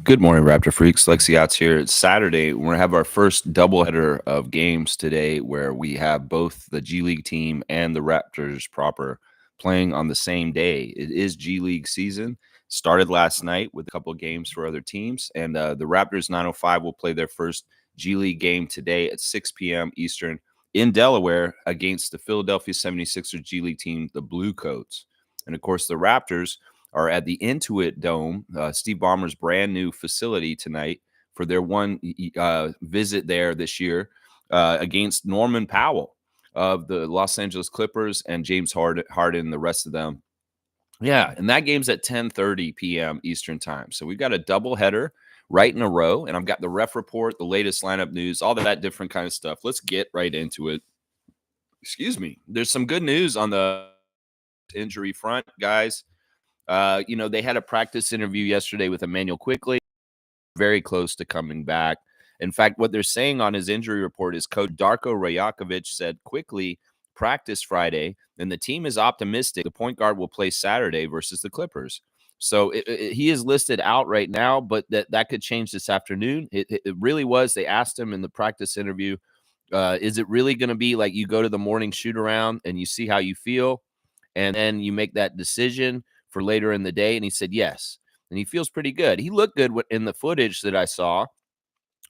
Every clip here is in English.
Good morning, Raptor Freaks. Lexi Outs here. It's Saturday. We're going to have our first doubleheader of games today where we have both the G League team and the Raptors proper playing on the same day. It is G League season. Started last night with a couple of games for other teams, and the Raptors 905 will play their first G League game today at 6 p.m. Eastern in Delaware against the Philadelphia 76ers G League team, the Blue Coats. And, of course, the Raptors are at the Intuit Dome, Steve Ballmer's brand new facility tonight for their one visit there this year against Norman Powell of the Los Angeles Clippers and James Harden, the rest of them. Yeah, and that game's at 10:30 p.m. Eastern time. So we've got a doubleheader right in a row, and I've got the ref report, the latest lineup news, all of that different kind of stuff. Let's get right into it. Excuse me. There's some good news on the injury front, guys. They had a practice interview yesterday with Emmanuel Quickly, very close to coming back. In fact, what they're saying on his injury report is Coach Darko Rajakovic said Quickly practice Friday, and the team is optimistic the point guard will play Saturday versus the Clippers. So he is listed out right now, but that could change this afternoon. It really was. They asked him in the practice interview, is it really going to be like you go to the morning shoot around and you see how you feel, and then you make that decision for later in the day? And he said yes, and he feels pretty good. He looked good in the footage that I saw.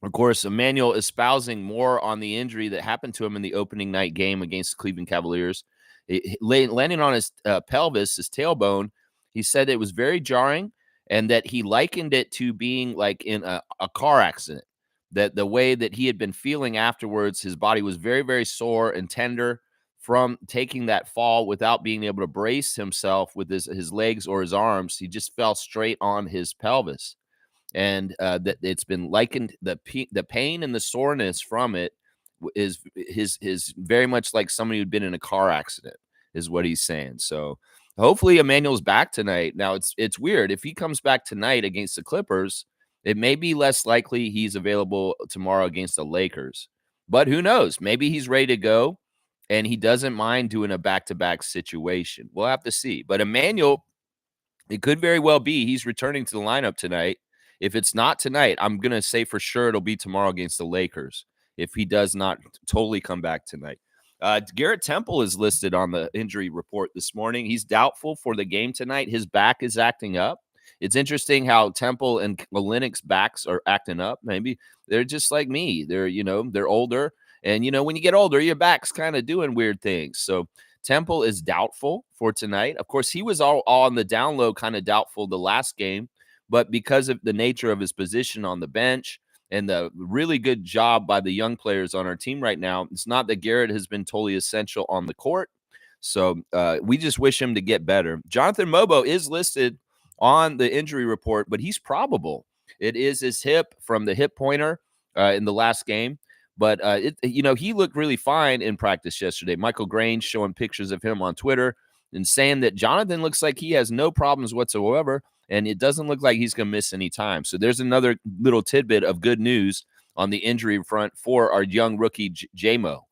Of course, Emmanuel espousing more on the injury that happened to him in the opening night game against the Cleveland Cavaliers. Landing on his pelvis, his tailbone, he said it was very jarring and that he likened it to being like in a car accident, that the way that he had been feeling afterwards, his body was very, very sore and tender from taking that fall without being able to brace himself with his legs or his arms. He just fell straight on his pelvis, and that it's been likened, the pain and the soreness from it is his very much like somebody who'd been in a car accident, is what he's saying. So hopefully Emmanuel's back tonight. Now it's weird if he comes back tonight against the Clippers. It may be less likely he's available tomorrow against the Lakers, but who knows? Maybe he's ready to go and he doesn't mind doing a back-to-back situation. We'll have to see. But Emmanuel, it could very well be he's returning to the lineup tonight. If it's not tonight, I'm going to say for sure it'll be tomorrow against the Lakers if he does not totally come back tonight. Garrett Temple is listed on the injury report this morning. He's doubtful for the game tonight. His back is acting up. It's interesting how Temple and Olynyk's backs are acting up. Maybe they're just like me. They're older. And, when you get older, your back's kind of doing weird things. So Temple is doubtful for tonight. Of course, he was all on the down low, kind of doubtful the last game. But because of the nature of his position on the bench and the really good job by the young players on our team right now, it's not that Garrett has been totally essential on the court. So we just wish him to get better. Jonathan Mobo is listed on the injury report, but he's probable. It is his hip from the hip pointer in the last game. But, he looked really fine in practice yesterday. Michael Grange showing pictures of him on Twitter and saying that Jonathan looks like he has no problems whatsoever, and it doesn't look like he's going to miss any time. So there's another little tidbit of good news on the injury front for our young rookie, J-Mo.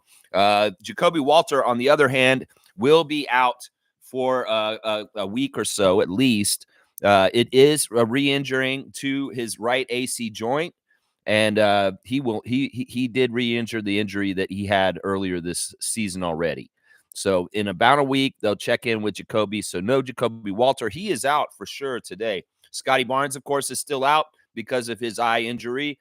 Jacoby Walter, on the other hand, will be out for a week or so at least. It is a re-injuring to his right AC joint. And he did re-injure the injury that he had earlier this season already. So in about a week, they'll check in with Jacoby. So no Jacoby Walter. He is out for sure today. Scotty Barnes, of course, is still out because of his eye injury.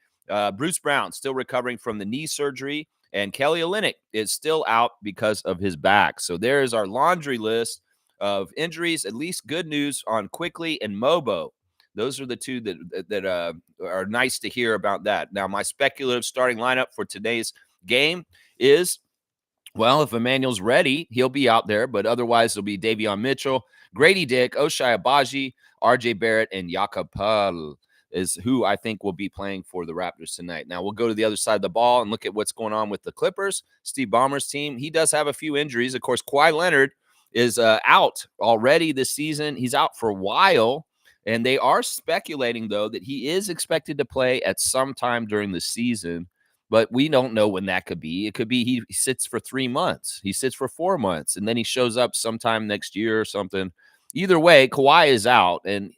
Bruce Brown still recovering from the knee surgery. And Kelly Olynyk is still out because of his back. So there is our laundry list of injuries. At least good news on Quickly and Mobo. Those are the two that are nice to hear about that. Now, my speculative starting lineup for today's game is, well, if Emmanuel's ready, he'll be out there. But otherwise, it'll be Davion Mitchell, Grady Dick, Ochai Agbaji, R.J. Barrett, and Jakob Poeltl is who I think will be playing for the Raptors tonight. Now, we'll go to the other side of the ball and look at what's going on with the Clippers. Steve Ballmer's team, he does have a few injuries. Of course, Kawhi Leonard is out already this season. He's out for a while. And they are speculating, though, that he is expected to play at some time during the season, but we don't know when that could be. It could be he sits for 3 months. He sits for 4 months, and then he shows up sometime next year or something. either way, Kawhi is out, and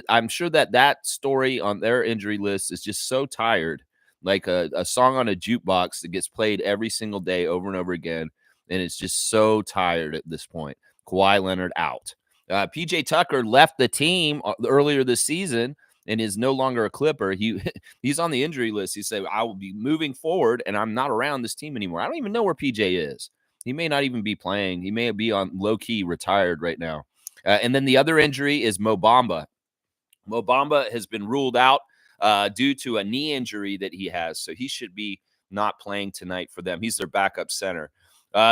I'm sure that story on their injury list is just so tired, like a song on a jukebox that gets played every single day over and over again, and it's just so tired at this point. Kawhi Leonard out. PJ Tucker left the team earlier this season and is no longer a Clipper. He's on the injury list. He said, "I will be moving forward, and I'm not around this team anymore." I don't even know where PJ is. He may not even be playing. He may be on low key retired right now. And then the other injury is Mo Bamba. Mo Bamba has been ruled out due to a knee injury that he has. So he should be not playing tonight for them. He's their backup center.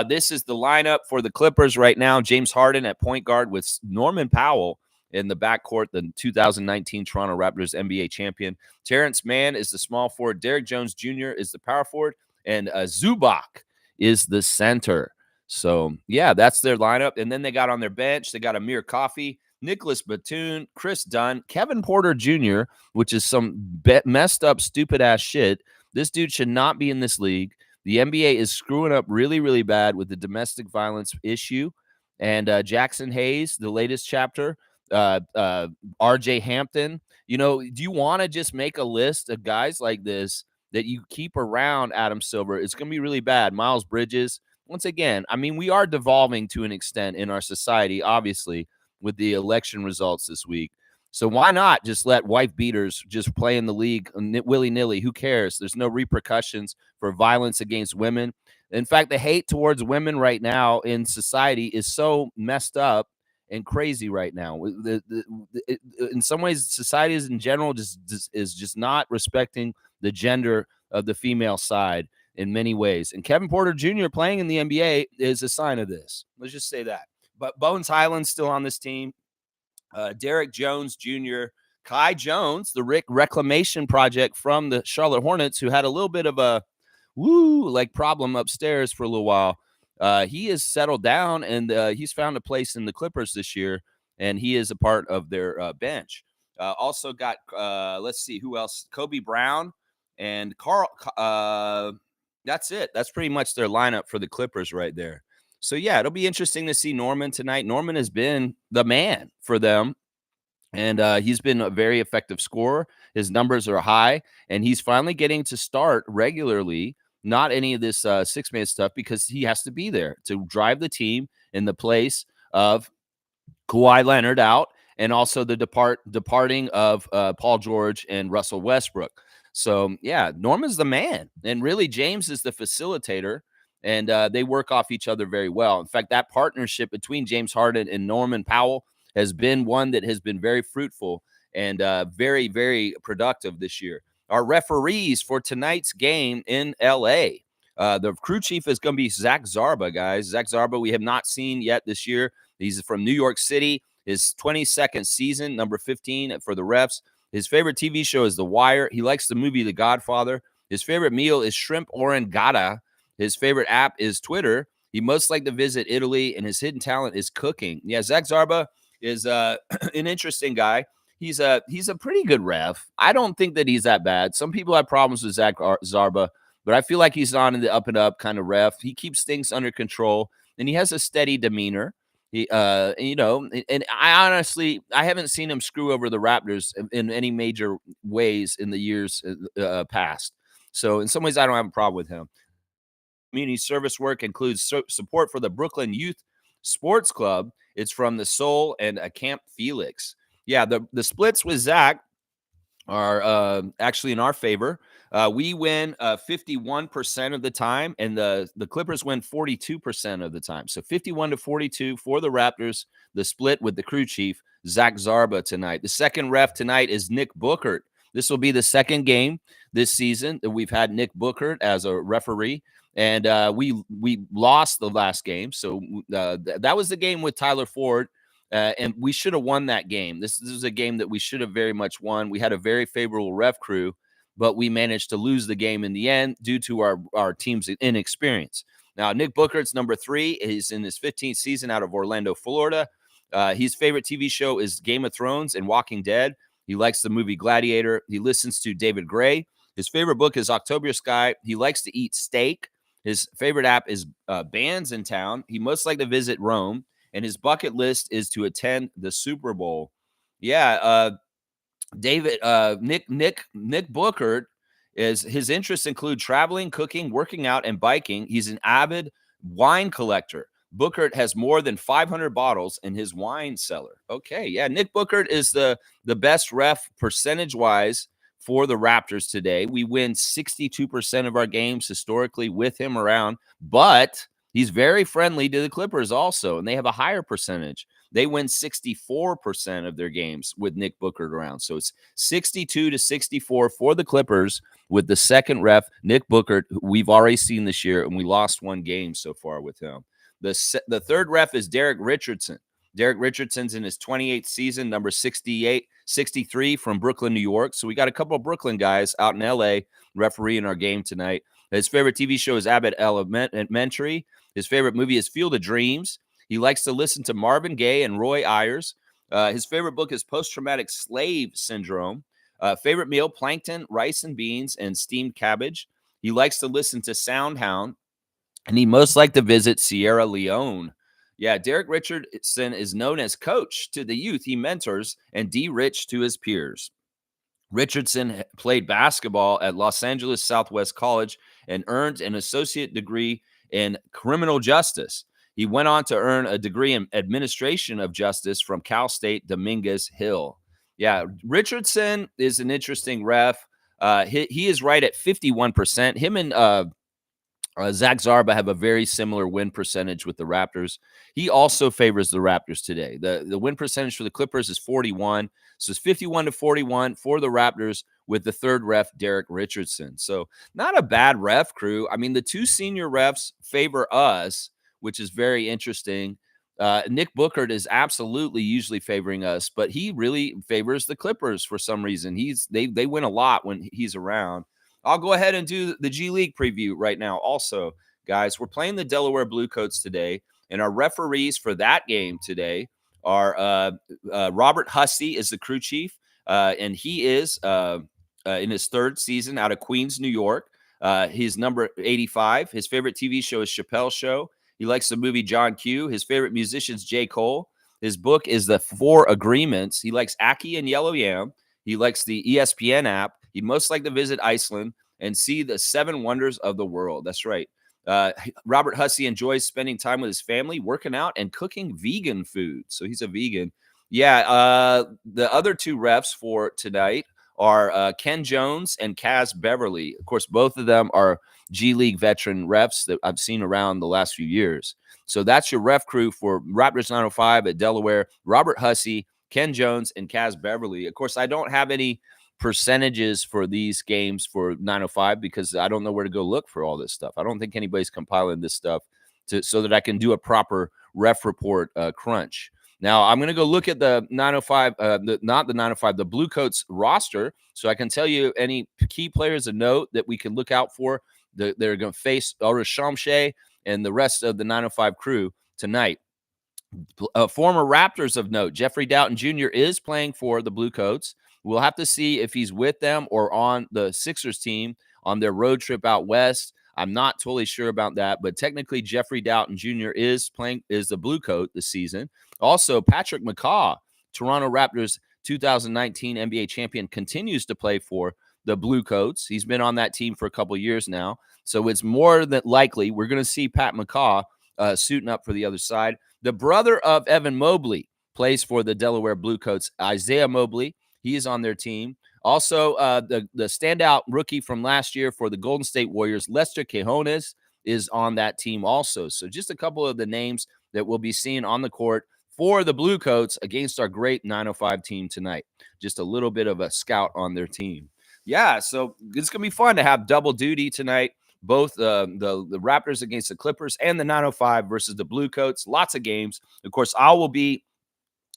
This is the lineup for the Clippers right now. James Harden at point guard with Norman Powell in the backcourt, the 2019 Toronto Raptors NBA champion. Terrence Mann is the small forward. Derrick Jones Jr. is the power forward. And Zubac is the center. So, yeah, that's their lineup. And then they got on their bench, they got Amir Coffey, Nicholas Batum, Chris Dunn, Kevin Porter Jr., which is some messed up, stupid ass shit. This dude should not be in this league. The NBA is screwing up really, really bad with the domestic violence issue. And Jackson Hayes, the latest chapter, RJ Hampton. Do you want to just make a list of guys like this that you keep around Adam Silver? It's going to be really bad. Miles Bridges. Once again, I mean, we are devolving to an extent in our society, obviously, with the election results this week. So why not just let wife beaters just play in the league willy-nilly? Who cares? There's no repercussions for violence against women. In fact, the hate towards women right now in society is so messed up and crazy right now. In some ways, society is in general is just not respecting the gender of the female side in many ways. And Kevin Porter Jr. playing in the NBA is a sign of this. Let's just say that. But Bones Highland's still on this team. Derrick Jones Jr., Kai Jones, the reclamation project from the Charlotte Hornets, who had a little bit of a problem upstairs for a little while. He has settled down, and he's found a place in the Clippers this year, and he is a part of their bench. Also got, let's see, who else? Kobe Brown and Carl. That's it. That's pretty much their lineup for the Clippers right there. So, yeah, it'll be interesting to see Norman tonight. Norman has been the man for them, and he's been a very effective scorer. His numbers are high, and he's finally getting to start regularly, not any of this six-man stuff, because he has to be there to drive the team in the place of Kawhi Leonard out and also the departing of Paul George and Russell Westbrook. So, yeah, Norman's the man, and really James is the facilitator. And they work off each other very well. In fact, that partnership between James Harden and Norman Powell has been one that has been very fruitful and very, very productive this year. Our referees for tonight's game in L.A., the crew chief is going to be Zach Zarba, guys. Zach Zarba, we have not seen yet this year. He's from New York City. His 22nd season, number 15 for the refs. His favorite TV show is The Wire. He likes the movie The Godfather. His favorite meal is shrimp orangata. His favorite app is Twitter. He most like to visit Italy, and his hidden talent is cooking. Yeah, Zach Zarba is an interesting guy. He's a pretty good ref. I don't think that he's that bad. Some people have problems with Zach Zarba, but I feel like he's on in the up and up kind of ref. He keeps things under control, and he has a steady demeanor. And I honestly, I haven't seen him screw over the Raptors in any major ways in the years past. So in some ways, I don't have a problem with him. Community service work includes support for the Brooklyn Youth Sports Club. It's from the Soul and Camp Felix. Yeah, the splits with Zach are actually in our favor. We win 51% of the time, and the Clippers win 42% of the time. So 51-42 for the Raptors. The split with the crew chief, Zach Zarba, tonight. The second ref tonight is Nick Bookert. This will be the second game this season that we've had Nick Bookert as a referee. And we lost the last game. So that was the game with Tyler Ford. And we should have won that game. This is a game that we should have very much won. We had a very favorable ref crew, but we managed to lose the game in the end due to our team's inexperience. Now, Nick Bookert's number 3. He's in his 15th season out of Orlando, Florida. His favorite TV show is Game of Thrones and Walking Dead. He likes the movie Gladiator. He listens to David Gray. His favorite book is October Sky. He likes to eat steak. His favorite app is Bands in Town. He most like to visit Rome. and his bucket list is to attend the Super Bowl. Yeah, Nick Bookert is his interests include traveling, cooking, working out, and biking. He's an avid wine collector. Bookert has more than 500 bottles in his wine cellar. Okay, yeah, Nick Bookert is the best ref percentage wise for the Raptors today. We win 62% of our games historically with him around, but he's very friendly to the Clippers also, and they have a higher percentage. They win 64% of their games with Nick Bookert around. So it's 62 to 64 for the Clippers with the second ref, Nick Bookert, who we've already seen this year, and we lost one game so far with him. The third ref is Derek Richardson. Derek Richardson's in his 28th season, number 63 from Brooklyn, New York. So we got a couple of Brooklyn guys out in L.A. refereeing our game tonight. His favorite TV show is Abbott Elementary. His favorite movie is Field of Dreams. He likes to listen to Marvin Gaye and Roy Ayers. His favorite book is Post-Traumatic Slave Syndrome. Favorite meal, plankton, rice and beans, and steamed cabbage. He likes to listen to Soundhound, and he most like to visit Sierra Leone. Yeah, Derek Richardson is known as coach to the youth he mentors and D-Rich to his peers. Richardson played basketball at Los Angeles Southwest College and earned an associate degree in criminal justice. He went on to earn a degree in administration of justice from Cal State Dominguez Hill. Yeah, Richardson is an interesting ref. He is right at 51%. Him and Zach Zarba have a very similar win percentage with the Raptors. He also favors the Raptors today. The win percentage for the Clippers is 41. So it's 51 to 41 for the Raptors with the third ref, Derek Richardson. So not a bad ref crew. I mean, the two senior refs favor us, which is very interesting. Nick Bookert is absolutely usually favoring us, but he really favors the Clippers for some reason. They win a lot when he's around. I'll go ahead and do the G League preview right now. Also, guys, we're playing the Delaware Bluecoats today, and our referees for that game today are Robert Hussey is the crew chief, and he is in his third season out of Queens, New York. He's number 85. His favorite TV show is Chappelle's Show. He likes the movie John Q. His favorite musician is J. Cole. His book is The Four Agreements. He likes Aki and Yellow Yam. He likes the ESPN app. He'd most like to visit Iceland and see the 7 wonders of the world. That's right. Robert Hussey enjoys spending time with his family, working out, and cooking vegan food. So he's a vegan. Yeah, the other two refs for tonight are Ken Jones and Kaz Beverly. Of course, both of them are G League veteran refs that I've seen around the last few years. So that's your ref crew for Raptors 905 at Delaware. Robert Hussey, Ken Jones, and Kaz Beverly. Of course, I don't have any percentages for these games for 905 because I don't know where to go look for all this stuff. I don't think anybody's compiling this stuff so that I can do a proper ref report crunch. Now, I'm going to go look at the 905, not the 905, the Bluecoats roster, so I can tell you any key players of note that we can look out for. They're going to face Ulrich Shamshay and the rest of the 905 crew tonight. Former Raptors of note, Jeffrey Doughton Jr. is playing for the Bluecoats. We'll have to see if he's with them or on the Sixers team on their road trip out west. I'm not totally sure about that, but technically Jeffrey Doughton Jr. is the Bluecoat this season. Also, Patrick McCaw, Toronto Raptors 2019 NBA champion, continues to play for the Bluecoats. He's been on that team for a couple of years now, so it's more than likely we're going to see Pat McCaw suiting up for the other side. The brother of Evan Mobley plays for the Delaware Bluecoats, Isaiah Mobley. He is on their team. Also, the standout rookie from last year for the Golden State Warriors, Lester Quejones, is on that team also. So just a couple of the names that we'll be seeing on the court for the Bluecoats against our great 905 team tonight. Just a little bit of a scout on their team. Yeah, so it's going to be fun to have double duty tonight. Both the Raptors against the Clippers and the 905 versus the Bluecoats. Lots of games. Of course, I will be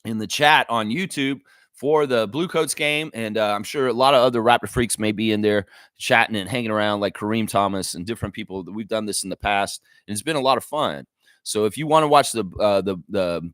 in the chat on YouTube for the Bluecoats game, and I'm sure a lot of other Raptor freaks may be in there chatting and hanging around, like Kareem Thomas and different people. We've done this in the past, and it's been a lot of fun. So if you want to watch the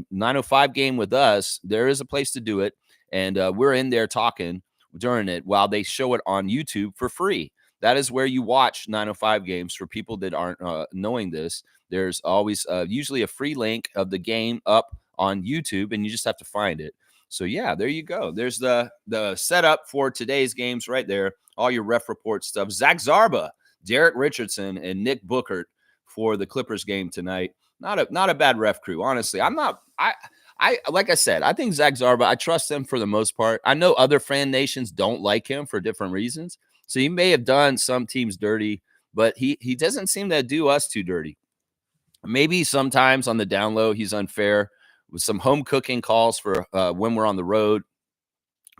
905 game with us, there is a place to do it, and we're in there talking during it while they show it on YouTube for free. that is where you watch 905 games. For people that aren't knowing this, there's always usually a free link of the game up on YouTube, and you just have to find it. So yeah, there you go. There's the setup for today's games right there. All your ref report stuff. Zach Zarba, Derek Richardson, and Nick Bookert for the Clippers game tonight. Not a bad ref crew, honestly. I like I said, I think Zach Zarba, I trust him for the most part. I know other fan nations don't like him for different reasons. So he may have done some teams dirty, but he doesn't seem to do us too dirty. Maybe sometimes on the down low, he's unfair with some home cooking calls for when we're on the road.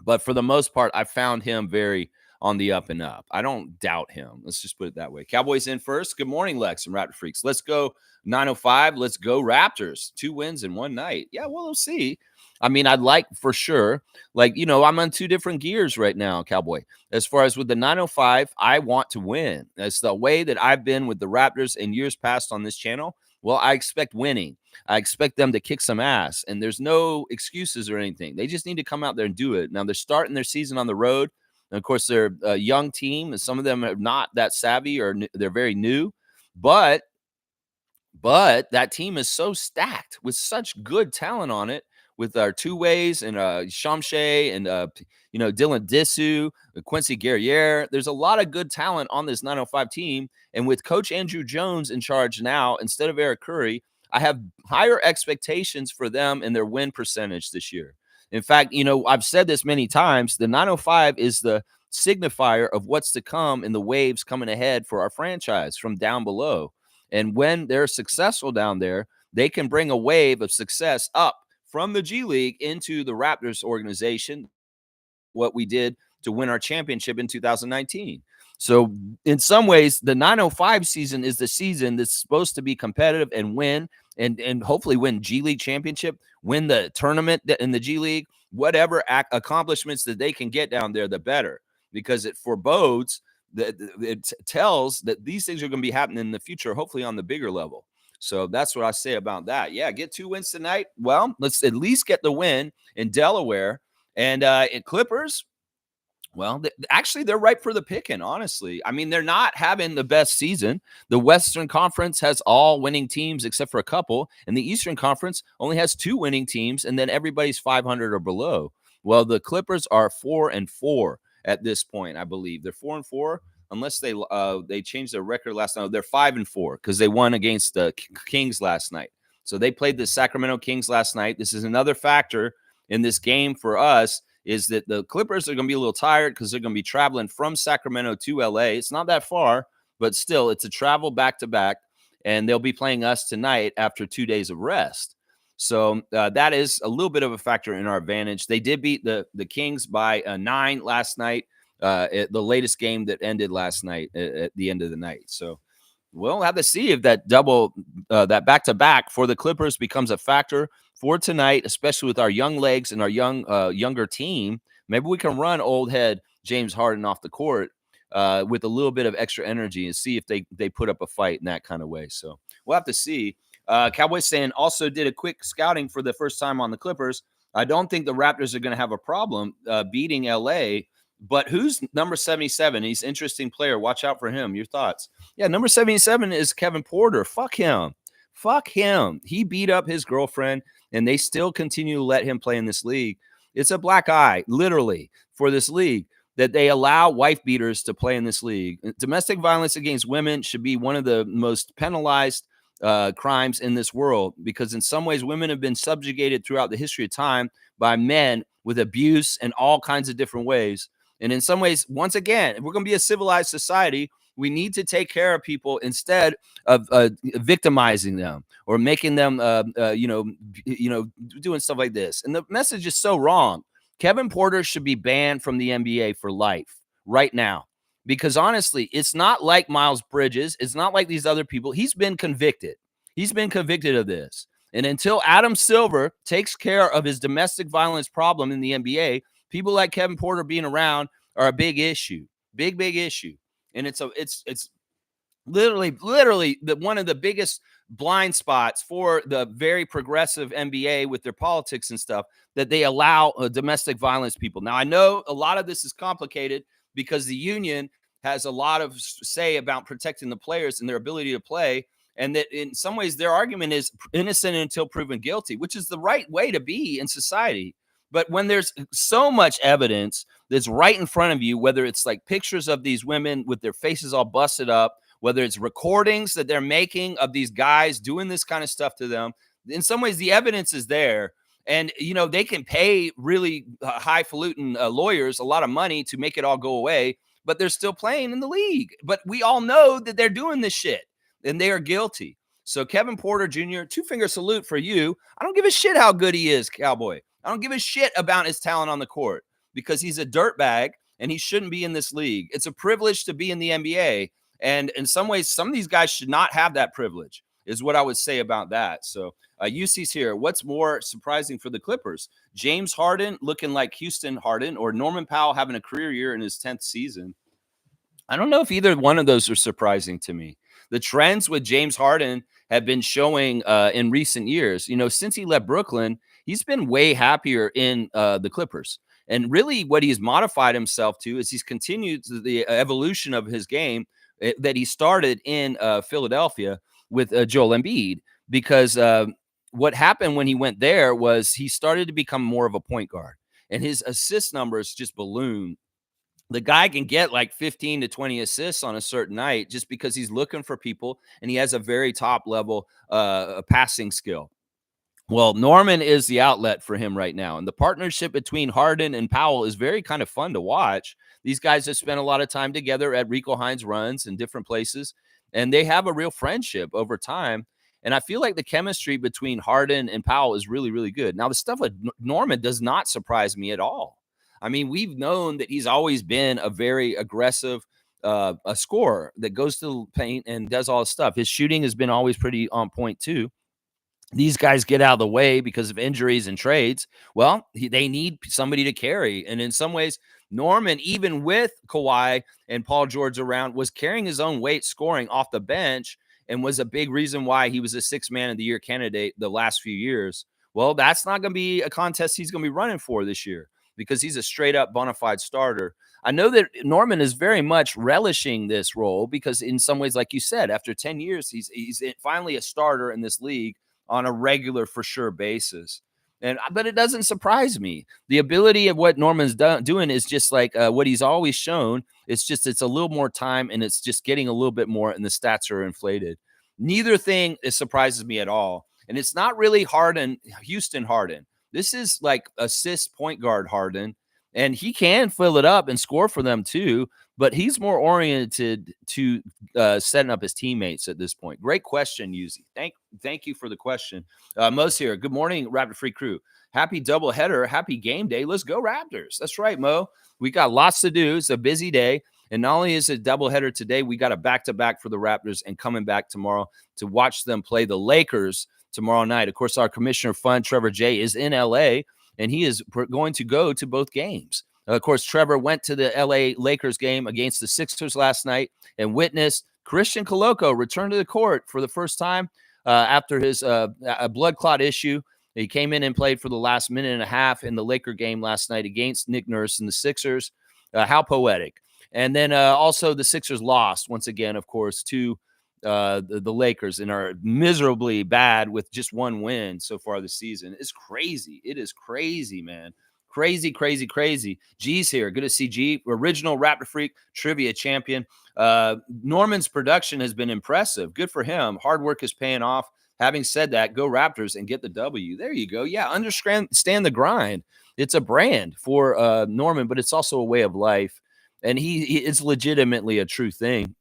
But for the most part, I found him very on the up and up. I don't doubt him. Let's just put it that way. Cowboys in first. Good morning, Lex and Raptor Freaks. Let's go 905. Let's go Raptors. 2 wins in one night. Yeah, well, we'll see. I mean, I'd like for sure. Like, I'm on 2 different gears right now, Cowboy. As far as with the 905, I want to win. That's the way that I've been with the Raptors in years past on this channel. Well, I expect winning. I expect them to kick some ass, and there's no excuses or anything. They just need to come out there and do it. Now, they're starting their season on the road. And of course, they're a young team, and some of them are not that savvy or they're very new. But that team is so stacked with such good talent on it, with our two ways and Shamshay and Dylan Disu, Quincy Guerriere. There's a lot of good talent on this 905 team, and with Coach Andrew Jones in charge now instead of Eric Curry, I have higher expectations for them and their win percentage this year. In fact, I've said this many times. The 905 is the signifier of what's to come in the waves coming ahead for our franchise from down below. And when they're successful down there, they can bring a wave of success up from the G League into the Raptors organization, what we did to win our championship in 2019. So in some ways, the 905 season is the season that's supposed to be competitive and win and hopefully win G League championship, win the tournament in the G League, whatever accomplishments that they can get down there, the better, because it forebodes that it tells that these things are going to be happening in the future, hopefully on the bigger level. So that's what I say about that. Yeah, get 2 wins tonight. Well, let's at least get the win in Delaware. And in Clippers, well, actually, they're ripe for the picking, honestly. I mean, they're not having the best season. The Western Conference has all winning teams except for a couple, and the Eastern Conference only has 2 winning teams, and then everybody's 500 or below. Well, the Clippers are 4-4 at this point, I believe. They're 4-4, unless they changed their record last night. They're 5-4 because they won against the Kings last night. So they played the Sacramento Kings last night. This is another factor in this game for us, is that the Clippers are going to be a little tired because they're going to be traveling from Sacramento to LA. It's not that far, but still, it's a travel back-to-back, and they'll be playing us tonight after 2 days of rest. So that is a little bit of a factor in our advantage. They did beat the Kings by 9 last night, at the latest game that ended last night at the end of the night. So we'll have to see if that that back-to-back for the Clippers becomes a factor for tonight, especially with our young legs and our younger team. Maybe we can run old head James Harden off the court with a little bit of extra energy and see if they put up a fight in that kind of way. So we'll have to see. Cowboys saying also did a quick scouting for the first time on the Clippers. I don't think the Raptors are going to have a problem beating LA. But who's number 77? He's an interesting player. Watch out for him. Your thoughts? Yeah, number 77 is Kevin Porter. Fuck him. Fuck him. He beat up his girlfriend, and they still continue to let him play in this league. It's a black eye, literally, for this league, that they allow wife beaters to play in this league. Domestic violence against women should be one of the most penalized crimes in this world, because in some ways women have been subjugated throughout the history of time by men with abuse and all kinds of different ways. And in some ways, once again, if we're going to be a civilized society, we need to take care of people instead of victimizing them or making them, doing stuff like this. And the message is so wrong. Kevin Porter should be banned from the NBA for life right now, because honestly, it's not like Miles Bridges. It's not like these other people. He's been convicted. He's been convicted of this. And until Adam Silver takes care of his domestic violence problem in the NBA, people like Kevin Porter being around are a big issue, big issue. And it's literally one of the biggest blind spots for the very progressive NBA with their politics and stuff, that they allow domestic violence people. Now, I know a lot of this is complicated because the union has a lot of say about protecting the players and their ability to play. And that in some ways their argument is innocent until proven guilty, which is the right way to be in society. But when there's so much evidence that's right in front of you, whether it's like pictures of these women with their faces all busted up, whether it's recordings that they're making of these guys doing this kind of stuff to them, in some ways the evidence is there. And, they can pay really highfalutin lawyers a lot of money to make it all go away, but they're still playing in the league. But we all know that they're doing this shit and they are guilty. So Kevin Porter Jr., two-finger salute for you. I don't give a shit how good he is, Cowboy. I don't give a shit about his talent on the court because he's a dirtbag and he shouldn't be in this league. It's a privilege to be in the NBA. And in some ways, some of these guys should not have that privilege, is what I would say about that. So UC's here. What's more surprising for the Clippers? James Harden looking like Houston Harden or Norman Powell having a career year in his 10th season? I don't know if either one of those are surprising to me. The trends with James Harden have been showing in recent years. Since he left Brooklyn, he's been way happier in the Clippers. And really what he's modified himself to is he's continued the evolution of his game that he started in Philadelphia with Joel Embiid. Because what happened when he went there was he started to become more of a point guard. And his assist numbers just ballooned. The guy can get like 15 to 20 assists on a certain night just because he's looking for people and he has a very top level passing skill. Well, Norman is the outlet for him right now. And the partnership between Harden and Powell is very kind of fun to watch. These guys have spent a lot of time together at Rico Hines runs in different places, and they have a real friendship over time. And I feel like the chemistry between Harden and Powell is really, really good. Now, the stuff with Norman does not surprise me at all. I mean, we've known that he's always been a very aggressive a scorer that goes to the paint and does all this stuff. His shooting has been always pretty on point too. These guys get out of the way because of injuries and trades. Well, they need somebody to carry. And in some ways, Norman, even with Kawhi and Paul George around, was carrying his own weight scoring off the bench and was a big reason why he was a sixth man of the year candidate the last few years. Well, that's not going to be a contest he's going to be running for this year because he's a straight up bona fide starter. I know that Norman is very much relishing this role because in some ways, like you said, after 10 years, he's finally a starter in this league on a regular for sure basis. But it doesn't surprise me. The ability of what Norman's doing is just like what he's always shown. It's a little more time and it's just getting a little bit more and the stats are inflated. Neither thing surprises me at all. And it's not really Houston Harden. This is like assist point guard Harden. And he can fill it up and score for them too, but he's more oriented to setting up his teammates at this point. Great question, Yuzi. Thank you for the question. Mo's here. Good morning, Raptor Free crew. Happy doubleheader. Happy game day. Let's go Raptors. That's right, Mo. We got lots to do. It's a busy day. And not only is it a doubleheader today, we got a back-to-back for the Raptors and coming back tomorrow to watch them play the Lakers tomorrow night. Of course, our Commissioner Fun, Trevor J, is in L.A., and he is going to go to both games. Of course, Trevor went to the LA Lakers game against the Sixers last night and witnessed Christian Coloco return to the court for the first time after his blood clot issue. He came in and played for the last minute and a half in the Laker game last night against Nick Nurse and the Sixers. How poetic. And then also the Sixers lost once again, of course, to the Lakers and are miserably bad with just one win so far this season. It's crazy. It is crazy, man. Crazy, crazy, crazy. G's here. Good to see G. Original Raptor Freak trivia champion. Norman's production has been impressive. Good for him. Hard work is paying off. Having said that, go Raptors and get the W. There you go. Yeah, understand the grind. It's a brand for Norman, but it's also a way of life. And it's legitimately a true thing.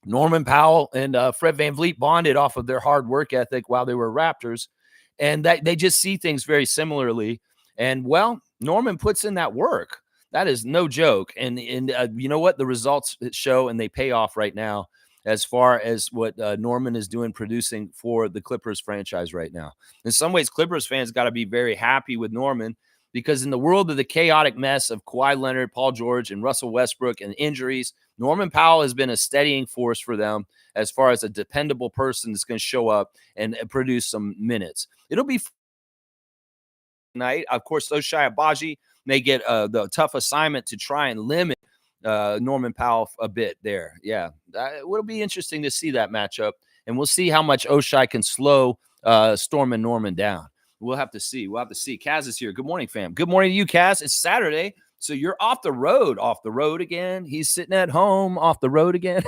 Norman Powell and Fred VanVleet bonded off of their hard work ethic while they were Raptors, and that they just see things very similarly. And well, Norman puts in that work. That is no joke. And you know what? The results show, and they pay off right now as far as what Norman is doing producing for the Clippers franchise right now. In some ways, Clippers fans got to be very happy with Norman because in the world of the chaotic mess of Kawhi Leonard, Paul George, and Russell Westbrook and injuries, Norman Powell has been a steadying force for them as far as a dependable person that's going to show up and produce some minutes. It'll be tonight. Of course, Ochai Agbaji may get the tough assignment to try and limit Norman Powell a bit there. Yeah, it'll be interesting to see that matchup, and we'll see how much Oshai can slow Storm and Norman down. We'll have to see. We'll have to see. Kaz is here. Good morning, fam. Good morning to you, Kaz. It's Saturday, so you're off the road. Off the road again. He's sitting at home, off the road again.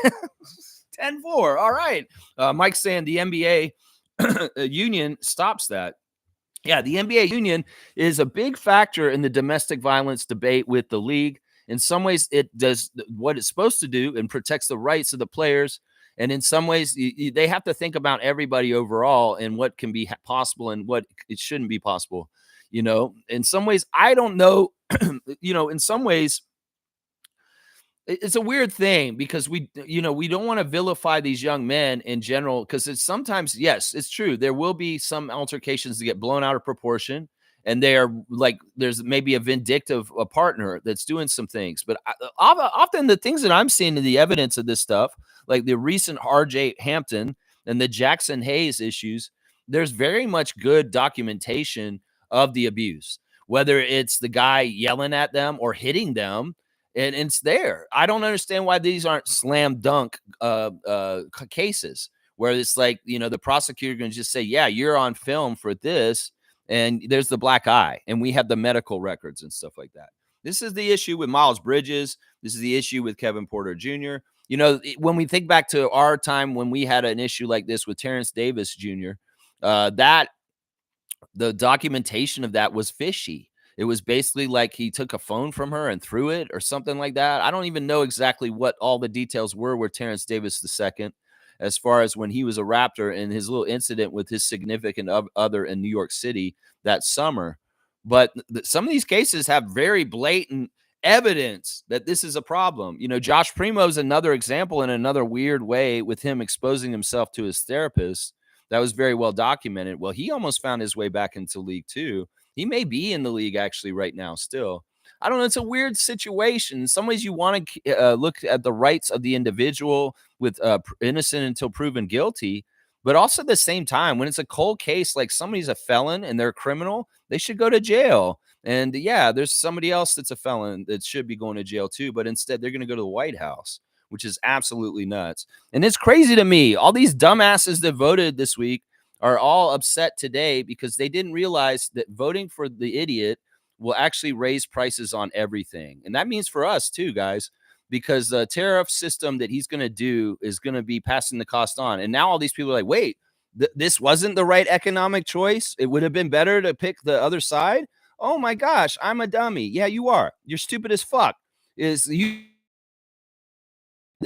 10-4. All right. Mike's saying the NBA union stops that. Yeah, the NBA union is a big factor in the domestic violence debate with the league. In some ways, it does what it's supposed to do and protects the rights of the players. And in some ways, they have to think about everybody overall and what can be possible and what it shouldn't be possible. In some ways, I don't know. In some ways, it's a weird thing because we don't want to vilify these young men in general, because it's sometimes, yes, it's true, there will be some altercations that get blown out of proportion, and they are like, there's maybe a vindictive partner that's doing some things, but often the things that I'm seeing in the evidence of this stuff, like the recent RJ Hampton and the Jackson Hayes issues, there's very much good documentation of the abuse, whether it's the guy yelling at them or hitting them. And it's there. I don't understand why these aren't slam dunk cases where it's like, the prosecutor going to just say, yeah, you're on film for this, and there's the black eye, and we have the medical records and stuff like that. This is the issue with Miles Bridges. This is the issue with Kevin Porter Jr. When we think back to our time when we had an issue like this with Terrence Davis Jr., that the documentation of that was fishy. It was basically like he took a phone from her and threw it or something like that. I don't even know exactly what all the details were with Terrence Davis II, as far as when he was a Raptor and his little incident with his significant other in New York City that summer. But some of these cases have very blatant evidence that this is a problem. Josh Primo is another example in another weird way, with him exposing himself to his therapist. That was very well documented. Well, he almost found his way back into League Two. He may be in the league actually right now still. I don't know. It's a weird situation. In some ways, you want to look at the rights of the individual with innocent until proven guilty. But also at the same time, when it's a cold case, like somebody's a felon and they're a criminal, they should go to jail. And yeah, there's somebody else that's a felon that should be going to jail too. But instead, they're going to go to the White House, which is absolutely nuts. And it's crazy to me. All these dumbasses that voted this week are all upset today because they didn't realize that voting for the idiot will actually raise prices on everything. And that means for us too, guys, because the tariff system that he's going to do is going to be passing the cost on. And now all these people are like, wait, this wasn't the right economic choice. It would have been better to pick the other side. Oh my gosh, I'm a dummy. Yeah, you are. You're stupid as fuck. That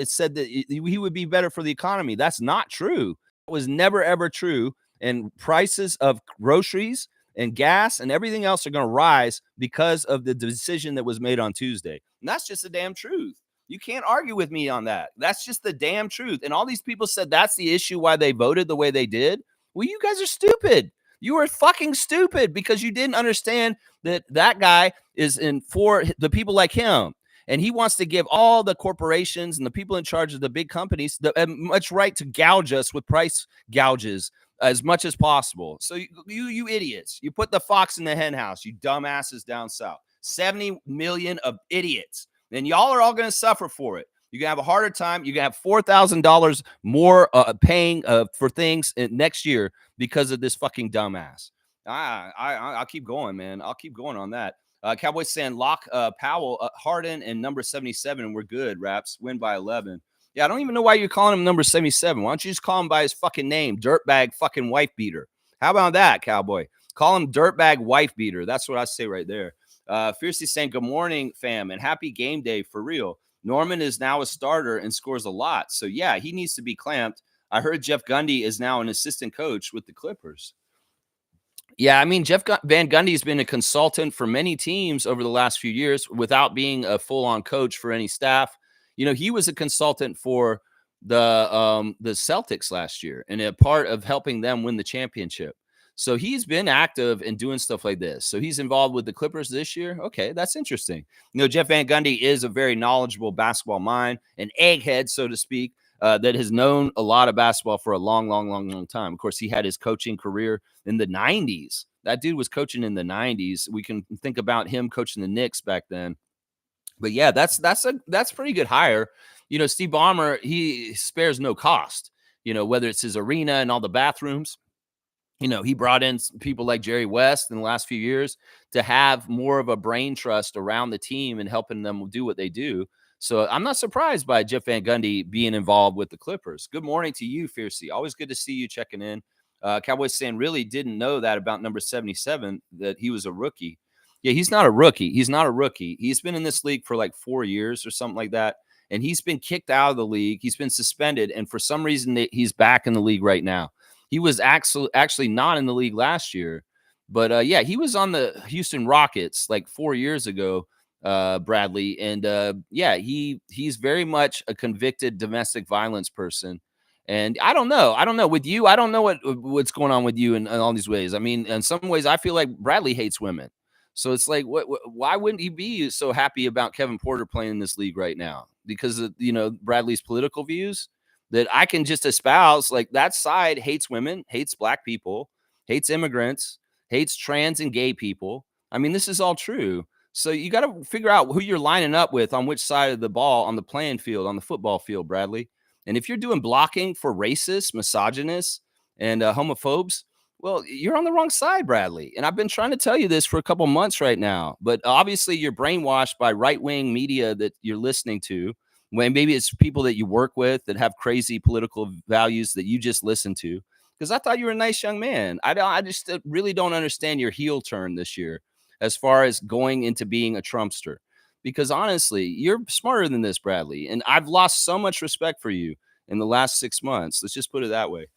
said that he would be better for the economy. That's not true. It was never, ever true. And prices of groceries and gas and everything else are going to rise because of the decision that was made on Tuesday. And that's just the damn truth. You can't argue with me on that. That's just the damn truth. And all these people said that's the issue why they voted the way they did. Well, you guys are stupid. You are fucking stupid because you didn't understand that that guy is in for the people like him. And he wants to give all the corporations and the people in charge of the big companies much right to gouge us with price gouges as much as possible. So you idiots, you put the fox in the hen house, you dumbasses down south. 70 million of idiots. And y'all are all going to suffer for it. You're going to have a harder time. You're going to have $4,000 more paying for things next year because of this fucking dumbass. I'll keep going, man. I'll keep going on that. Cowboys saying lock Powell, Harden, and number 77. We're good, Raps. Win by 11. Yeah, I don't even know why you're calling him number 77. Why don't you just call him by his fucking name? Dirtbag fucking wife beater. How about that, Cowboy? Call him dirtbag wife beater. That's what I say right there. Fiercely saying good morning, fam, and happy game day for real. Norman is now a starter and scores a lot. So, yeah, he needs to be clamped. I heard Jeff Gundy is now an assistant coach with the Clippers. Yeah, I mean, Jeff Van Gundy has been a consultant for many teams over the last few years without being a full-on coach for any staff. He was a consultant for the Celtics last year and a part of helping them win the championship. So he's been active in doing stuff like this. So he's involved with the Clippers this year. Okay, that's interesting. Jeff Van Gundy is a very knowledgeable basketball mind, an egghead, so to speak, that has known a lot of basketball for a long, long, long, long time. Of course, he had his coaching career in the 90s. That dude was coaching in the 90s. We can think about him coaching the Knicks back then. But yeah, that's pretty good hire. Steve Ballmer, he spares no cost. Whether it's his arena and all the bathrooms, he brought in people like Jerry West in the last few years to have more of a brain trust around the team and helping them do what they do. So I'm not surprised by Jeff Van Gundy being involved with the Clippers. Good morning to you, Fiercey. Always good to see you checking in. Cowboys saying really didn't know that about number 77, that he was a rookie. Yeah, he's not a rookie. He's not a rookie. He's been in this league for like 4 years or something like that. And he's been kicked out of the league. He's been suspended. And for some reason, he's back in the league right now. He was actually not in the league last year, but yeah, he was on the Houston Rockets like 4 years ago, Bradley, and yeah, he's very much a convicted domestic violence person. And I don't know with you. I don't know what's going on with you in all these ways. I mean, in some ways, I feel like Bradley hates women. So it's like, why wouldn't he be so happy about Kevin Porter playing in this league right now? Because of, Bradley's political views that I can just espouse. Like, that side hates women, hates black people, hates immigrants, hates trans and gay people. I mean, this is all true. So you got to figure out who you're lining up with on which side of the ball on the playing field, on the football field, Bradley. And if you're doing blocking for racists, misogynists, and homophobes, well, you're on the wrong side, Bradley. And I've been trying to tell you this for a couple months right now. But obviously, you're brainwashed by right wing media that you're listening to, when maybe it's people that you work with that have crazy political values that you just listen to. Because I thought you were a nice young man. I just really don't understand your heel turn this year as far as going into being a Trumpster. Because honestly, you're smarter than this, Bradley. And I've lost so much respect for you in the last 6 months. Let's just put it that way.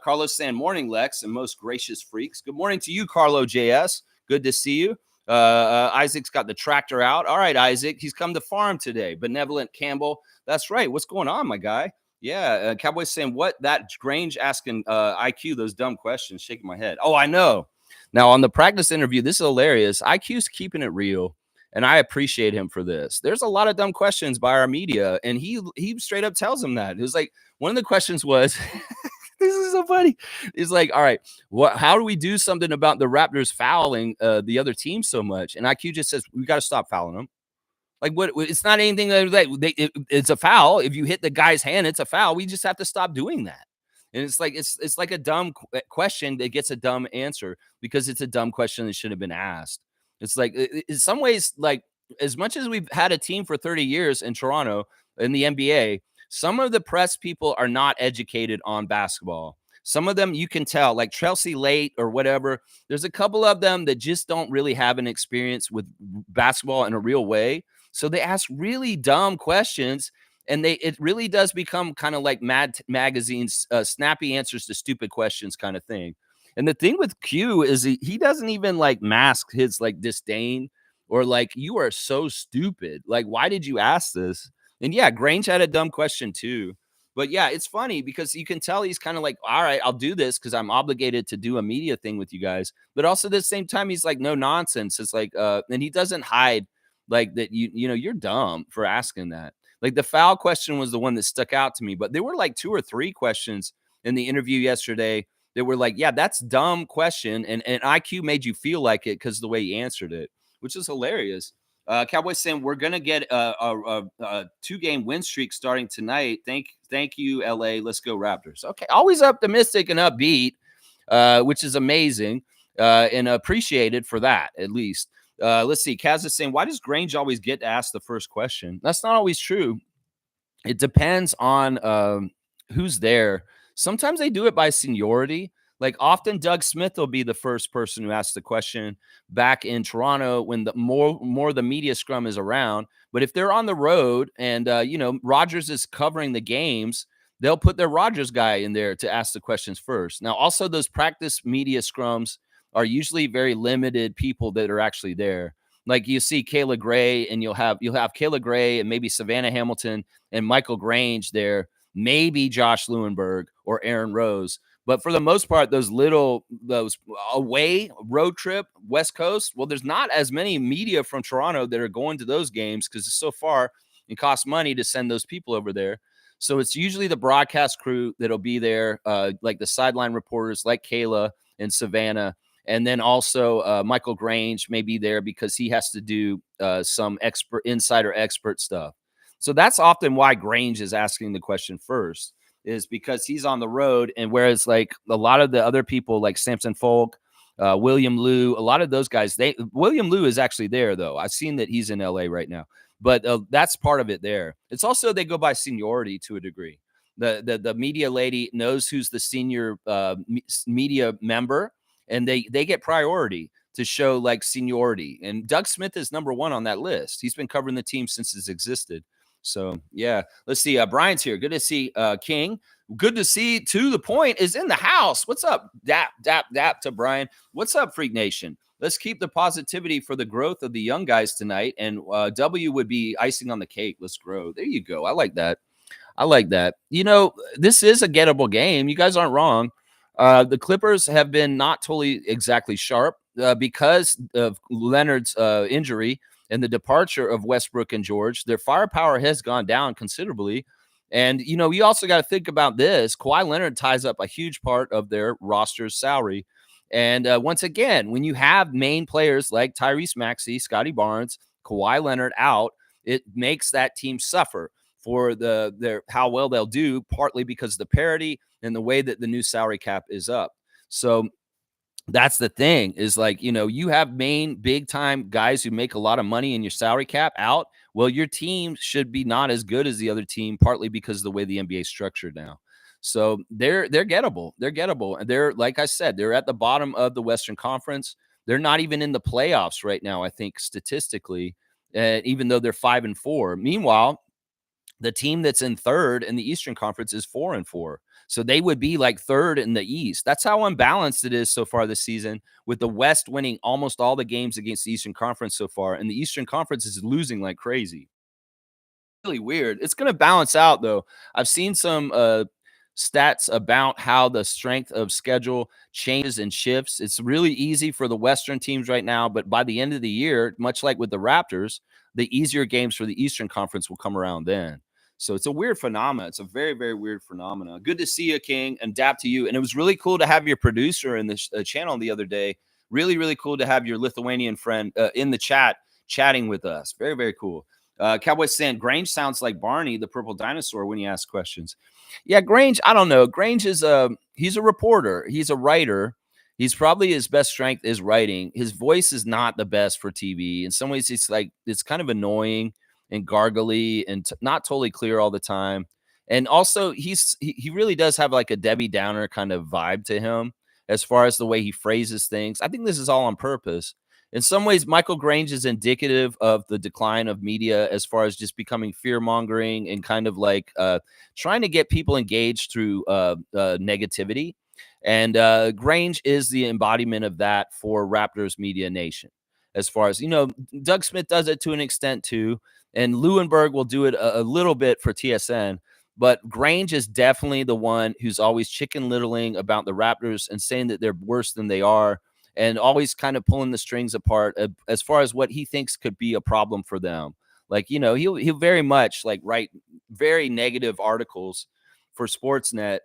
Carlos saying, morning, Lex, and most gracious freaks. Good morning to you, Carlo JS. Good to see you. Isaac's got the tractor out. All right, Isaac, he's come to farm today. Benevolent Campbell. That's right. What's going on, my guy? Yeah, Cowboys saying, what? That Grange asking IQ those dumb questions, shaking my head. Oh, I know. Now, on the practice interview, this is hilarious. IQ's keeping it real, and I appreciate him for this. There's a lot of dumb questions by our media, and he straight up tells him that. It was like, one of the questions was, this is so funny. He's like, all right, how do we do something about the Raptors fouling the other team so much? And IQ just says, we got to stop fouling them. Like, what? It's not anything that it's a foul. If you hit the guy's hand, it's a foul. We just have to stop doing that. And it's like a dumb question that gets a dumb answer because it's a dumb question that should have been asked. It's like, in some ways, like, as much as we've had a team for 30 years in Toronto in the NBA, some of the press people are not educated on basketball. Some of them you can tell, like Chelsea Late or whatever. There's a couple of them that just don't really have an experience with basketball in a real way. So they ask really dumb questions, and it really does become kind of like Mad Magazine's snappy answers to stupid questions kind of thing. And the thing with Q is he doesn't even like mask his like disdain or like, you are so stupid. Like, why did you ask this? And yeah, Grange had a dumb question too. But yeah, it's funny because you can tell he's kind of like, all right, I'll do this because I'm obligated to do a media thing with you guys. But also at the same time, he's like, no nonsense. It's like, and he doesn't hide like that. You're dumb for asking that. Like, the foul question was the one that stuck out to me. But there were like 2 or 3 questions in the interview yesterday that were like, yeah, that's dumb question. And IQ made you feel like it because of the way he answered it, which is hilarious. Cowboys saying we're gonna get a 2-game win streak starting tonight. Thank you, LA. Let's go Raptors. Okay, always optimistic and upbeat, which is amazing and appreciated for that at least. Let's see. Kaz is saying, why does Grange always get to ask the first question? That's not always true. It depends on who's there. Sometimes they do it by seniority. Like, often Doug Smith will be the first person who asks the question back in Toronto when the more the media scrum is around. But if they're on the road and Rogers is covering the games, they'll put their Rogers guy in there to ask the questions first. Now, also, those practice media scrums are usually very limited people that are actually there. Like, you see Kayla Gray, and you'll have Kayla Gray and maybe Savannah Hamilton and Michael Grange there, maybe Josh Lewenberg or Aaron Rose. But for the most part, those away road trip West Coast, well, there's not as many media from Toronto that are going to those games because it's so far and costs money to send those people over there. So it's usually the broadcast crew that'll be there, like the sideline reporters like Kayla and Savannah. And then also Michael Grange may be there because he has to do some insider expert stuff. So that's often why Grange is asking the question first, is because he's on the road. And whereas like a lot of the other people like Samson Folk, William Liu, a lot of those guys, William Liu is actually there though. I've seen that he's in LA right now, but that's part of it there. It's also they go by seniority to a degree. The media lady knows who's the senior media member, and they get priority to show like seniority. And Doug Smith is number one on that list. He's been covering the team since it's existed. So yeah, let's see. Brian's here. Good to see King. Good to see To The Point is in the house. What's up? Dap to Brian. What's up, Freak Nation? Let's keep the positivity for the growth of the young guys tonight. And W would be icing on the cake. Let's grow. There you go. I like that. I like that. You know, this is a gettable game. You guys aren't wrong. The Clippers have been not totally exactly sharp because of Leonard's injury and the departure of Westbrook and George. Their firepower has gone down considerably. And, you know, you also got to think about this. Kawhi Leonard ties up a huge part of their roster's salary. And once again, when you have main players like Tyrese Maxey, Scotty Barnes, Kawhi Leonard out, it makes that team suffer for their how well they'll do, partly because of the parity and the way that the new salary cap is up. So that's the thing is like, you know, you have main big time guys who make a lot of money in your salary cap out. Well, your team should be not as good as the other team, partly because of the way the NBA is structured now. So they're gettable. They're gettable. And they're, like I said, they're at the bottom of the Western Conference. They're not even in the playoffs right now, I think, statistically, even though they're 5-4. Meanwhile, the team that's in third in the Eastern Conference is 4-4. So they would be like third in the East. That's how unbalanced it is so far this season, with the West winning almost all the games against the Eastern Conference so far. And the Eastern Conference is losing like crazy. Really weird. It's going to balance out, though. I've seen some stats about how the strength of schedule changes and shifts. It's really easy for the Western teams right now, but by the end of the year, much like with the Raptors, the easier games for the Eastern Conference will come around then. So it's a weird phenomena. It's a very, very weird phenomena. Good to see you, King, and dap to you. And it was really cool to have your producer in the channel the other day. Really, really cool to have your Lithuanian friend in the chat chatting with us. Very, very cool. Cowboy saying Grange sounds like Barney, the purple dinosaur, when you ask questions. Yeah, Grange, I don't know. Grange is he's a reporter. He's a writer. He's probably his best strength is writing. His voice is not the best for TV. In some ways, it's kind of annoying and gargly and not totally clear all the time. And also, he really does have like a Debbie Downer kind of vibe to him as far as the way he phrases things. I think this is all on purpose. In some ways, Michael Grange is indicative of the decline of media as far as just becoming fear mongering and kind of like trying to get people engaged through negativity. And Grange is the embodiment of that for Raptors Media Nation. As far as, you know, Doug Smith does it to an extent too. And Lewinberg will do it a little bit for TSN. But Grange is definitely the one who's always chicken littling about the Raptors and saying that they're worse than they are, and always kind of pulling the strings apart as far as what he thinks could be a problem for them. Like, you know, he'll very much like write very negative articles for Sportsnet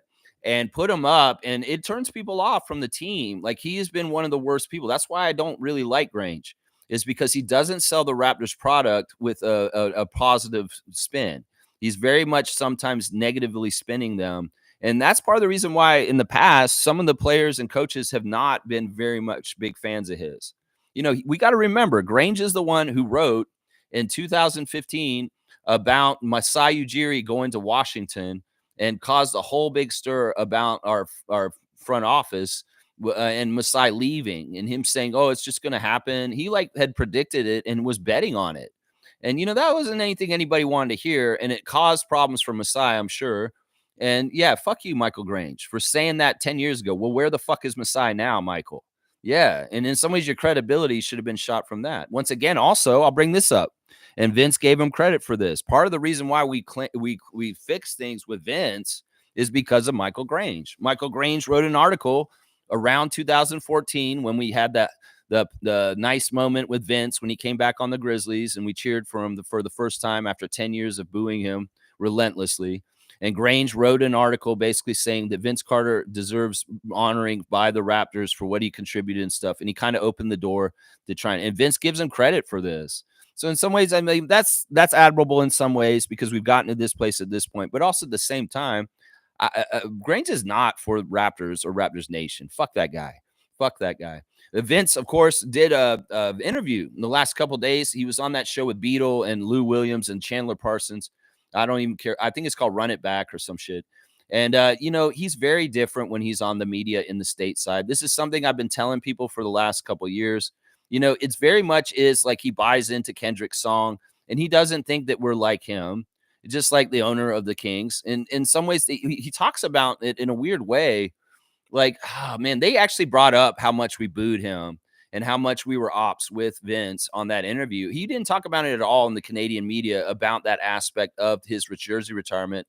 and put them up, and it turns people off from the team. Like, he has been one of the worst people. That's why I don't really like Grange, is because he doesn't sell the Raptors product with a positive spin. He's very much sometimes negatively spinning them. And that's part of the reason why in the past, some of the players and coaches have not been very much big fans of his. You know, we got to remember, Grange is the one who wrote in 2015 about Masai Ujiri going to Washington and caused a whole big stir about our front office and Masai leaving and him saying, oh, it's just going to happen. He like had predicted it and was betting on it. And, you know, that wasn't anything anybody wanted to hear. And it caused problems for Masai, I'm sure. And yeah, fuck you, Michael Grange, for saying that 10 years ago. Well, where the fuck is Masai now, Michael? Yeah. And in some ways, your credibility should have been shot from that. Once again, also, I'll bring this up. And Vince gave him credit for this. Part of the reason why we fix things with Vince is because of Michael Grange. Michael Grange wrote an article around 2014 when we had that the nice moment with Vince when he came back on the Grizzlies and we cheered for him for the first time after 10 years of booing him relentlessly. And Grange wrote an article basically saying that Vince Carter deserves honoring by the Raptors for what he contributed and stuff. And he kind of opened the door to try and Vince gives him credit for this. So in some ways, I mean, that's admirable in some ways because we've gotten to this place at this point. But also at the same time, Grange is not for Raptors or Raptors Nation. Fuck that guy. Fuck that guy. Vince, of course, did a interview in the last couple of days. He was on that show with Beetle and Lou Williams and Chandler Parsons. I don't even care. I think it's called Run It Back or some shit. And, he's very different when he's on the media in the stateside. This is something I've been telling people for the last couple of years. It's very much is like he buys into Kendrick's song and he doesn't think that we're like him, just like the owner of the Kings. And in some ways, he talks about it in a weird way. Like, oh man, they actually brought up how much we booed him and how much we were ops with Vince on that interview. He didn't talk about it at all in the Canadian media about that aspect of his jersey retirement.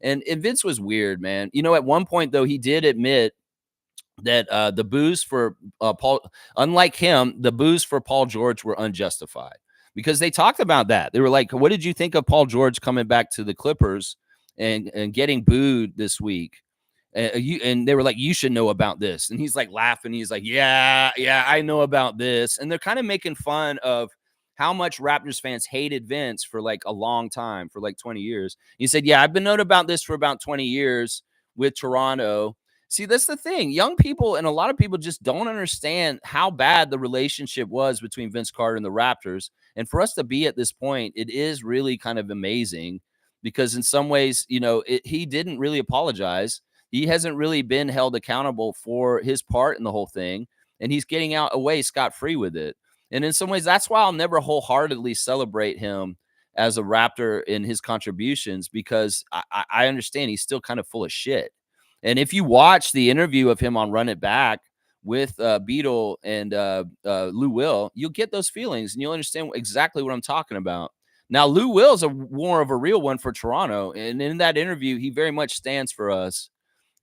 And Vince was weird, man. At one point, though, he did admit that the boos for Paul, unlike him, the boos for Paul George were unjustified because they talked about that. They were like, what did you think of Paul George coming back to the Clippers and getting booed this week? And they were like, you should know about this. And he's like laughing. He's like, yeah, I know about this. And they're kind of making fun of how much Raptors fans hated Vince for like a long time, for like 20 years. He said, yeah, I've been known about this for about 20 years with Toronto. See, that's the thing. Young people and a lot of people just don't understand how bad the relationship was between Vince Carter and the Raptors. And for us to be at this point, it is really kind of amazing because in some ways, he didn't really apologize. He hasn't really been held accountable for his part in the whole thing, and he's getting out away scot-free with it. And in some ways, that's why I'll never wholeheartedly celebrate him as a Raptor in his contributions because I understand he's still kind of full of shit. And if you watch the interview of him on Run It Back with Beetle and Lou Will, you'll get those feelings and you'll understand exactly what I'm talking about. Now, Lou Will's more of a real one for Toronto, and in that interview, he very much stands for us.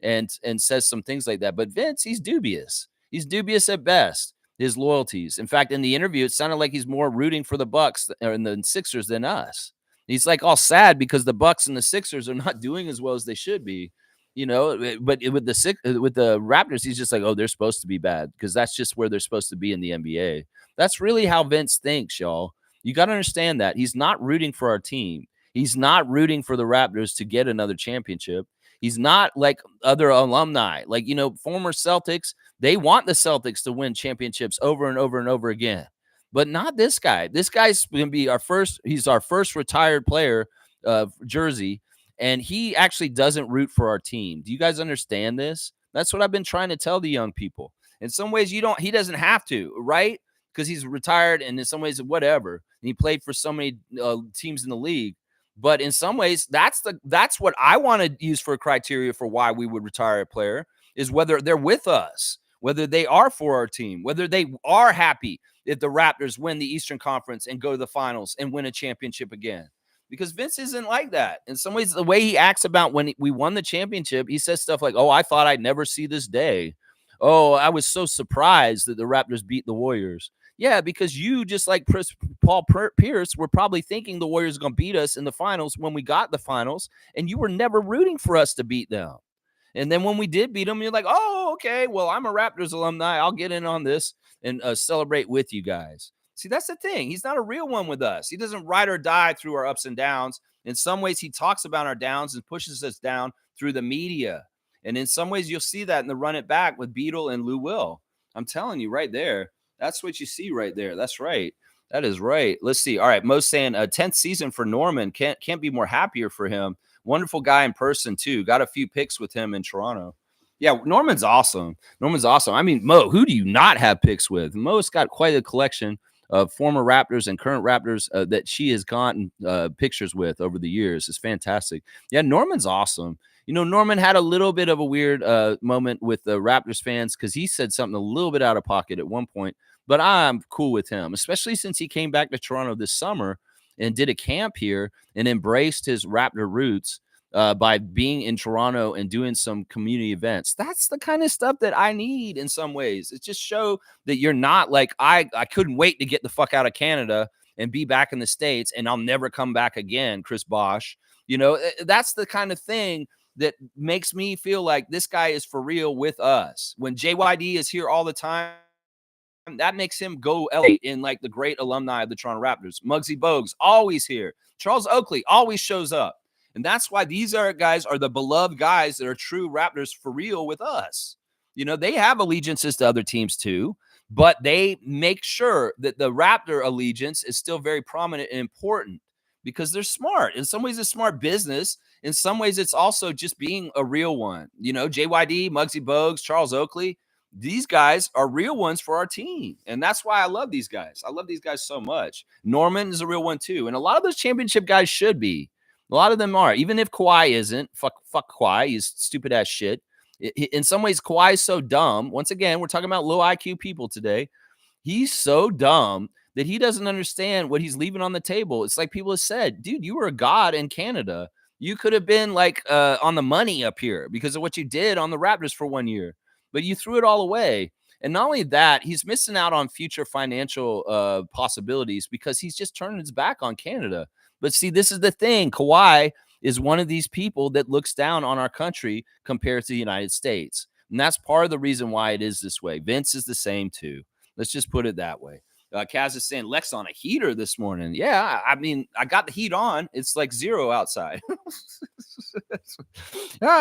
And says some things like that. But Vince, he's dubious. He's dubious at best, his loyalties. In fact, in the interview, it sounded like he's more rooting for the Bucks and the Sixers than us. He's like all sad because the Bucks and the Sixers are not doing as well as they should be, but with the Raptors, he's just like, oh, they're supposed to be bad because that's just where they're supposed to be in the NBA. That's really how Vince thinks, y'all. You got to understand that. He's not rooting for our team. He's not rooting for the Raptors to get another championship. He's not like other alumni, like, former Celtics. They want the Celtics to win championships over and over and over again, but not this guy. This guy's going to be he's our first retired player jersey. And he actually doesn't root for our team. Do you guys understand this? That's what I've been trying to tell the young people. In some ways, he doesn't have to, right? Because he's retired and in some ways, whatever. And he played for so many teams in the league. But in some ways, that's what I want to use for a criteria for why we would retire a player is whether they're with us, whether they are for our team, whether they are happy if the Raptors win the Eastern Conference and go to the finals and win a championship again. Because Vince isn't like that. In some ways, the way he acts about when we won the championship, he says stuff like, oh, I thought I'd never see this day. Oh, I was so surprised that the Raptors beat the Warriors. Yeah, because you, just like Paul Pierce, were probably thinking the Warriors are going to beat us in the finals when we got the finals, and you were never rooting for us to beat them. And then when we did beat them, you're like, oh, okay, well, I'm a Raptors alumni. I'll get in on this and celebrate with you guys. See, that's the thing. He's not a real one with us. He doesn't ride or die through our ups and downs. In some ways, he talks about our downs and pushes us down through the media. And in some ways, you'll see that in the Run It Back with Beetle and Lou Will. I'm telling you right there. That's what you see right there. That's right. That is right. Let's see. All right. Mo's saying a 10th season for Norman. Can't be more happier for him. Wonderful guy in person, too. Got a few pics with him in Toronto. Yeah, Norman's awesome. I mean, Mo, who do you not have pics with? Mo's got quite a collection of former Raptors and current Raptors that she has gotten pictures with over the years. It's fantastic. Yeah, Norman's awesome. Norman had a little bit of a weird moment with the Raptors fans because he said something a little bit out of pocket at one point. But I'm cool with him, especially since he came back to Toronto this summer and did a camp here and embraced his Raptor roots by being in Toronto and doing some community events. That's the kind of stuff that I need in some ways. It just show that you're not like, I couldn't wait to get the fuck out of Canada and be back in the States, and I'll never come back again, Chris Bosh. That's the kind of thing that makes me feel like this guy is for real with us. When JYD is here all the time, that makes him go elevate in like the great alumni of the Toronto Raptors. Muggsy Bogues, always here. Charles Oakley always shows up. And that's why these guys are the beloved guys that are true Raptors for real with us. They have allegiances to other teams too, but they make sure that the Raptor allegiance is still very prominent and important because they're smart. In some ways, it's smart business. In some ways, it's also just being a real one. JYD, Muggsy Bogues, Charles Oakley, these guys are real ones for our team. And that's why I love these guys. I love these guys so much. Norman is a real one too. And a lot of those championship guys should be. A lot of them are. Even if Kawhi isn't, fuck Kawhi, he's stupid ass shit. In some ways, Kawhi is so dumb. Once again, we're talking about low IQ people today. He's so dumb that he doesn't understand what he's leaving on the table. It's like people have said, dude, you were a god in Canada. You could have been like on the money up here because of what you did on the Raptors for 1 year, but you threw it all away. And not only that, he's missing out on future financial possibilities because he's just turning his back on Canada. But see, this is the thing. Kawhi is one of these people that looks down on our country compared to the United States. And that's part of the reason why it is this way. Vince is the same too. Let's just put it that way. Kaz is saying Lex on a heater this morning. Yeah, I mean, I got the heat on. It's like 0 outside.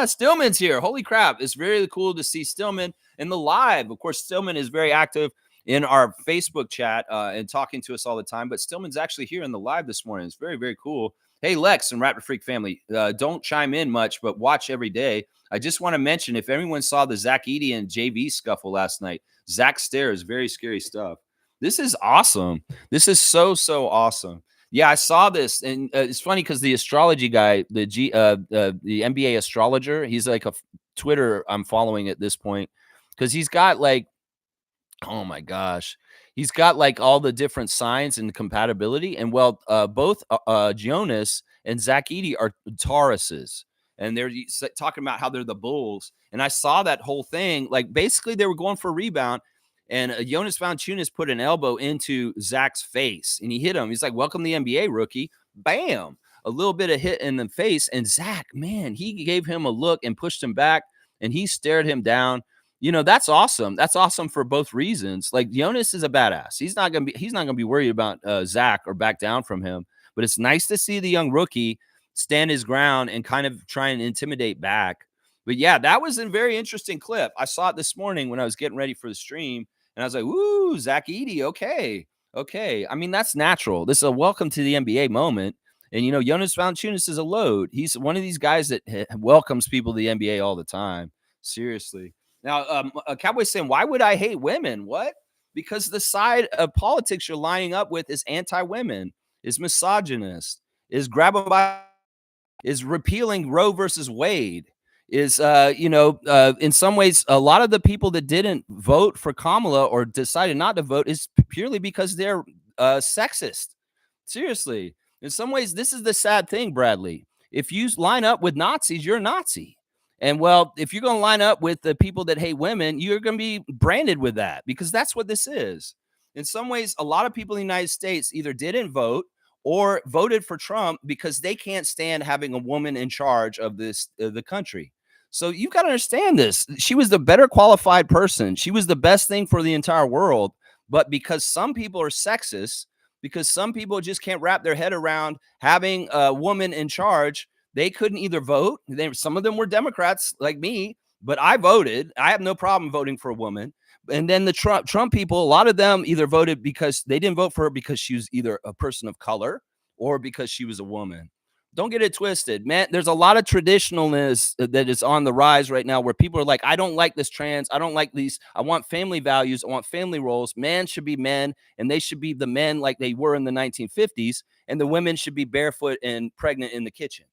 Stillman's here. Holy crap. It's very cool to see Stillman in the live. Of course, Stillman is very active in our Facebook chat and talking to us all the time. But Stillman's actually here in the live this morning. It's very, very cool. Hey, Lex and Raptor Freak family, don't chime in much, but watch every day. I just want to mention, if everyone saw the Zach Edey and JV scuffle last night, Zach stares, very scary stuff. This is awesome. This is so, so awesome. Yeah, I saw this, and it's funny because the astrology guy, the NBA astrologer, he's like a Twitter I'm following at this point because he's got like, oh my gosh, he's got like all the different signs and compatibility. And well, both Jonas and Zach Edey are Tauruses, and they're talking about how they're the Bulls. And I saw that whole thing. Like basically, they were going for a rebound. And Jonas Valanciunas put an elbow into Zach's face, and he hit him. He's like, "Welcome to the NBA, rookie." Bam! A little bit of hit in the face, and Zach, man, he gave him a look and pushed him back, and he stared him down. That's awesome. That's awesome for both reasons. Like Jonas is a badass. He's not gonna be worried about Zach or back down from him. But it's nice to see the young rookie stand his ground and kind of try and intimidate back. But yeah, that was a very interesting clip. I saw it this morning when I was getting ready for the stream. And I was like, "Woo, Zach Edey, okay." I mean, that's natural. This is a welcome to the NBA moment. And, Jonas Valanciunas is a load. He's one of these guys that welcomes people to the NBA all the time. Seriously. Now, Cowboy's saying, why would I hate women? What? Because the side of politics you're lining up with is anti-women, is misogynist, is grab them by, is repealing Roe versus Wade. Is in some ways a lot of the people that didn't vote for Kamala or decided not to vote is purely because they're sexist. Seriously, in some ways, this is the sad thing, Bradley. If you line up with Nazis, you're a Nazi. And well, if you're going to line up with the people that hate women, you're going to be branded with that because that's what this is. In some ways, a lot of people in the United States either didn't vote or voted for Trump because they can't stand having a woman in charge of the country. So you've got to understand this. She was the better qualified person. She was the best thing for the entire world. But because some people are sexist, because some people just can't wrap their head around having a woman in charge, they couldn't either vote. Some of them were Democrats like me, but I voted. I have no problem voting for a woman. And then the Trump people, a lot of them either voted because they didn't vote for her because she was either a person of color or because she was a woman. Don't get it twisted, man. There's a lot of traditionalness that is on the rise right now where people are like, I don't like this trans. I don't like these. I want family values. I want family roles. Men should be men, and they should be the men like they were in the 1950s, and the women should be barefoot and pregnant in the kitchen.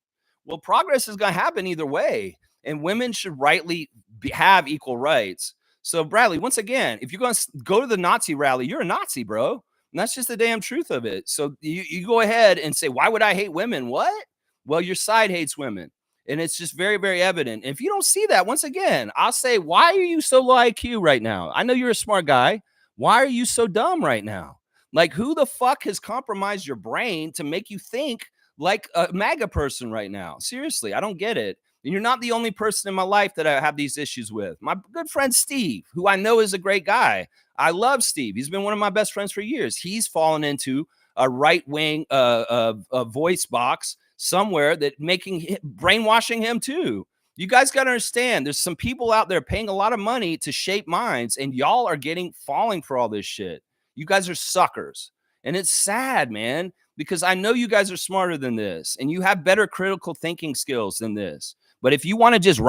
Well, progress is going to happen either way, and women should rightly have equal rights. So, Bradley, once again, if you're going to go to the Nazi rally, you're a Nazi, bro. And that's just the damn truth of it. So you go ahead and say, why would I hate women? What? Well, your side hates women. And it's just very, very evident. And if you don't see that, once again, I'll say, why are you so low IQ right now? I know you're a smart guy. Why are you so dumb right now? Like, who the fuck has compromised your brain to make you think like a MAGA person right now? Seriously, I don't get it. And you're not the only person in my life that I have these issues with. My good friend Steve, who I know is a great guy. I love Steve. He's been one of my best friends for years. He's fallen into a right wing voice box somewhere that making brainwashing him too. You guys got to understand, there's some people out there paying a lot of money to shape minds, and y'all are getting falling for all this shit. You guys are suckers. And it's sad, man, because I know you guys are smarter than this and you have better critical thinking skills than this. But if you want to just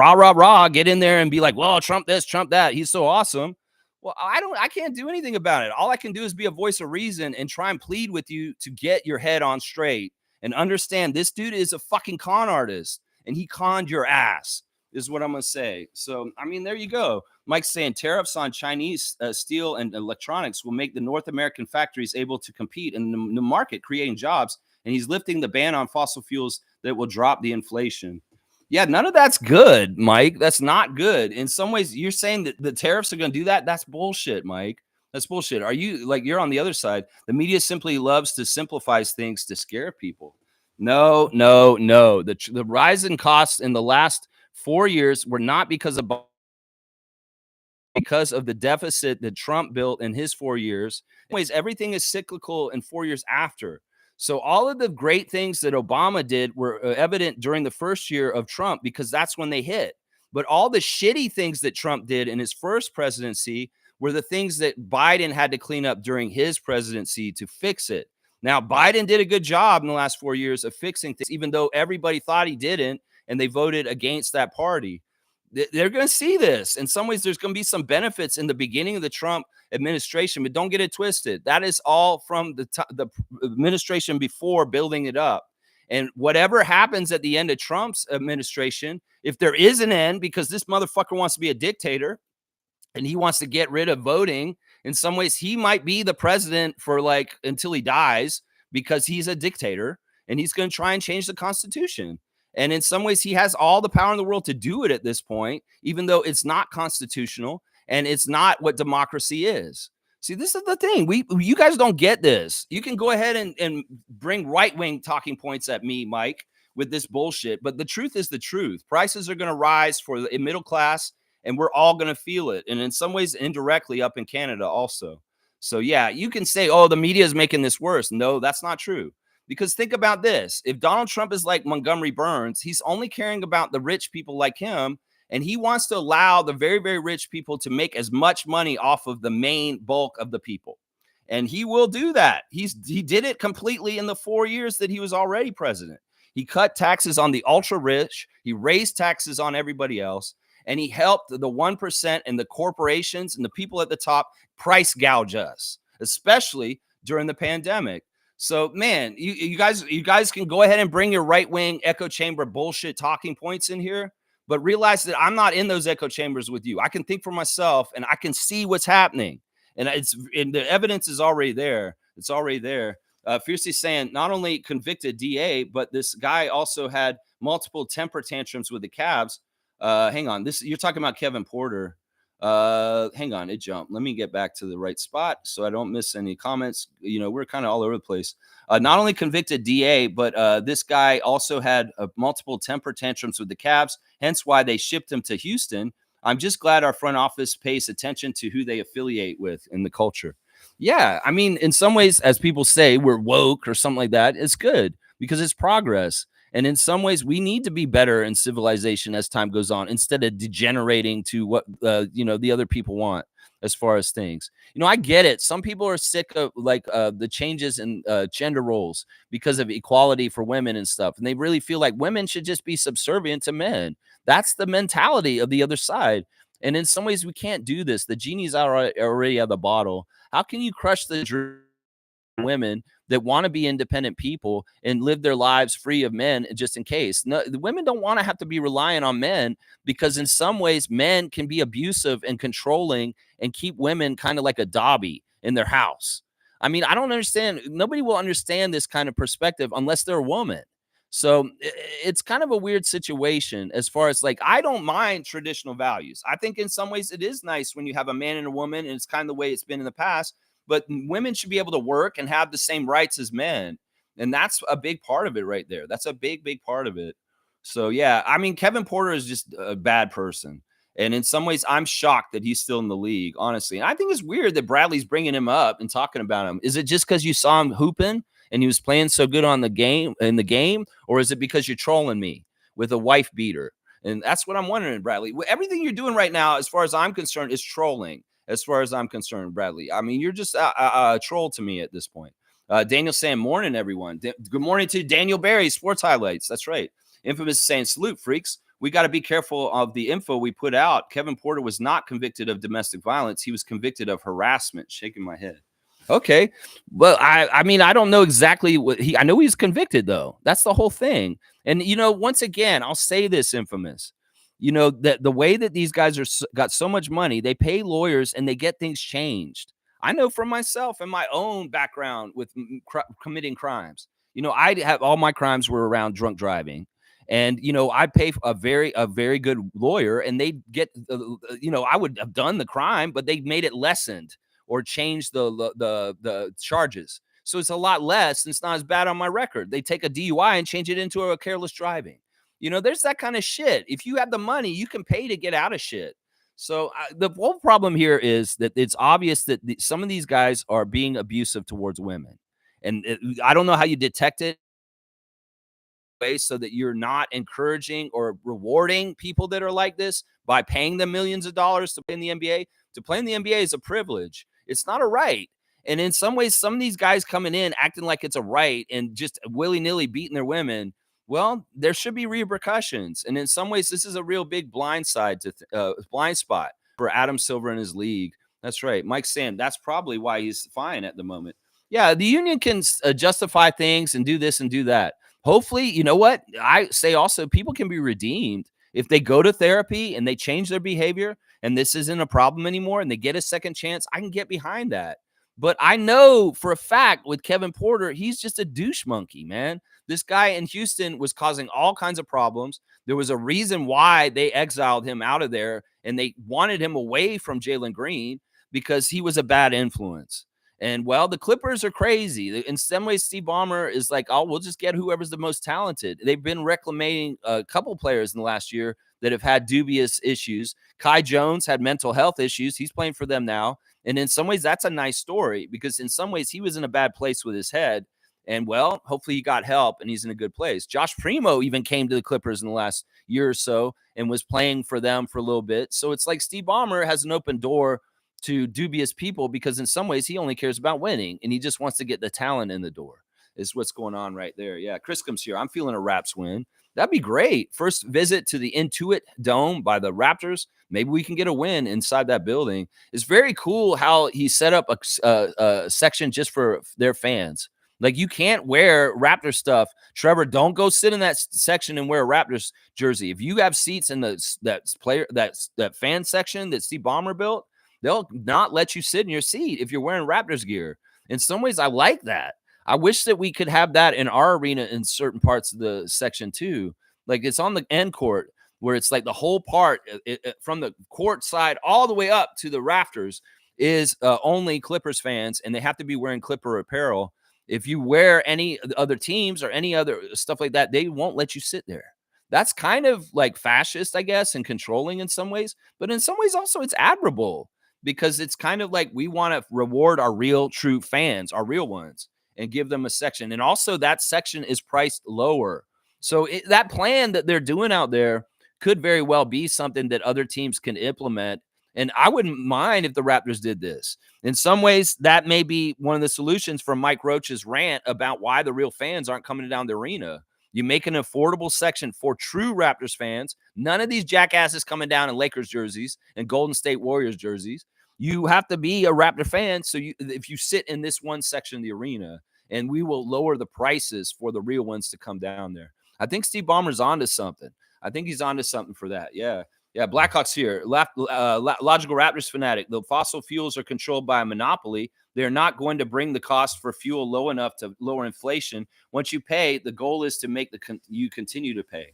get in there and be like, well, Trump this, Trump that, he's so awesome. Well, I can't do anything about it. All I can do is be a voice of reason and try and plead with you to get your head on straight and understand this dude is a fucking con artist and he conned your ass, is what I'm going to say. So, I mean, there you go. Mike's saying tariffs on Chinese steel and electronics will make the North American factories able to compete in the market, creating jobs. And he's lifting the ban on fossil fuels that will drop the inflation. Yeah, none of that's good, Mike. That's not good. In some ways, you're saying that the tariffs are going to do that. That's bullshit, Mike. That's bullshit. Are you like you're on the other side? The media simply loves to simplify things to scare people. No, no, no. The rise in costs in the last 4 years were not because of the deficit that Trump built in his 4 years. Anyways, everything is cyclical in 4 years after. So all of the great things that Obama did were evident during the first year of Trump because that's when they hit. But all the shitty things that Trump did in his first presidency were the things that Biden had to clean up during his presidency to fix it. Now, Biden did a good job in the last 4 years of fixing things, even though everybody thought he didn't, and they voted against that party. They're going to see this. In some ways, there's going to be some benefits in the beginning of the Trump administration, but don't get it twisted. That is all from the administration before building it up. And whatever happens at the end of Trump's administration, if there is an end, because this motherfucker wants to be a dictator and he wants to get rid of voting, in some ways, he might be the president for like until he dies because he's a dictator and he's going to try and change the Constitution. And in some ways, he has all the power in the world to do it at this point, even though it's not constitutional and it's not what democracy is. See, this is the thing. You guys don't get this. You can go ahead and bring right-wing talking points at me, Mike, with this bullshit. But the truth is the truth. Prices are going to rise for the middle class, and we're all going to feel it. And in some ways, indirectly up in Canada also. So, yeah, you can say, oh, the media is making this worse. No, that's not true. Because think about this. If Donald Trump is like Montgomery Burns, he's only caring about the rich people like him. And he wants to allow the very, very rich people to make as much money off of the main bulk of the people. And he will do that. He did it completely in the 4 years that he was already president. He cut taxes on the ultra rich. He raised taxes on everybody else. And he helped the 1% and the corporations and the people at the top price gouge us, especially during the pandemic. So, man, you guys can go ahead and bring your right-wing echo chamber bullshit talking points in here, but realize that I'm not in those echo chambers with you. I can think for myself, and I can see what's happening, and the evidence is already there. It's already there. Fiercely saying not only convicted DA, but this guy also had multiple temper tantrums with the Cavs. Hang on, you're talking about Kevin Porter. Hang on, it jumped. Let me get back to the right spot so I don't miss any comments. You know, we're kind of all over the place. Not only convicted DA, but this guy also had multiple temper tantrums with the Cavs, hence why they shipped him to Houston. I'm just glad our front office pays attention to who they affiliate with in the culture. Yeah, I mean, in some ways, as people say, we're woke or something like that. It's good because it's progress. And in some ways, we need to be better in civilization as time goes on, instead of degenerating to what the other people want as far as things. I get it. Some people are sick of the changes in gender roles because of equality for women and stuff, and they really feel like women should just be subservient to men. That's the mentality of the other side. And in some ways, we can't do this. The genie's already out of the bottle. How can you crush the dream of women that want to be independent people and live their lives free of men just in case? No, the women don't want to have to be relying on men, because in some ways men can be abusive and controlling and keep women kind of like a Dobby in their house. I mean, I don't understand. Nobody will understand this kind of perspective unless they're a woman. So it's kind of a weird situation as far as I don't mind traditional values. I think in some ways it is nice when you have a man and a woman, and it's kind of the way it's been in the past. but women should be able to work and have the same rights as men. And that's a big part of it right there. That's a big, big part of it. So yeah, I mean, Kevin Porter is just a bad person. And in some ways, I'm shocked that he's still in the league, honestly. And I think it's weird that Bradley's bringing him up and talking about him. Is it just because you saw him hooping and he was playing so good on the game in the game, or is it because you're trolling me with a wife beater? And that's what I'm wondering, Bradley. Everything you're doing right now, as far as I'm concerned, is trolling. As far as I'm concerned, Bradley. I mean, you're just a troll to me at this point. Daniel saying, morning, everyone. Good morning to Daniel Barry, Sports Highlights. That's right. Infamous is saying, salute, freaks. We got to be careful of the info we put out. Kevin Porter was not convicted of domestic violence. He was convicted of harassment. Shaking my head. Okay. Well, I mean, I don't know exactly what I know he's convicted, though. That's the whole thing. And, once again, I'll say this, Infamous. That the way that these guys got so much money, they pay lawyers and they get things changed. I know from myself and my own background with committing crimes. I have all my crimes were around drunk driving. And I'd pay a very good lawyer, and they get I would have done the crime, but they made it lessened or changed the charges, so it's a lot less. And it's not as bad on my record. They take a DUI and change it into a careless driving. There's that kind of shit. If you have the money, you can pay to get out of shit. So the whole problem here is that it's obvious that some of these guys are being abusive towards women, and I don't know how you detect it so that you're not encouraging or rewarding people that are like this by paying them millions of dollars to play in the NBA. To play in the NBA is a privilege. It's not a right. And in some ways, some of these guys coming in acting like it's a right and just willy-nilly beating their women, well, there should be repercussions. And in some ways, this is a real big blind spot for Adam Silver and his league. That's right. Mike Sand, that's probably why he's fine at the moment. Yeah, the union can justify things and do this and do that. Hopefully, you know what? I say also people can be redeemed if they go to therapy and they change their behavior and this isn't a problem anymore and they get a second chance. I can get behind that. But I know for a fact with Kevin Porter, he's just a douche monkey, man. This guy in Houston was causing all kinds of problems. There was a reason why they exiled him out of there and they wanted him away from Jalen Green because he was a bad influence. And well, the Clippers are crazy. In some ways, Steve Ballmer is like, oh, we'll just get whoever's the most talented. They've been reclaiming a couple players in the last year that have had dubious issues. Kai Jones had mental health issues. He's playing for them now. And in some ways, that's a nice story because in some ways, he was in a bad place with his head. And well, hopefully he got help and he's in a good place. Josh Primo even came to the Clippers in the last year or so and was playing for them for a little bit. So it's like Steve Ballmer has an open door to dubious people because in some ways he only cares about winning and he just wants to get the talent in the door is what's going on right there. Yeah. Chris comes here. I'm feeling a Raps win. That'd be great. First visit to the Intuit Dome by the Raptors. Maybe we can get a win inside that building. It's very cool how he set up a section just for their fans. Like you can't wear Raptor stuff. Trevor, don't go sit in that section and wear a Raptors jersey. If you have seats in that fan section that Steve Ballmer built, they'll not let you sit in your seat if you're wearing Raptors gear. In some ways, I like that. I wish that we could have that in our arena in certain parts of the section too. Like it's on the end court where it's like the whole part from the court side all the way up to the rafters is only Clippers fans, and they have to be wearing Clipper apparel. If you wear any other teams or any other stuff like that, they won't let you sit there. That's kind of like fascist, I guess, and controlling in some ways. But in some ways also it's admirable because it's kind of like we want to reward our real true fans, our real ones, and give them a section. And also that section is priced lower. So that plan that they're doing out there could very well be something that other teams can implement. And I wouldn't mind if the Raptors did this. In some ways, that may be one of the solutions for Mike Roach's rant about why the real fans aren't coming down the arena. You make an affordable section for true Raptors fans. None of these jackasses coming down in Lakers jerseys and Golden State Warriors jerseys. You have to be a Raptor fan. So if you sit in this one section of the arena, and we will lower the prices for the real ones to come down there. I think Steve Ballmer's onto something. I think he's onto something for that. Yeah. Yeah, Blackhawks here. Logical Raptors fanatic. The fossil fuels are controlled by a monopoly. They're not going to bring the cost for fuel low enough to lower inflation. Once you pay, the goal is to make you continue to pay.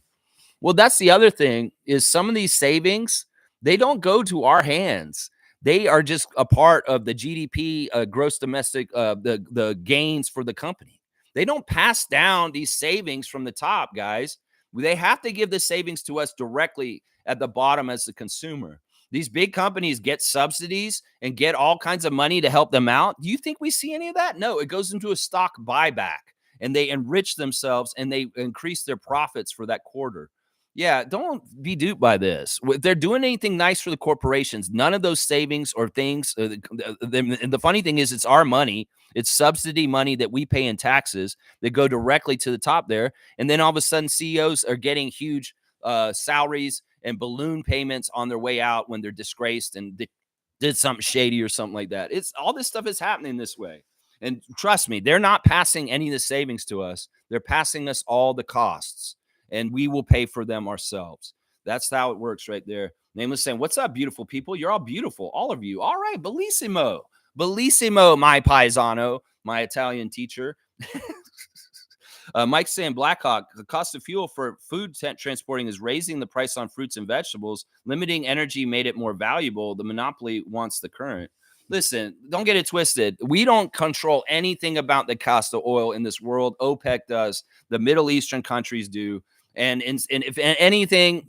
Well, that's the other thing is some of these savings, they don't go to our hands. They are just a part of the GDP, gross domestic, the gains for the company. They don't pass down these savings from the top, guys. They have to give the savings to us directly at the bottom as the consumer. These big companies get subsidies and get all kinds of money to help them out. Do you think we see any of that? No, it goes into a stock buyback and they enrich themselves and they increase their profits for that quarter. Yeah, don't be duped by this. If they're doing anything nice for the corporations, none of those savings or things. And the funny thing is, it's our money. It's subsidy money that we pay in taxes that go directly to the top there. And then all of a sudden, CEOs are getting huge salaries and balloon payments on their way out when they're disgraced and did something shady or something like that. It's all this stuff is happening this way. And trust me, they're not passing any of the savings to us. They're passing us all the costs and we will pay for them ourselves. That's how it works right there. Nameless saying, what's up, beautiful people? You're all beautiful, all of you. All right, bellissimo. Bellissimo, my paisano, my Italian teacher. Mike's saying, Blackhawk, the cost of fuel for food transporting is raising the price on fruits and vegetables. Limiting energy made it more valuable. The monopoly wants the current. Listen, don't get it twisted. We don't control anything about the cost of oil in this world. OPEC does. The Middle Eastern countries do. And if anything,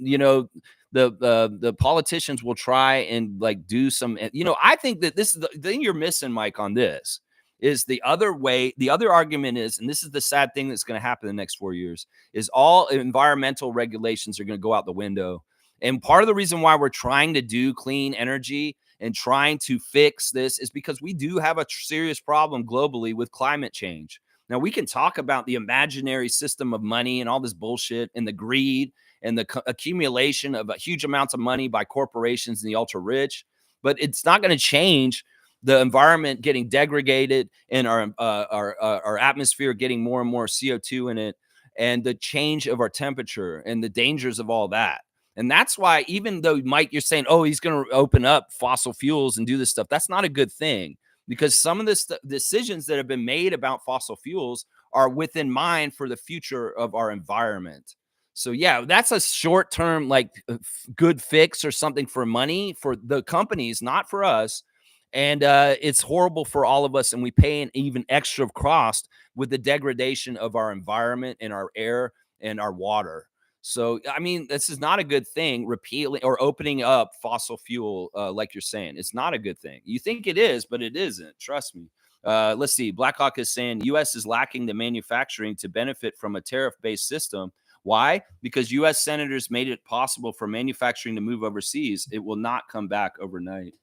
the politicians will try and like do some. I think that this is the thing you're missing, Mike, on this is the other way. The other argument is, and this is the sad thing that's going to happen in the next 4 years, is all environmental regulations are going to go out the window. And part of the reason why we're trying to do clean energy and trying to fix this is because we do have a serious problem globally with climate change. Now, we can talk about the imaginary system of money and all this bullshit and the greed and the accumulation of huge amounts of money by corporations and the ultra rich, but it's not going to change the environment getting degraded and our atmosphere getting more and more CO2 in it, and the change of our temperature and the dangers of all that. And that's why, even though, Mike, you're saying, oh, he's going to open up fossil fuels and do this stuff, that's not a good thing, because some of the decisions that have been made about fossil fuels are within mind for the future of our environment. So, yeah, that's a short term, like good fix or something for money for the companies, not for us. And it's horrible for all of us. And we pay an even extra cost with the degradation of our environment and our air and our water. So, I mean, this is not a good thing, repealing or opening up fossil fuel, like you're saying. It's not a good thing. You think it is, but it isn't. Trust me. Let's see. Blackhawk is saying U.S. is lacking the manufacturing to benefit from a tariff-based system. Why? Because U.S. senators made it possible for manufacturing to move overseas. It will not come back overnight.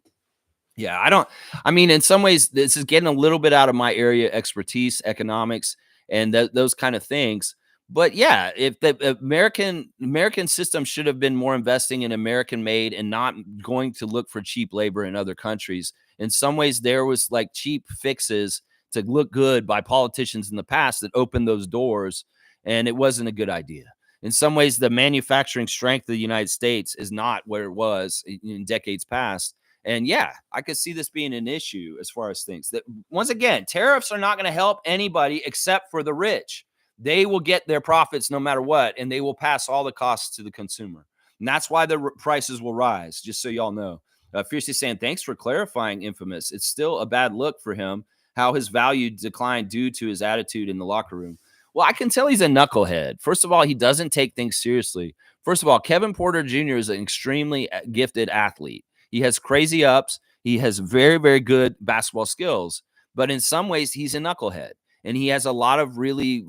Yeah, I mean, in some ways, this is getting a little bit out of my area expertise, economics, and those kind of things. But yeah, if the American system should have been more investing in American made and not going to look for cheap labor in other countries. In some ways, there was like cheap fixes to look good by politicians in the past that opened those doors, and it wasn't a good idea. In some ways, the manufacturing strength of the United States is not where it was in decades past. And yeah, I could see this being an issue as far as things that, once again, tariffs are not going to help anybody except for the rich. They will get their profits no matter what, and they will pass all the costs to the consumer. And that's why the prices will rise, just so y'all know. Fiercely saying, thanks for clarifying, Infamous. It's still a bad look for him, how his value declined due to his attitude in the locker room. Well, I can tell he's a knucklehead. First of all, he doesn't take things seriously. First of all, Kevin Porter Jr. is an extremely gifted athlete. He has crazy ups. He has very, very good basketball skills. But in some ways, he's a knucklehead. And he has a lot of really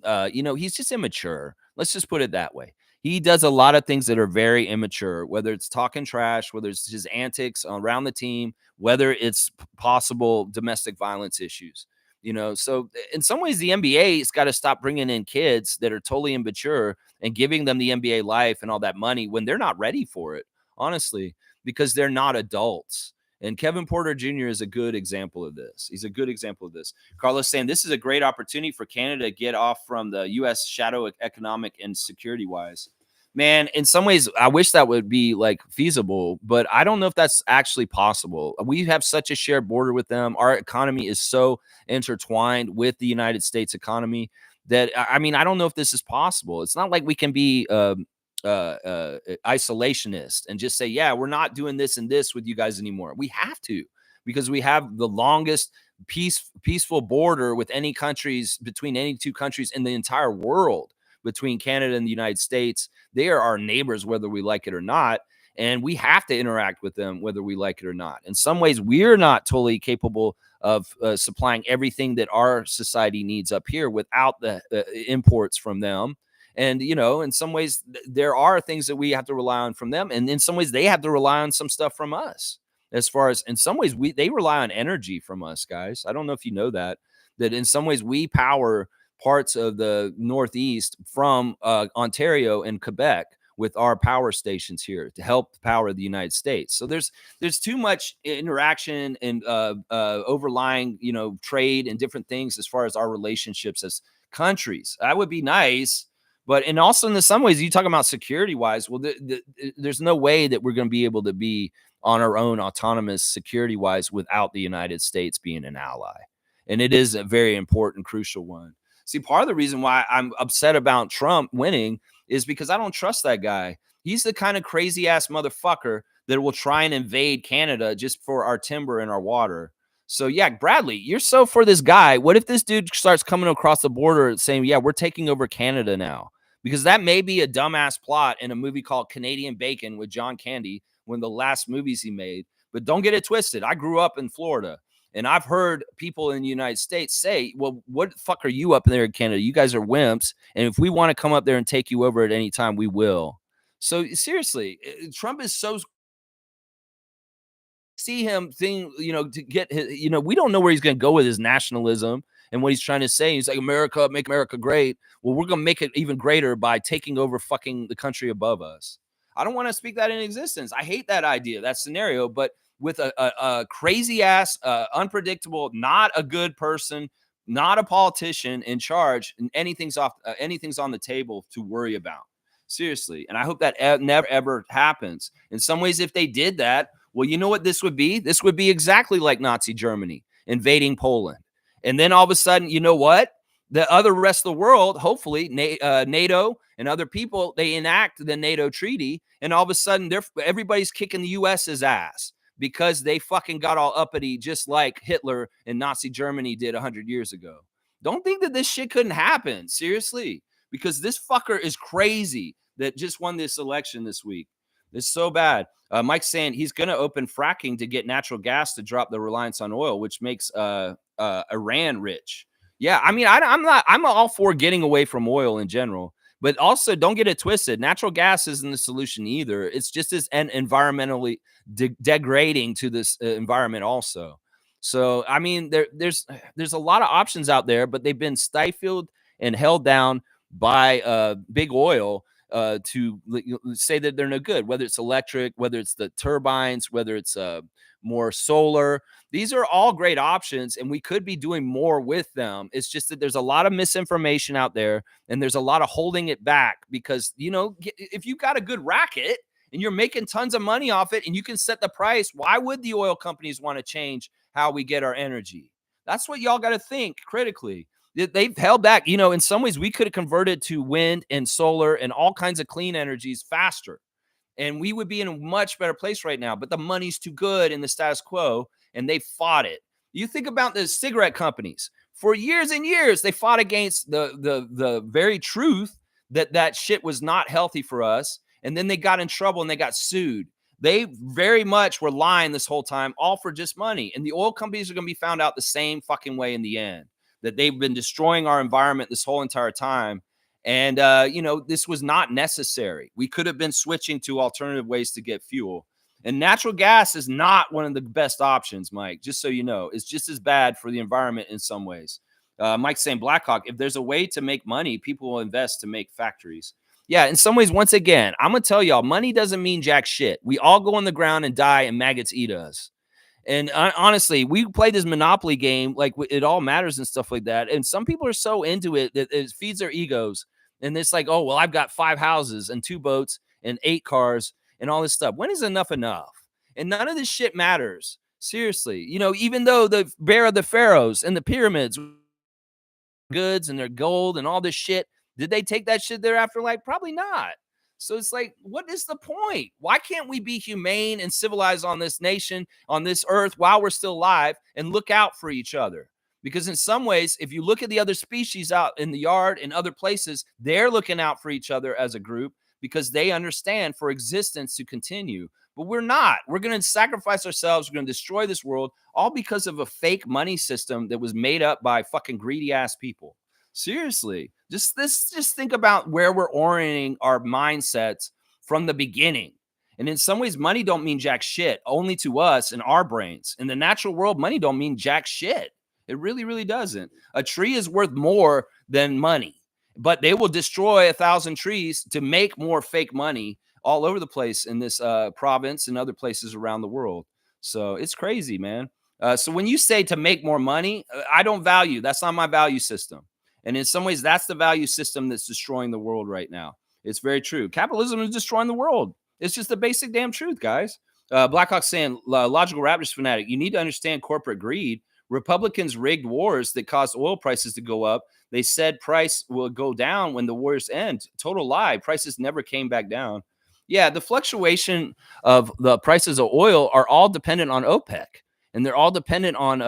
he's just immature. Let's just put it that way. He does a lot of things that are very immature, whether it's talking trash, whether it's his antics around the team, whether it's possible domestic violence issues. So in some ways, the NBA has got to stop bringing in kids that are totally immature and giving them the NBA life and all that money when they're not ready for it, honestly, because they're not adults. And Kevin Porter Jr. is a good example of this. He's a good example of this. Carlos saying this is a great opportunity for Canada to get off from the U.S. shadow economic and security wise. Man, in some ways, I wish that would be like feasible, but I don't know if that's actually possible. We have such a shared border with them. Our economy is so intertwined with the United States economy that, I mean, I don't know if this is possible. It's not like we can be isolationist and just say, yeah, we're not doing this and this with you guys anymore. We have to, because we have the longest peaceful border with any countries, between any two countries in the entire world, between Canada and the United States. They are our neighbors, whether we like it or not. And we have to interact with them, whether we like it or not. In some ways, we're not totally capable of supplying everything that our society needs up here without the imports from them. And, in some ways, there are things that we have to rely on from them. And in some ways, they have to rely on some stuff from us. As far as, in some ways, they rely on energy from us, guys. I don't know if you know that in some ways we power parts of the Northeast from Ontario and Quebec with our power stations here to help power the United States. So there's too much interaction and overlying, trade and different things as far as our relationships as countries. That would be nice. But, and also in some ways, you talk about security wise, well, there's no way that we're going to be able to be on our own autonomous security wise without the United States being an ally. And it is a very important, crucial one. See, part of the reason why I'm upset about Trump winning is because I don't trust that guy. He's the kind of crazy ass motherfucker that will try and invade Canada just for our timber and our water. So yeah, Bradley, you're so for this guy. What if this dude starts coming across the border saying, yeah, we're taking over Canada now? Because that may be a dumbass plot in a movie called Canadian Bacon with John Candy, one of the last movies he made. But don't get it twisted. I grew up in Florida, and I've heard people in the United States say, well, what the fuck are you up there in Canada? You guys are wimps. And if we want to come up there and take you over at any time, we will. So seriously, Trump is so, see him thing, to get his, we don't know where he's going to go with his nationalism and what he's trying to say. He's like, America, make America great. Well, we're going to make it even greater by taking over fucking the country above us. I don't want to speak that in existence. I hate that idea, that scenario, but with a crazy ass, unpredictable, not a good person, not a politician in charge, and anything's on the table to worry about. Seriously. And I hope that never, ever happens. In some ways, if they did that, well, you know what this would be? This would be exactly like Nazi Germany invading Poland. And then all of a sudden, you know what? The other rest of the world, hopefully, NATO and other people, they enact the NATO treaty. And all of a sudden, everybody's kicking the US's ass because they fucking got all uppity, just like Hitler and Nazi Germany did 100 years ago. Don't think that this shit couldn't happen. Seriously. Because this fucker is crazy that just won this election this week. It's so bad. Mike's saying he's going to open fracking to get natural gas to drop the reliance on oil, which makes Iran rich. Yeah, I mean, I'm all for getting away from oil in general, but also don't get it twisted. Natural gas isn't the solution either. It's just as environmentally degrading to this environment also. So, I mean, there's a lot of options out there, but they've been stifled and held down by big oil to say that they're no good, whether it's electric, whether it's the turbines, whether it's more solar. These are all great options, and we could be doing more with them. It's just that there's a lot of misinformation out there, and there's a lot of holding it back because, if you got a good racket and you're making tons of money off it and you can set the price, why would the oil companies want to change how we get our energy? That's what y'all got to think critically. They've held back. In some ways, we could have converted to wind and solar and all kinds of clean energies faster, and we would be in a much better place right now. But the money's too good in the status quo, and they fought it. You think about the cigarette companies. For years and years, they fought against the very truth that shit was not healthy for us, and then they got in trouble and they got sued. They very much were lying this whole time, all for just money. And the oil companies are going to be found out the same fucking way in the end, that they've been destroying our environment this whole entire time. And, this was not necessary. We could have been switching to alternative ways to get fuel. And natural gas is not one of the best options, Mike, just so you know. It's just as bad for the environment in some ways. Mike's saying, Blackhawk, if there's a way to make money, people will invest to make factories. Yeah, in some ways, once again, I'm going to tell y'all, money doesn't mean jack shit. We all go on the ground and die and maggots eat us. And honestly, we play this Monopoly game like it all matters and stuff like that. And some people are so into it that it feeds their egos. And it's like, oh, well, I've got 5 houses and 2 boats and 8 cars and all this stuff. When is enough enough? And none of this shit matters. Seriously. Even though the Bear of the Pharaohs and the pyramids, goods and their gold and all this shit, did they take that shit there after life? Probably not. So it's like, what is the point? Why can't we be humane and civilized on this nation, on this earth, while we're still alive, and look out for each other? Because in some ways, if you look at the other species out in the yard and other places, they're looking out for each other as a group because they understand for existence to continue. But we're not. We're going to sacrifice ourselves. We're going to destroy this world, all because of a fake money system that was made up by fucking greedy ass people. Seriously, just think about where we're orienting our mindsets from the beginning. And in some ways, money don't mean jack shit, only to us and our brains. In the natural world, money don't mean jack shit. It really, really doesn't. A tree is worth more than money, but they will destroy 1,000 trees to make more fake money all over the place in this province and other places around the world. So it's crazy, man. So when you say to make more money, I don't value. That's not my value system. And in some ways, that's the value system that's destroying the world right now. It's very true. Capitalism is destroying the world. It's just the basic damn truth, guys. Blackhawk saying, logical Raptors fanatic, you need to understand corporate greed. Republicans rigged wars that caused oil prices to go up. They said price will go down when the wars end. Total lie. Prices never came back down. Yeah, the fluctuation of the prices of oil are all dependent on OPEC, and they're all dependent on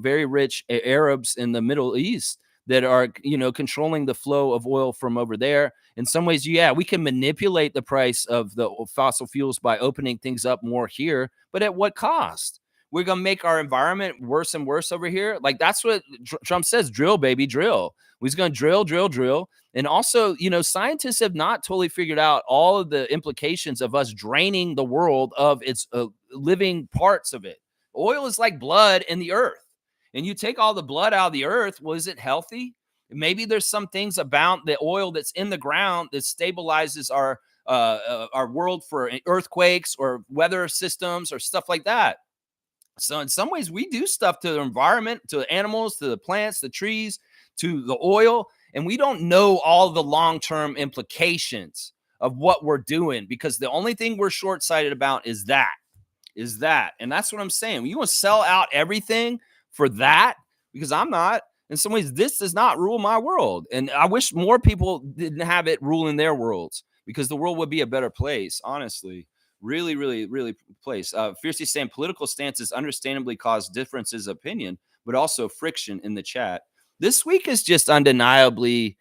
very rich Arabs in the Middle East that are controlling the flow of oil from over there. In some ways, yeah, we can manipulate the price of the fossil fuels by opening things up more here, but at what cost? We're gonna make our environment worse and worse over here. Like that's what Trump says: drill, baby, drill. We're just gonna drill, drill, drill. And also, scientists have not totally figured out all of the implications of us draining the world of its living parts of it. Oil is like blood in the earth, and you take all the blood out of the earth. Well, is it healthy? Maybe there's some things about the oil that's in the ground that stabilizes our world for earthquakes or weather systems or stuff like that. So in some ways, we do stuff to the environment, to the animals, to the plants, the trees, to the oil, and we don't know all the long-term implications of what we're doing because the only thing we're short-sighted about is that. And that's what I'm saying. You want to sell out everything for that? Because I'm not. In some ways, this does not rule my world. And I wish more people didn't have it ruling their worlds because the world would be a better place, honestly. Really, really, really place. Fiercely saying political stances understandably cause differences of opinion, but also friction in the chat. This week is just undeniably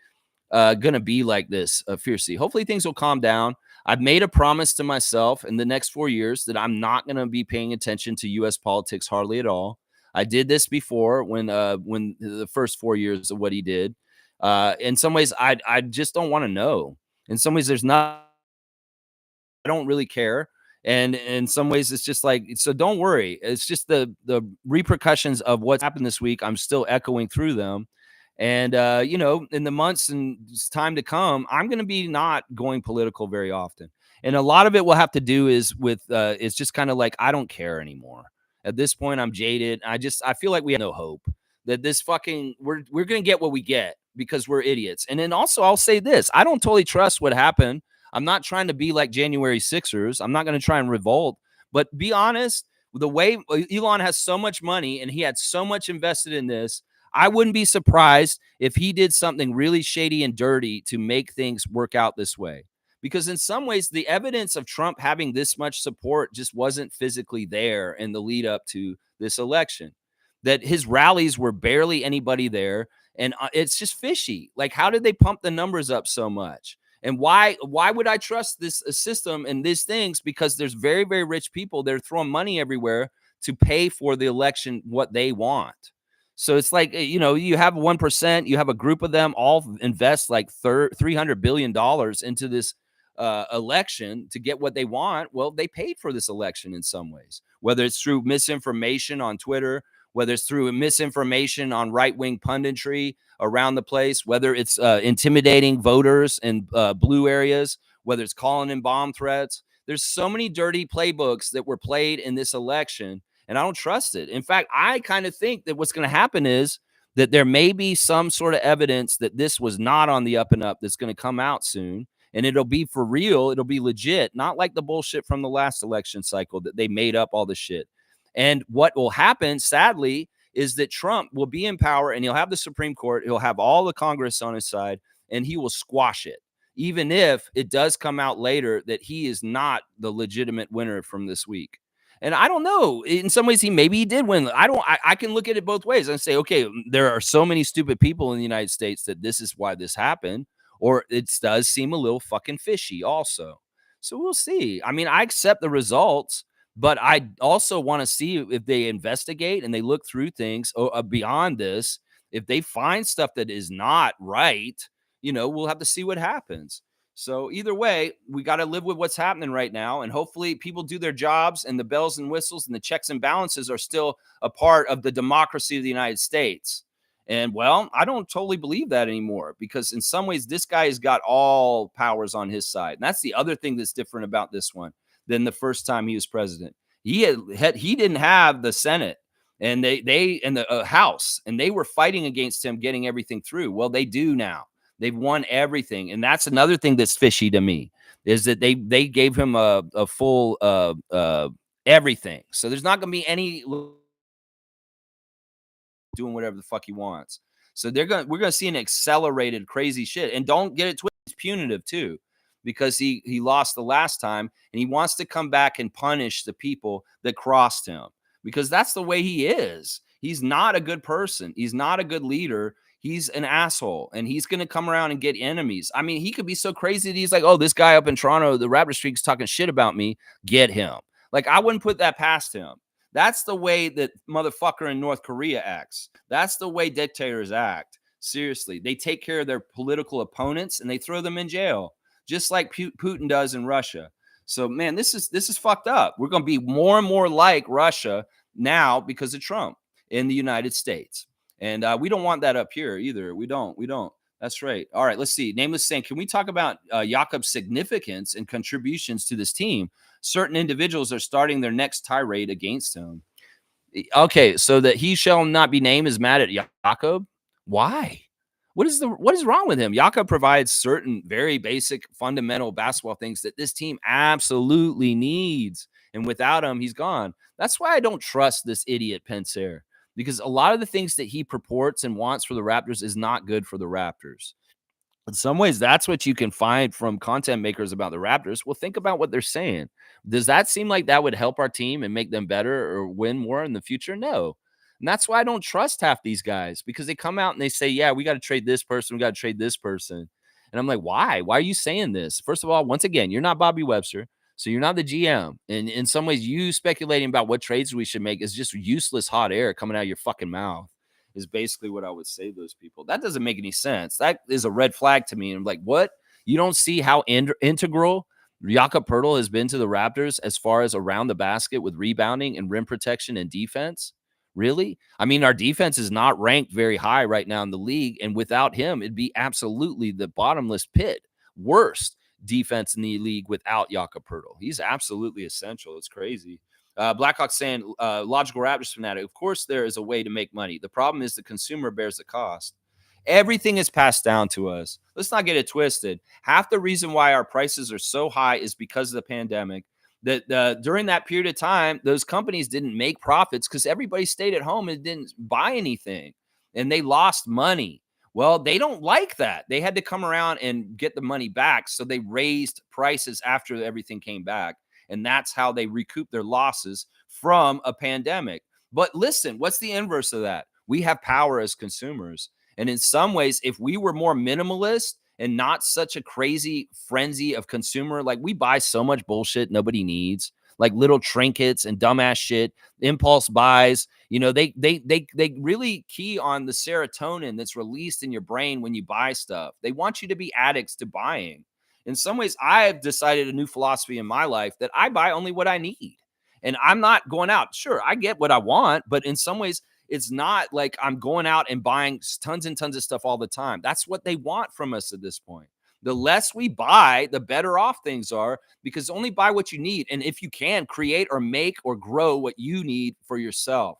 going to be like this, Fiercely. Hopefully things will calm down. I've made a promise to myself in the next 4 years that I'm not going to be paying attention to U.S. politics hardly at all. I did this before when the first 4 years of what he did. In some ways, I just don't want to know. In some ways, there's not. I don't really care. And in some ways, it's just like, so don't worry. It's just the repercussions of what's happened this week. I'm still echoing through them. And, in the months and time to come, I'm going to be not going political very often. And a lot of it will have to do is with, it's just kind of like, I don't care anymore. At this point, I'm jaded. I feel like we have no hope that this we're going to get what we get because we're idiots. And then also I'll say this, I don't totally trust what happened. I'm not trying to be like January 6ers. I'm not going to try and revolt, but be honest, the way Elon has so much money and he had so much invested in this, I wouldn't be surprised if he did something really shady and dirty to make things work out this way. Because in some ways, the evidence of Trump having this much support just wasn't physically there in the lead up to this election. That his rallies were barely anybody there. And it's just fishy. Like, how did they pump the numbers up so much? And why would I trust this system and these things? Because there's very, very rich people. They're throwing money everywhere to pay for the election, what they want. So it's like, you have 1%, you have a group of them all invest like $300 billion into this election to get what they want. Well, they paid for this election in some ways, whether it's through misinformation on Twitter, whether it's through misinformation on right-wing punditry around the place, whether it's intimidating voters in blue areas, whether it's calling in bomb threats. There's so many dirty playbooks that were played in this election, and I don't trust it. In fact, I kind of think that what's going to happen is that there may be some sort of evidence that this was not on the up and up that's going to come out soon, and it'll be for real. It'll be legit, not like the bullshit from the last election cycle that they made up all the shit. And what will happen, sadly, is that Trump will be in power and he'll have the Supreme Court. He'll have all the Congress on his side and he will squash it. even if it does come out later that he is not the legitimate winner from this week. And I don't know. In some ways, maybe he did win. I can look at it both ways and say, okay, there are so many stupid people in the United States that this is why this happened, or it does seem a little fucking fishy, also. So we'll see. I mean, I accept the results, but I also want to see if they investigate and they look through things beyond this. If they find stuff that is not right, we'll have to see what happens. So either way, we got to live with what's happening right now. And hopefully people do their jobs and the bells and whistles and the checks and balances are still a part of the democracy of the United States. And well, I don't totally believe that anymore because in some ways, this guy has got all powers on his side. And that's the other thing that's different about this one than the first time he was president. He didn't have the Senate and they and the House, and they were fighting against him getting everything through. Well, they do now. They've won everything, and that's another thing that's fishy to me is that they gave him a full everything. So there's not going to be any doing whatever the fuck he wants. So we're gonna see an accelerated crazy shit. And don't get it twisted, he's punitive too, because he lost the last time and he wants to come back and punish the people that crossed him because that's the way he is. He's not a good person. He's not a good leader. He's an asshole and he's going to come around and get enemies. I mean, he could be so crazy that he's like, oh, this guy up in Toronto, the Raptor Streak's talking shit about me. Get him. Like, I wouldn't put that past him. That's the way that motherfucker in North Korea acts. That's the way dictators act. Seriously, they take care of their political opponents and they throw them in jail, just like Putin does in Russia. So, man, this is fucked up. We're going to be more and more like Russia now because of Trump in the United States. And we don't want that up here either. We don't. That's right. All right, let's see. Nameless saying, can we talk about Jakob's significance and contributions to this team? Certain individuals are starting their next tirade against him. Okay, so that he shall not be named is mad at Jakob. Why? What is wrong with him? Jakob provides certain very basic fundamental basketball things that this team absolutely needs. And without him, he's gone. That's why I don't trust this idiot Pensair, because a lot of the things that he purports and wants for the Raptors is not good for the Raptors. In some ways, that's what you can find from content makers about the Raptors. Well, think about what they're saying. Does that seem like that would help our team and make them better or win more in the future? No. And that's why I don't trust half these guys, because they come out and they say, yeah, we got to trade this person. We got to trade this person. And I'm like, why? Why are you saying this? First of all, once again, you're not Bobby Webster. So you're not the GM. And in some ways, you speculating about what trades we should make is just useless hot air coming out of your fucking mouth, is basically what I would say to those people. That doesn't make any sense. That is a red flag to me. And I'm like, what? You don't see how integral Jakob Poeltl has been to the Raptors as far as around the basket with rebounding and rim protection and defense? Really? I mean, our defense is not ranked very high right now in the league. And without him, it'd be absolutely the bottomless pit. Worst defense in the league without Jakob Poeltl. He's absolutely essential. It's crazy. Blackhawk saying, logical Raptors fanatic, of course there is a way to make money. The problem is the consumer bears the cost. Everything is passed down to us. Let's not get it twisted. Half the reason why our prices are so high is because of the pandemic. That during that period of time, those companies didn't make profits because everybody stayed at home and didn't buy anything, and they lost money. Well, they don't like that. They had to come around and get the money back, so they raised prices after everything came back. And that's how they recoup their losses from a pandemic. But listen, what's the inverse of that? We have power as consumers. And in some ways, if we were more minimalist and not such a crazy frenzy of consumer, like we buy so much bullshit nobody needs, like little trinkets and dumbass shit, impulse buys, they really key on the serotonin that's released in your brain when you buy stuff. They want you to be addicts to buying. In some ways, I have decided a new philosophy in my life that I buy only what I need. And I'm not going out. Sure, I get what I want, but in some ways, it's not like I'm going out and buying tons and tons of stuff all the time. That's what they want from us at this point. The less we buy, the better off things are, because only buy what you need. And if you can, create or make or grow what you need for yourself.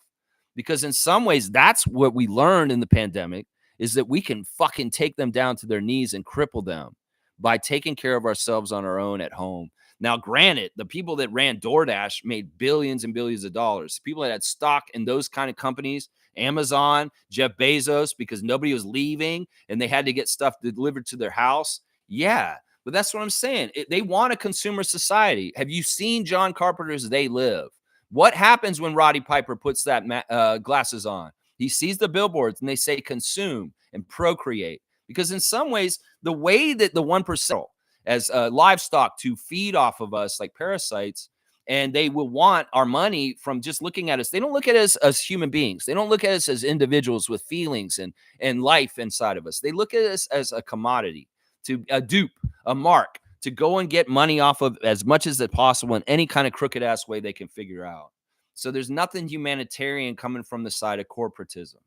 Because in some ways, that's what we learned in the pandemic, is that we can fucking take them down to their knees and cripple them by taking care of ourselves on our own at home. Now, granted, the people that ran DoorDash made billions and billions of dollars. People that had stock in those kind of companies, Amazon, Jeff Bezos, because nobody was leaving and they had to get stuff delivered to their house. Yeah, but that's what I'm saying. They want a consumer society. Have you seen John Carpenter's They Live? What happens when Roddy Piper puts that glasses on? He sees the billboards and they say consume and procreate. Because in some ways, the way that the 1% as livestock to feed off of us like parasites, and they will want our money from just looking at us. They don't look at us as human beings. They don't look at us as individuals with feelings and life inside of us. They look at us as a commodity, to a dupe, a mark, to go and get money off of as much as possible in any kind of crooked ass way they can figure out. So there's nothing humanitarian coming from the side of corporatism.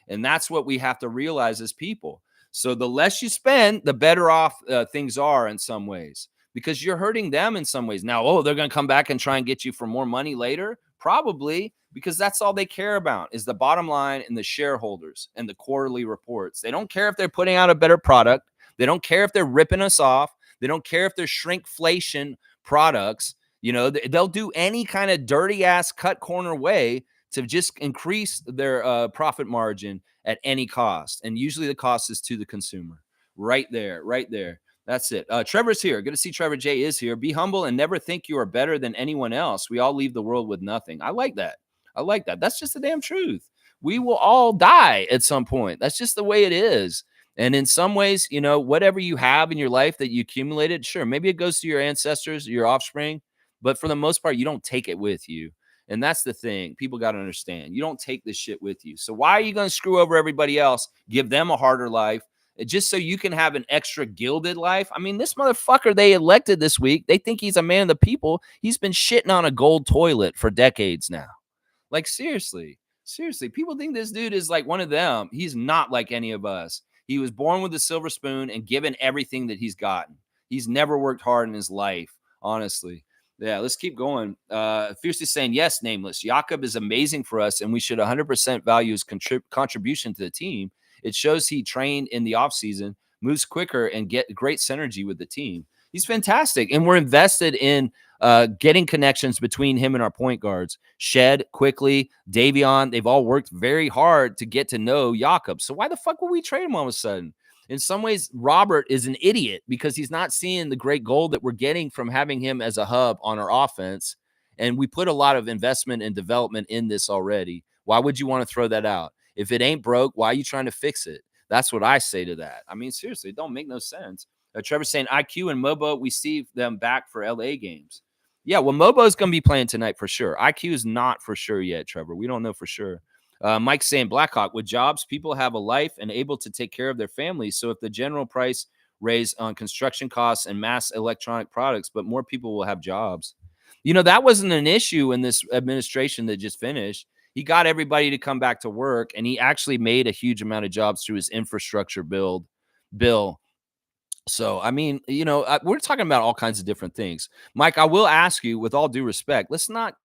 And that's what we have to realize as people. So the less you spend, the better off things are in some ways, because you're hurting them in some ways. Now, oh, they're going to come back and try and get you for more money later? Probably, because that's all they care about is the bottom line and the shareholders and the quarterly reports. They don't care if they're putting out a better product. They don't care if they're ripping us off. They don't care if they're shrinkflation products. You know, they'll do any kind of dirty ass cut corner way to just increase their profit margin at any cost. And usually the cost is to the consumer. Right there, right there. That's it. Trevor's here. Good to see Trevor J is here. Be humble and never think you are better than anyone else. We all leave the world with nothing. I like that. I like that. That's just the damn truth. We will all die at some point. That's just the way it is. And in some ways, you know, whatever you have in your life that you accumulated, sure, maybe it goes to your ancestors, your offspring, but for the most part, you don't take it with you. And that's the thing. People got to understand. You don't take this shit with you. So why are you going to screw over everybody else, give them a harder life, just so you can have an extra gilded life? I mean, this motherfucker they elected this week, they think he's a man of the people. He's been shitting on a gold toilet for decades now. Like, seriously, people think this dude is like one of them. He's not like any of us. He was born with a silver spoon and given everything that he's gotten. He's never worked hard in his life, honestly. Yeah, let's keep going. Fiercely saying, yes, nameless. Jakob is amazing for us, and we should 100% value his contribution to the team. It shows he trained in the offseason, moves quicker, and get great synergy with the team. He's fantastic, and we're invested in getting connections between him and our point guards. Shed, Quickly, Davion, they've all worked very hard to get to know Jakob. So why the fuck would we trade him all of a sudden? In some ways, Robert is an idiot because he's not seeing the great goal that we're getting from having him as a hub on our offense. And we put a lot of investment and development in this already. Why would you want to throw that out? If it ain't broke, why are you trying to fix it? That's what I say to that. I mean, seriously, it don't make no sense. Trevor's saying IQ and Mobo, we see them back for LA games. Yeah, well, Mobo's going to be playing tonight for sure. IQ is not for sure yet, Trevor. We don't know for sure. Mike's saying Blackhawk, with jobs, people have a life and able to take care of their families. So if the general price raise on construction costs and mass electronic products, but more people will have jobs. You know, that wasn't an issue in this administration that just finished. He got everybody to come back to work, and he actually made a huge amount of jobs through his infrastructure bill. So, I mean, you know, we're talking about all kinds of different things. Mike, I will ask you, with all due respect, let's not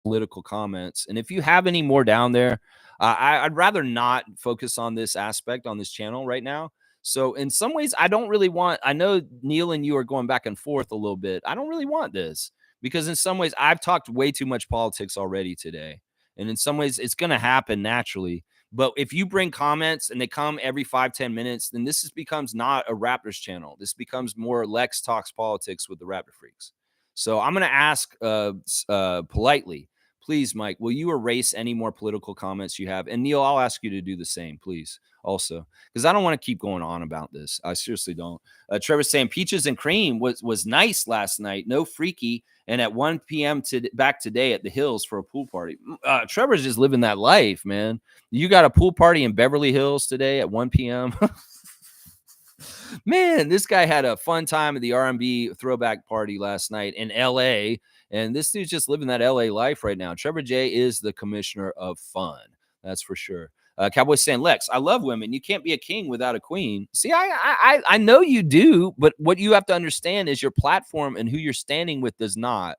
political comments. And if you have any more down there, I'd rather not focus on this aspect on this channel right now. So in some ways, I don't really want, I know Neil and you are going back and forth a little bit. I don't really want this because in some ways, I've talked way too much politics already today. And in some ways, it's going to happen naturally. But if you bring comments and they come every 5-10 minutes, then this becomes not a Raptors channel. This becomes more Lex Talks Politics with the Raptor Freaks. So I'm going to ask politely, please, Mike, will you erase any more political comments you have? And Neil, I'll ask you to do the same, please, also, because I don't want to keep going on about this. I seriously don't. Trevor's saying Peaches and Cream was nice last night. No freaky. And at 1 p.m. back today at the Hills for a pool party. Trevor's just living that life, man. You got a pool party in Beverly Hills today at 1 p.m. Man, this guy had a fun time at the R&B throwback party last night in LA. And this dude's just living that LA life right now. Trevor J is the commissioner of fun. That's for sure. Cowboys saying, Lex, I love women. You can't be a king without a queen. See, I know you do, but what you have to understand is your platform and who you're standing with does not.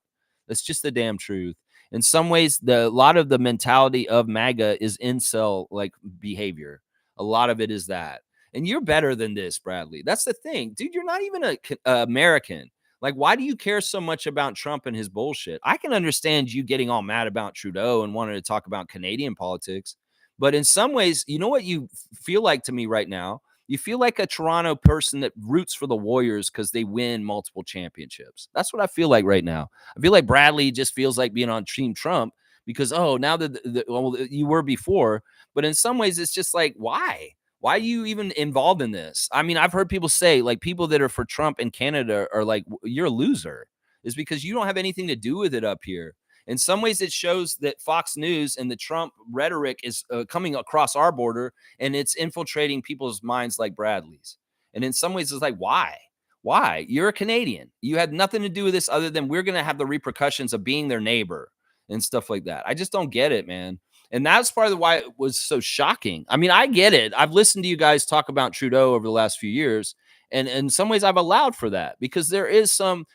That's just the damn truth. In some ways, a lot of the mentality of MAGA is incel like behavior. A lot of it is that. And you're better than this, Bradley. That's the thing. Dude, you're not even an American. Like, why do you care so much about Trump and his bullshit? I can understand you getting all mad about Trudeau and wanting to talk about Canadian politics. But in some ways, you know what you feel like to me right now? You feel like a Toronto person that roots for the Warriors because they win multiple championships. That's what I feel like right now. I feel like Bradley just feels like being on Team Trump because, oh, now that well, you were before, but in some ways it's just like, why? Why are you even involved in this? I mean, I've heard people say, like, people that are for Trump in Canada are like, you're a loser. Is because you don't have anything to do with it up here. In some ways, it shows that Fox News and the Trump rhetoric is coming across our border and it's infiltrating people's minds like Bradley's. And in some ways, it's like, why? Why? You're a Canadian. You had nothing to do with this other than we're going to have the repercussions of being their neighbor and stuff like that. I just don't get it, man. And that's part of why it was so shocking. I mean, I get it. I've listened to you guys talk about Trudeau over the last few years. And in some ways, I've allowed for that because there is some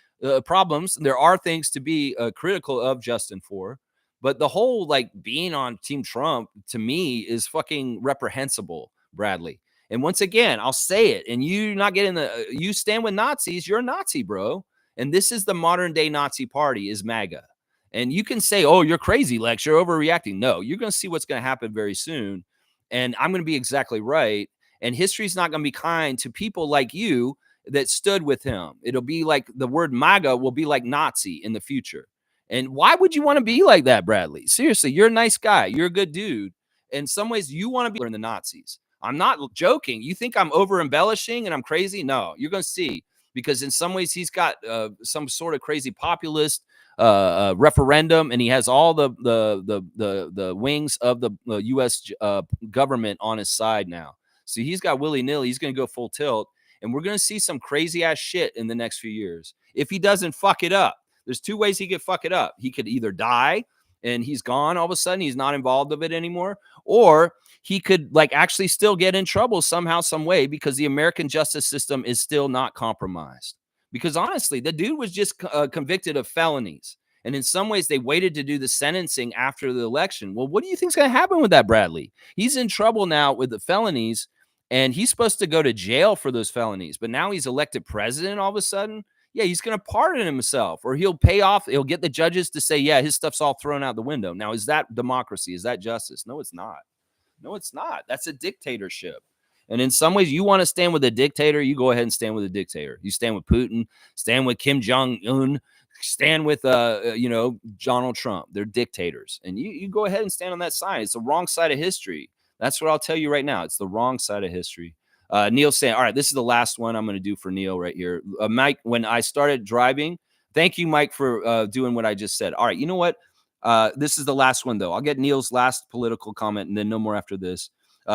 problems. There are things to be critical of Justin for. But the whole like being on Team Trump to me is fucking reprehensible, Bradley. And once again, I'll say it. And you not getting you stand with Nazis, you're a Nazi, bro. And this is the modern day Nazi party is MAGA. And you can say, oh, you're crazy, Lex, you're overreacting. No, you're going to see what's going to happen very soon. And I'm going to be exactly right. And history's not going to be kind to people like you that stood with him. It'll be like the word MAGA will be like Nazi in the future. And why would you want to be like that, Bradley? Seriously, you're a nice guy. You're a good dude. In some ways, you want to be in the Nazis. I'm not joking. You think I'm over embellishing and I'm crazy? No, you're going to see. Because in some ways, he's got some sort of crazy populist referendum, and he has all the wings of the U.S. Government on his side now. So he's got willy-nilly. He's going to go full tilt. And we're going to see some crazy ass shit in the next few years. If he doesn't fuck it up, there's two ways he could fuck it up. He could either die and he's gone all of a sudden, he's not involved of it anymore, or he could like actually still get in trouble somehow, some way, because the American justice system is still not compromised. Because honestly, the dude was just convicted of felonies. And in some ways, they waited to do the sentencing after the election. Well, what do you think is going to happen with that, Bradley? He's in trouble now with the felonies. And he's supposed to go to jail for those felonies, but now he's elected president all of a sudden. Yeah, he's going to pardon himself, or he'll pay off. He'll get the judges to say, yeah, his stuff's all thrown out the window. Now, is that democracy? Is that justice? No, it's not. No, it's not. That's a dictatorship. And in some ways, you want to stand with a dictator, you go ahead and stand with a dictator. You stand with Putin, stand with Kim Jong-un, stand with, Donald Trump. They're dictators. And you go ahead and stand on that side. It's the wrong side of history. That's what I'll tell you right now. It's the wrong side of history. Neil's saying, all right, this is the last one I'm going to do for Neil right here. Mike, when I started driving, thank you, Mike, for doing what I just said. All right, you know what? This is the last one, though. I'll get Neil's last political comment and then no more after this.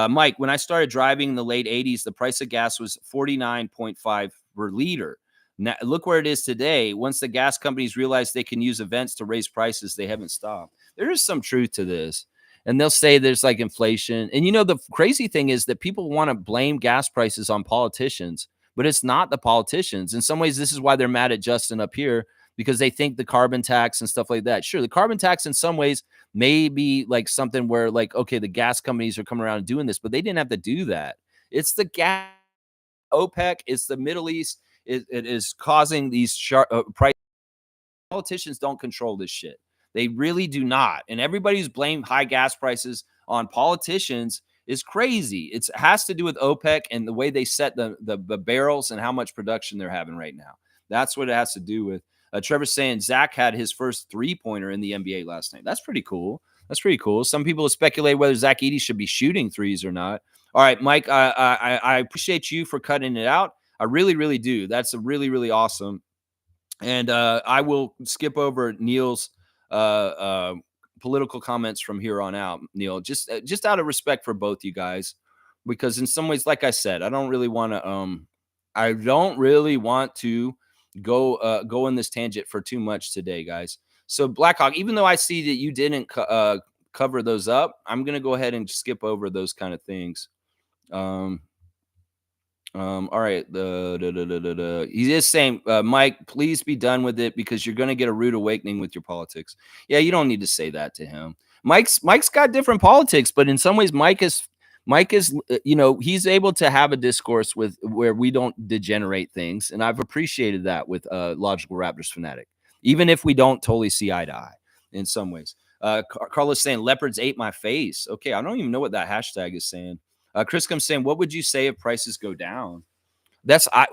Mike, when I started driving in the late 80s, the price of gas was 49.5 per liter. Now, look where it is today. Once the gas companies realize they can use events to raise prices, they haven't stopped. There is some truth to this. And they'll say there's like inflation. And the crazy thing is that people want to blame gas prices on politicians, but it's not the politicians. In some ways, this is why they're mad at Justin up here, because they think the carbon tax and stuff like that. Sure, the carbon tax in some ways may be like something where like, okay, the gas companies are coming around and doing this, but they didn't have to do that. It's the gas, OPEC, it's the Middle East. It is causing these sharp price. Politicians don't control this shit. They really do not. And everybody's blamed high gas prices on politicians is crazy. It has to do with OPEC and the way they set the barrels and how much production they're having right now. That's what it has to do with. Trevor's saying Zach had his first three-pointer in the NBA last night. That's pretty cool. That's pretty cool. Some people speculate whether Zach Edey should be shooting threes or not. All right, Mike, I appreciate you for cutting it out. I really, really do. That's a really, really awesome. And I will skip over Neil's political comments from here on out, Neil, just out of respect for both you guys, because in some ways, like I said, I don't really want to go in this tangent for too much today, guys. So Blackhawk, even though I see that you didn't cover those up, I'm going to go ahead and skip over those kind of things. All right. He is saying, Mike, please be done with it because you're going to get a rude awakening with your politics. Yeah, you don't need to say that to him. Mike's got different politics, but in some ways, Mike is, he's able to have a discourse with where we don't degenerate things, and I've appreciated that with Logical Raptors Fanatic, even if we don't totally see eye to eye in some ways. Carlos saying leopards ate my face. Okay, I don't even know what that hashtag is saying. Chris comes saying, "What would you say if prices go down?"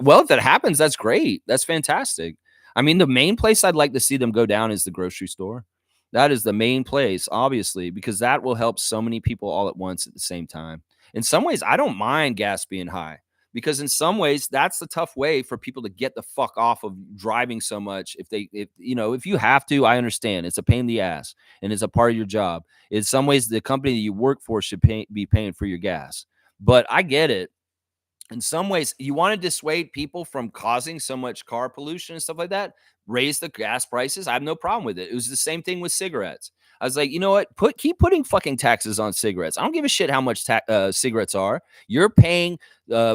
Well, if that happens, that's great. That's fantastic. I mean, the main place I'd like to see them go down is the grocery store. That is the main place, obviously, because that will help so many people all at once at the same time. In some ways, I don't mind gas being high because in some ways that's the tough way for people to get the fuck off of driving so much. If you have to, I understand. It's a pain in the ass and it's a part of your job. In some ways, the company that you work for should be paying for your gas. But I get it. In some ways, you want to dissuade people from causing so much car pollution and stuff like that, raise the gas prices. I have no problem with it. It was the same thing with cigarettes. I was like, you know what? Keep putting fucking taxes on cigarettes. I don't give a shit how much cigarettes are. You're paying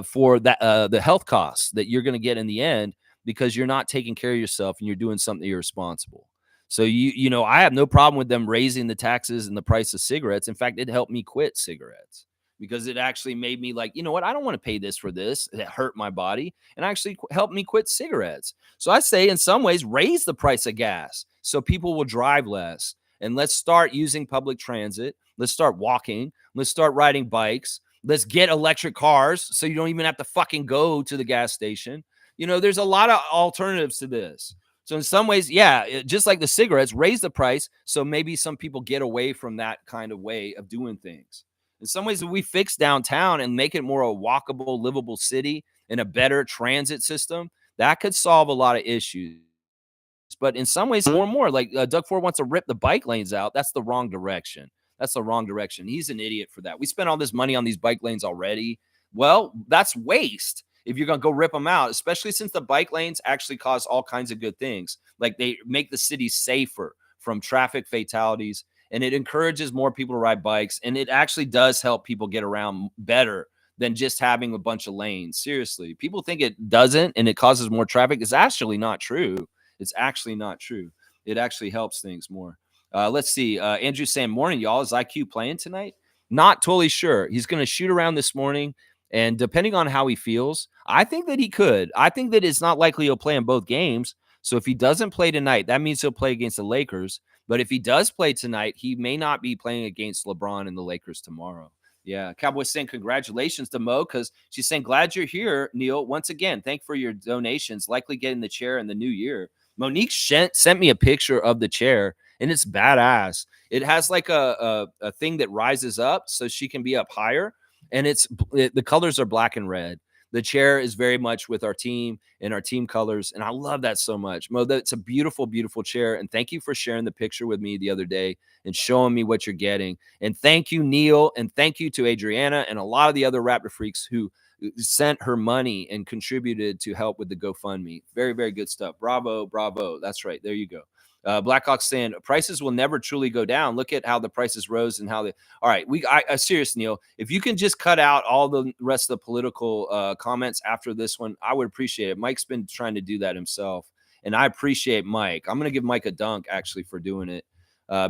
for that the health costs that you're going to get in the end because you're not taking care of yourself and you're doing something irresponsible. So I have no problem with them raising the taxes and the price of cigarettes. In fact, it helped me quit cigarettes because it actually made me like, you know what? I don't want to pay this for this. It hurt my body and actually helped me quit cigarettes. So I say, in some ways, raise the price of gas so people will drive less. And let's start using public transit. Let's start walking. Let's start riding bikes. Let's get electric cars so you don't even have to fucking go to the gas station. There's a lot of alternatives to this. So in some ways, yeah, just like the cigarettes, raise the price so maybe some people get away from that kind of way of doing things. In some ways, if we fix downtown and make it more a walkable, livable city and a better transit system, that could solve a lot of issues. But in some ways, more and more, like Doug Ford wants to rip the bike lanes out. That's the wrong direction. That's the wrong direction. He's an idiot for that. We spent all this money on these bike lanes already. Well, that's waste if you're going to go rip them out, especially since the bike lanes actually cause all kinds of good things. Like they make the city safer from traffic fatalities, and it encourages more people to ride bikes, and it actually does help people get around better than just having a bunch of lanes. Seriously, people think it doesn't and it causes more traffic. It's actually not true. It's actually not true. It actually helps things more. Let's see. Andrew saying, morning, y'all. Is IQ playing tonight? Not totally sure. He's going to shoot around this morning. And depending on how he feels, I think that he could. I think that it's not likely he'll play in both games. So if he doesn't play tonight, that means he'll play against the Lakers. But if he does play tonight, he may not be playing against LeBron and the Lakers tomorrow. Yeah, Cowboys saying congratulations to Mo because she's saying, glad you're here, Neil. Once again, thank for your donations, likely getting the chair in the new year. Monique sent me a picture of the chair, and it's badass. It has like a thing that rises up so she can be up higher, and the colors are black and red. The chair is very much with our team and our team colors, and I love that so much. Mo, that's a beautiful, beautiful chair, and thank you for sharing the picture with me the other day and showing me what you're getting. And thank you, Neil, and thank you to Adriana and a lot of the other Raptor freaks who sent her money and contributed to help with the GoFundMe. Very, very good stuff. Bravo, bravo. That's right. There you go. Blackhawk saying prices will never truly go down. Look at how the prices rose and how they. All right, serious, Neil. If you can just cut out all the rest of the political comments after this one, I would appreciate it. Mike's been trying to do that himself, and I appreciate Mike. I'm going to give Mike a dunk actually for doing it.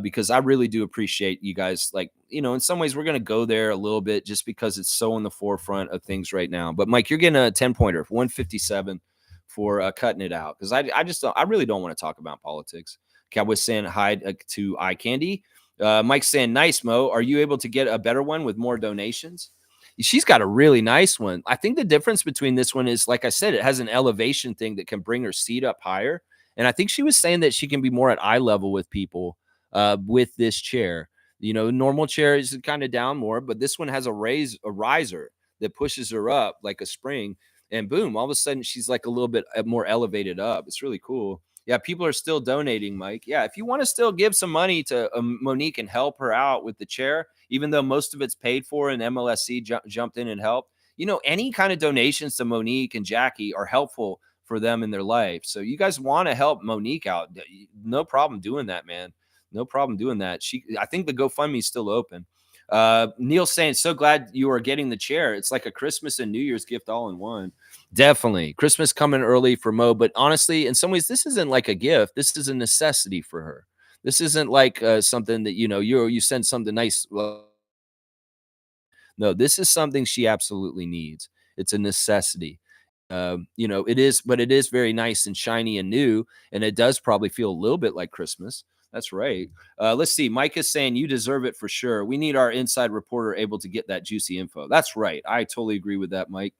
Because I really do appreciate you guys. Like, in some ways, we're going to go there a little bit just because it's so in the forefront of things right now. But Mike, you're getting a 10-pointer, 157 for cutting it out because I really don't want to talk about politics. Cowboys saying hi to eye candy. Mike saying, nice, Mo. Are you able to get a better one with more donations? She's got a really nice one. I think the difference between this one is, like I said, it has an elevation thing that can bring her seat up higher. And I think she was saying that she can be more at eye level with people with this chair. Normal chair is kind of down more, but this one has a riser that pushes her up like a spring, and boom, all of a sudden she's like a little bit more elevated up. It's really cool. Yeah, people are still donating, Mike. Yeah, if you want to still give some money to Monique and help her out with the chair, even though most of it's paid for and MLSC jumped in and helped, any kind of donations to Monique and Jackie are helpful for them in their life. So you guys want to help Monique out, no problem doing that, man. No problem doing that. I think the GoFundMe is still open. Neil saying, so glad you are getting the chair. It's like a Christmas and New Year's gift all in one. Definitely. Christmas coming early for Mo. But honestly, in some ways, this isn't like a gift. This is a necessity for her. This isn't like something that, you send something nice. No, this is something she absolutely needs. It's a necessity. It is, but it is very nice and shiny and new. And it does probably feel a little bit like Christmas. That's right. Let's see. Mike is saying you deserve it for sure. We need our inside reporter able to get that juicy info. That's right. I totally agree with that, Mike.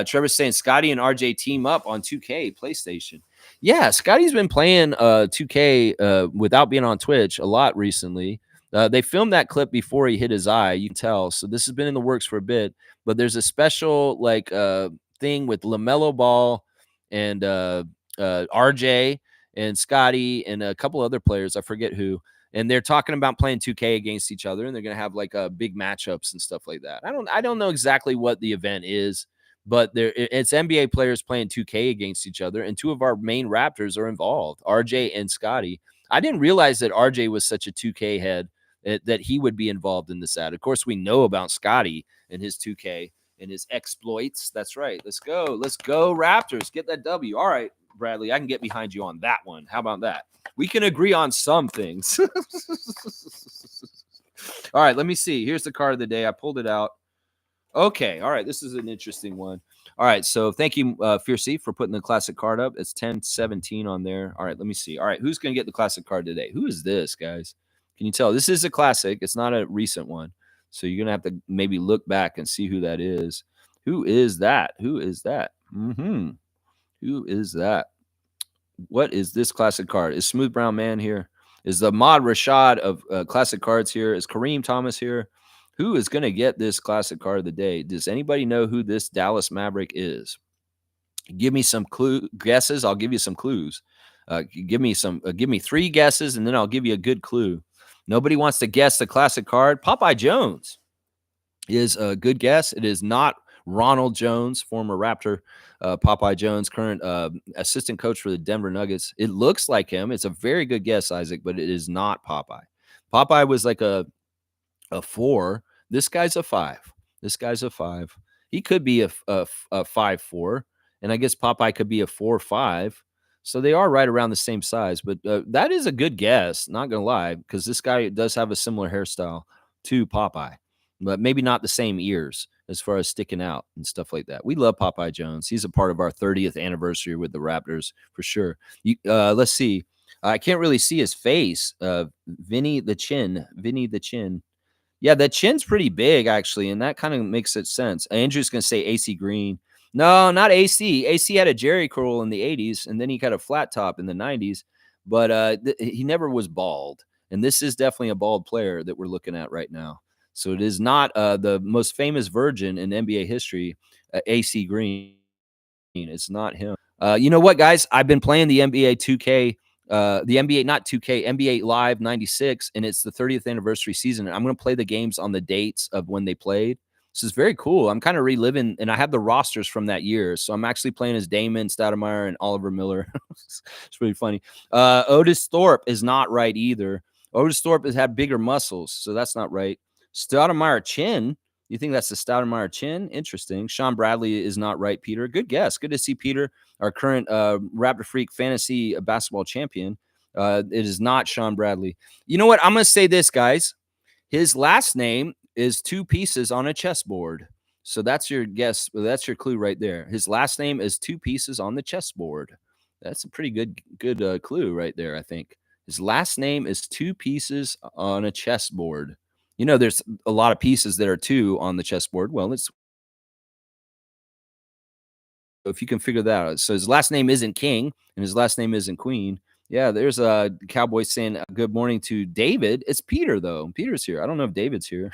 Trevor's saying Scotty and RJ team up on 2K PlayStation. Yeah, Scotty's been playing 2K without being on Twitch a lot recently. They filmed that clip before he hit his eye. You can tell. So this has been in the works for a bit. But there's a special thing with LaMelo Ball and RJ and Scotty and a couple other players. I forget who. And they're talking about playing 2K against each other, and they're going to have big matchups and stuff like that. I don't know exactly what the event is, but it's NBA players playing 2K against each other, and two of our main Raptors are involved, RJ and Scotty. I didn't realize that RJ was such a 2K head that he would be involved in this ad. Of course, we know about Scotty and his 2K and his exploits. That's right. Let's go, Raptors. Get that W. All right, Bradley, I can get behind you on that one. How about that? We can agree on some things. All right, let me see. Here's the card of the day. I pulled it out. Okay, all right. This is an interesting one. All right, so thank you, Fiercey, for putting the classic card up. It's 10-17 on there. All right, let me see. All right, who's going to get the classic card today? Who is this, guys? Can you tell? This is a classic. It's not a recent one. So you're going to have to maybe look back and see who that is. Who is that? Who is that? Who is that? What is this classic card? Is Smooth Brown Man here? Is the Mod Rashad of classic cards here? Is Kareem Thomas here? Who is going to get this classic card of the day? Does anybody know who this Dallas Maverick is? Give me some guesses. I'll give you some clues. Give me 3 guesses, and then I'll give you a good clue. Nobody wants to guess the classic card. Popeye Jones is a good guess. It is not Ronald Jones, former Raptor. Popeye Jones, current assistant coach for the Denver Nuggets. It looks like him. It's a very good guess, Isaac, but it is not Popeye. Popeye was like a 4. This guy's a 5. He could be a 5'4", and I guess Popeye could be a 4'5". So they are right around the same size, but that is a good guess, not going to lie, because this guy does have a similar hairstyle to Popeye, but maybe not the same ears as far as sticking out and stuff like that. We love Popeye Jones. He's a part of our 30th anniversary with the Raptors for sure. Let's see. I can't really see his face. Vinny the Chin. Yeah, the chin's pretty big, actually, and that kind of makes it sense. Andrew's going to say AC Green. No, not AC. AC had a Jerry curl in the 80s, and then he got a flat top in the 90s, but he never was bald. And this is definitely a bald player that we're looking at right now. So it is not the most famous virgin in NBA history, AC Green. It's not him. You know what, guys? I've been playing the NBA 2K, the NBA, not 2K, NBA Live 96, and it's the 30th anniversary season. And I'm going to play the games on the dates of when they played. This is very cool. I'm kind of reliving, and I have the rosters from that year. So I'm actually playing as Damon Stoudemire and Oliver Miller. It's pretty funny. Otis Thorpe is not right either. Otis Thorpe has had bigger muscles, so that's not right. Stoudemire chin. You think that's the Stoudemire chin? Interesting. Sean Bradley is not right, Peter. Good guess. Good to see Peter, our current Raptor Freak fantasy basketball champion. It is not Sean Bradley. You know what? I'm going to say this, guys. His last name is 2 pieces on a chessboard. So that's your guess. That's your clue right there. His last name is 2 pieces on the chessboard. That's a pretty good clue right there, I think. His last name is 2 pieces on a chessboard. You know, there's a lot of pieces that are 2 on the chessboard. Well, if you can figure that out. So his last name isn't King, and his last name isn't Queen. Yeah, there's a Cowboy saying good morning to David. It's Peter, though. Peter's here. I don't know if David's here.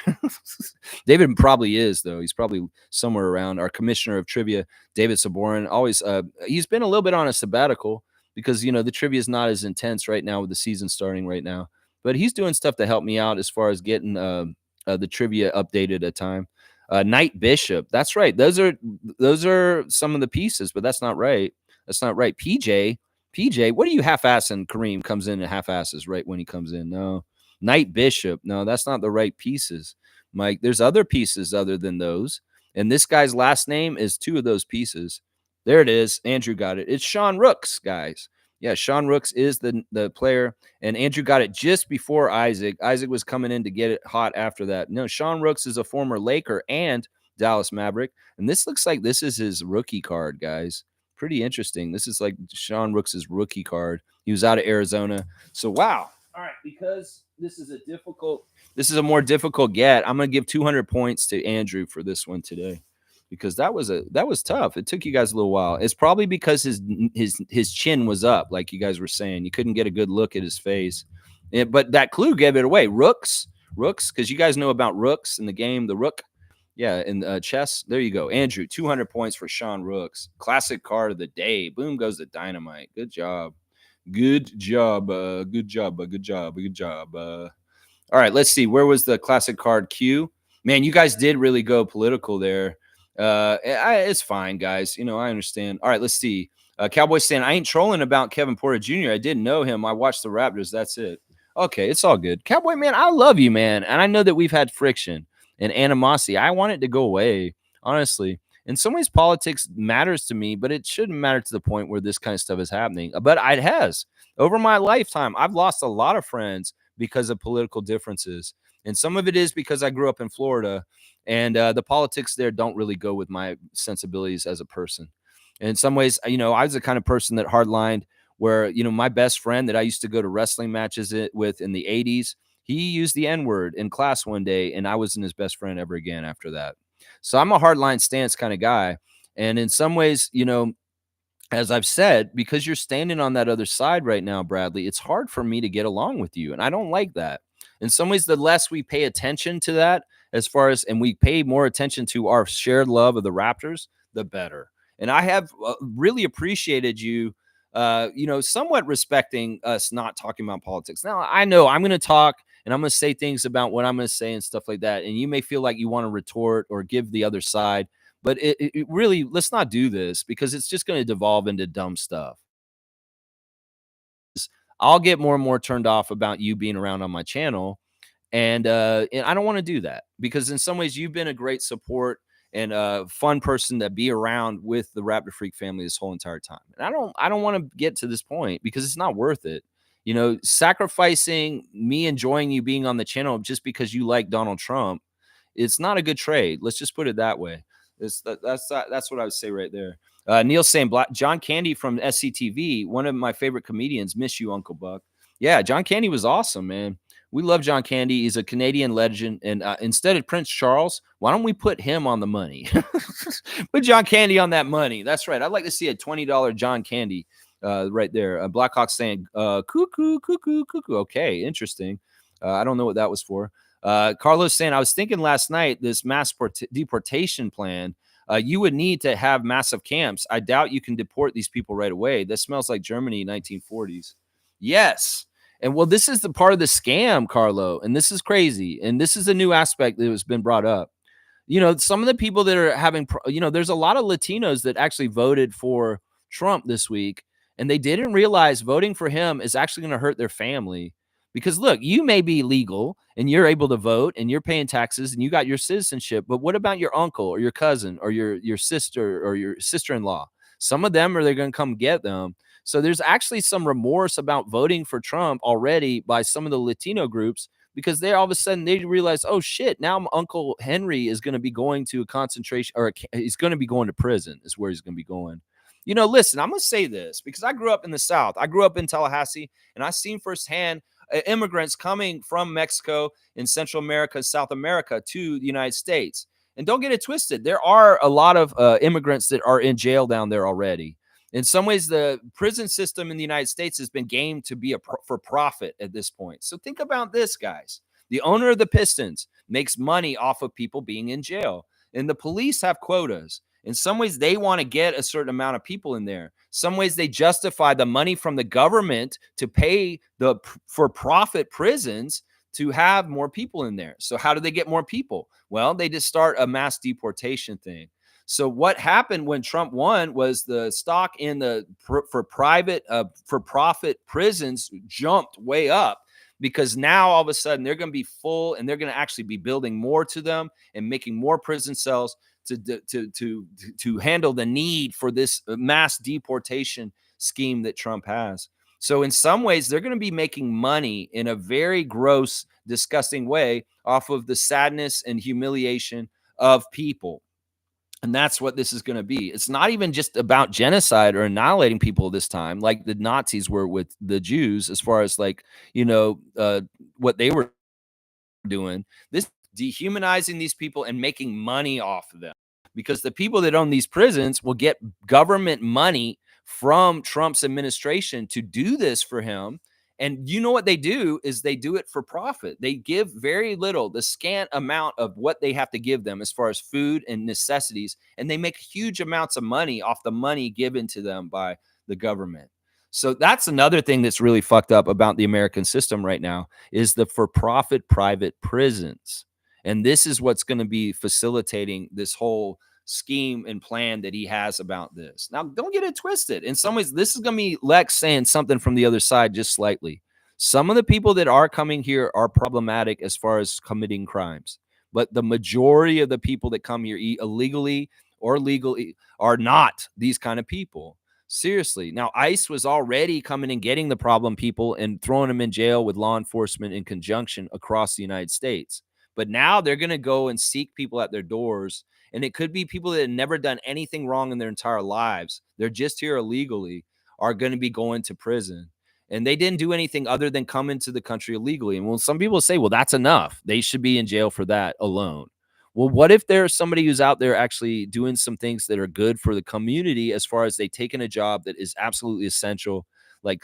David probably is, though. He's probably somewhere around. Our commissioner of trivia, David Saborin, always he's been a little bit on a sabbatical because, you know, the trivia is not as intense right now with the season starting right now. But he's doing stuff to help me out as far as getting the trivia updated at time. Knight Bishop. That's right. Those are some of the pieces, but that's not right. That's not right. PJ, what are you half-assing? Kareem comes in and half-asses right when he comes in. No. Knight Bishop. No, that's not the right pieces. Mike, there's other pieces other than those. And this guy's last name is 2 of those pieces. There it is. Andrew got it. It's Sean Rooks, guys. Yeah, Sean Rooks is the player, and Andrew got it just before Isaac. Isaac was coming in to get it hot after that. No, Sean Rooks is a former Laker and Dallas Maverick, and this looks like this is his rookie card, guys. Pretty interesting. This is like Sean Rooks' rookie card. He was out of Arizona. So, wow. All right. because this is a more difficult get. I'm going to give 200 points to Andrew for this one today because that was tough. It took you guys a little while. It's probably because his chin was up, like you guys were saying. You couldn't get a good look at his face. But that clue gave it away. Rooks, because you guys know about rooks in the game, the rook. Yeah, in chess. There you go. Andrew, 200 points for Sean Rooks. Classic card of the day. Boom goes the dynamite. Good job. Good job. Good job. Good job. Good job. All right, let's see. Where was the classic card Q? Man, you guys did really go political there. It's fine, guys. You know, I understand. All right, let's see. Cowboy saying, I ain't trolling about Kevin Porter Jr. I didn't know him. I watched the Raptors. That's it. Okay, it's all good. Cowboy, man, I love you, man. And I know that we've had friction and animosity. I want it to go away, honestly. In some ways, politics matters to me, but it shouldn't matter to the point where this kind of stuff is happening. But it has. Over my lifetime, I've lost a lot of friends because of political differences. And some of it is because I grew up in Florida, and the politics there don't really go with my sensibilities as a person. And in some ways, you know, I was the kind of person that hardlined where, you know, my best friend that I used to go to wrestling matches with in the 80s, he used the N-word in class one day, and I wasn't his best friend ever again after that. So I'm a hardline stance kind of guy. And in some ways, you know, as I've said, because you're standing on that other side right now, Bradley, it's hard for me to get along with you. And I don't like that. In some ways, the less we pay attention to that, and we pay more attention to our shared love of the Raptors, the better. And I have really appreciated you, you know, somewhat respecting us not talking about politics. Now, I know I'm going to talk and I'm going to say things about what I'm going to say and stuff like that. And you may feel like you want to retort or give the other side. But it really, let's not do this because it's just going to devolve into dumb stuff. I'll get more and more turned off about you being around on my channel. And I don't want to do that because in some ways you've been a great support and a fun person to be around with the Raptor Freak family this whole entire time. And I don't want to get to this point because it's not worth it. You know, sacrificing me enjoying you being on the channel just because you like Donald Trump, it's not a good trade. Let's just put it that way. That's what I would say right there. Neil saying John Candy from SCTV, one of my favorite comedians. Miss you, Uncle Buck. Yeah, John Candy was awesome, man. We love John Candy. He's a Canadian legend. And instead of Prince Charles, why don't we put him on the money? Put John Candy on that money. That's right. I'd like to see a $20 John Candy right there. Blackhawk saying, cuckoo, cuckoo, cuckoo. Okay, interesting. I don't know what that was for. Carlos saying, I was thinking last night, this mass deportation plan, you would need to have massive camps. I doubt you can deport these people right away. This smells like Germany 1940s. Yes. And well, this is the part of the scam, Carlo. And this is crazy. And this is a new aspect that has been brought up. You know, some of the people that are having, you know, there's a lot of Latinos that actually voted for Trump this week. And they didn't realize voting for him is actually going to hurt their family. Because look, you may be legal and you're able to vote and you're paying taxes and you got your citizenship. But what about your uncle or your cousin or your sister or your sister-in-law? Some of them are they going to come get them. So there's actually some remorse about voting for Trump already by some of the Latino groups because they all of a sudden they realize, oh shit, now Uncle Henry is going to be going to a concentration or he's going to be going to prison is where he's going to be going. You know, listen, I'm going to say this because I grew up in the South. I grew up in Tallahassee and I've seen firsthand immigrants coming from Mexico and Central America, South America to the United States. And don't get it twisted. There are a lot of immigrants that are in jail down there already. In some ways, the prison system in the United States has been gamed to be for profit at this point. So think about this, guys. The owner of the Pistons makes money off of people being in jail. And the police have quotas. In some ways, they want to get a certain amount of people in there. Some ways, they justify the money from the government to pay the for-profit prisons to have more people in there. So how do they get more people? Well, they just start a mass deportation thing. So what happened when Trump won was the stock in the for-profit prisons jumped way up because now all of a sudden they're going to be full and they're going to actually be building more to them and making more prison cells to handle the need for this mass deportation scheme that Trump has. So in some ways, they're going to be making money in a very gross, disgusting way off of the sadness and humiliation of people. And that's what this is going to be. It's not even just about genocide or annihilating people this time, like the Nazis were with the Jews, as far as like, what they were doing. This dehumanizing these people and making money off of them, because the people that own these prisons will get government money from Trump's administration to do this for him. And you know what they do is they do it for profit. They give very little, the scant amount of what they have to give them as far as food and necessities, and they make huge amounts of money off the money given to them by the government. So that's another thing that's really fucked up about the American system right now, is the for-profit private prisons. And this is what's going to be facilitating this whole scheme and plan that he has about this. Now, don't get it twisted. In some ways, this is going to be Lex saying something from the other side just slightly. Some of the people that are coming here are problematic as far as committing crimes, but the majority of the people that come here illegally or legally are not these kind of people. Seriously. Now, ICE was already coming and getting the problem people and throwing them in jail with law enforcement in conjunction across the United States. But now they're going to go and seek people at their doors. And it could be people that have never done anything wrong in their entire lives. They're just here illegally, are going to be going to prison. And they didn't do anything other than come into the country illegally. And when some people say, well, that's enough, they should be in jail for that alone. Well, what if there's somebody who's out there actually doing some things that are good for the community, as far as they taken a job that is absolutely essential, like,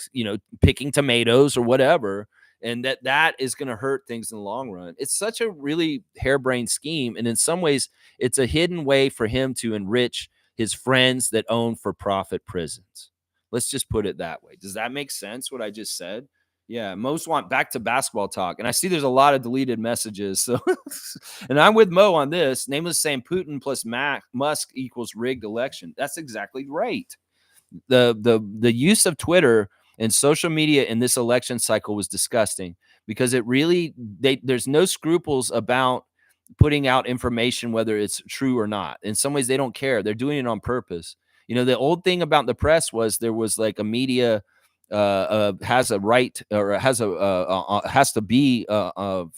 picking tomatoes or whatever, and that is going to hurt things in the long run. It's such a really harebrained scheme. And in some ways, it's a hidden way for him to enrich his friends that own for-profit prisons. Let's just put it that way. Does that make sense, what I just said? Yeah, most want back to basketball talk. And I see there's a lot of deleted messages. So, and I'm with Mo on this. Nameless saying Putin plus Musk equals rigged election. That's exactly right. The use of Twitter and social media in this election cycle was disgusting, because it really, there's no scruples about putting out information, whether it's true or not. In some ways, they don't care. They're doing it on purpose. The old thing about the press was there was like a media has a right, or has to be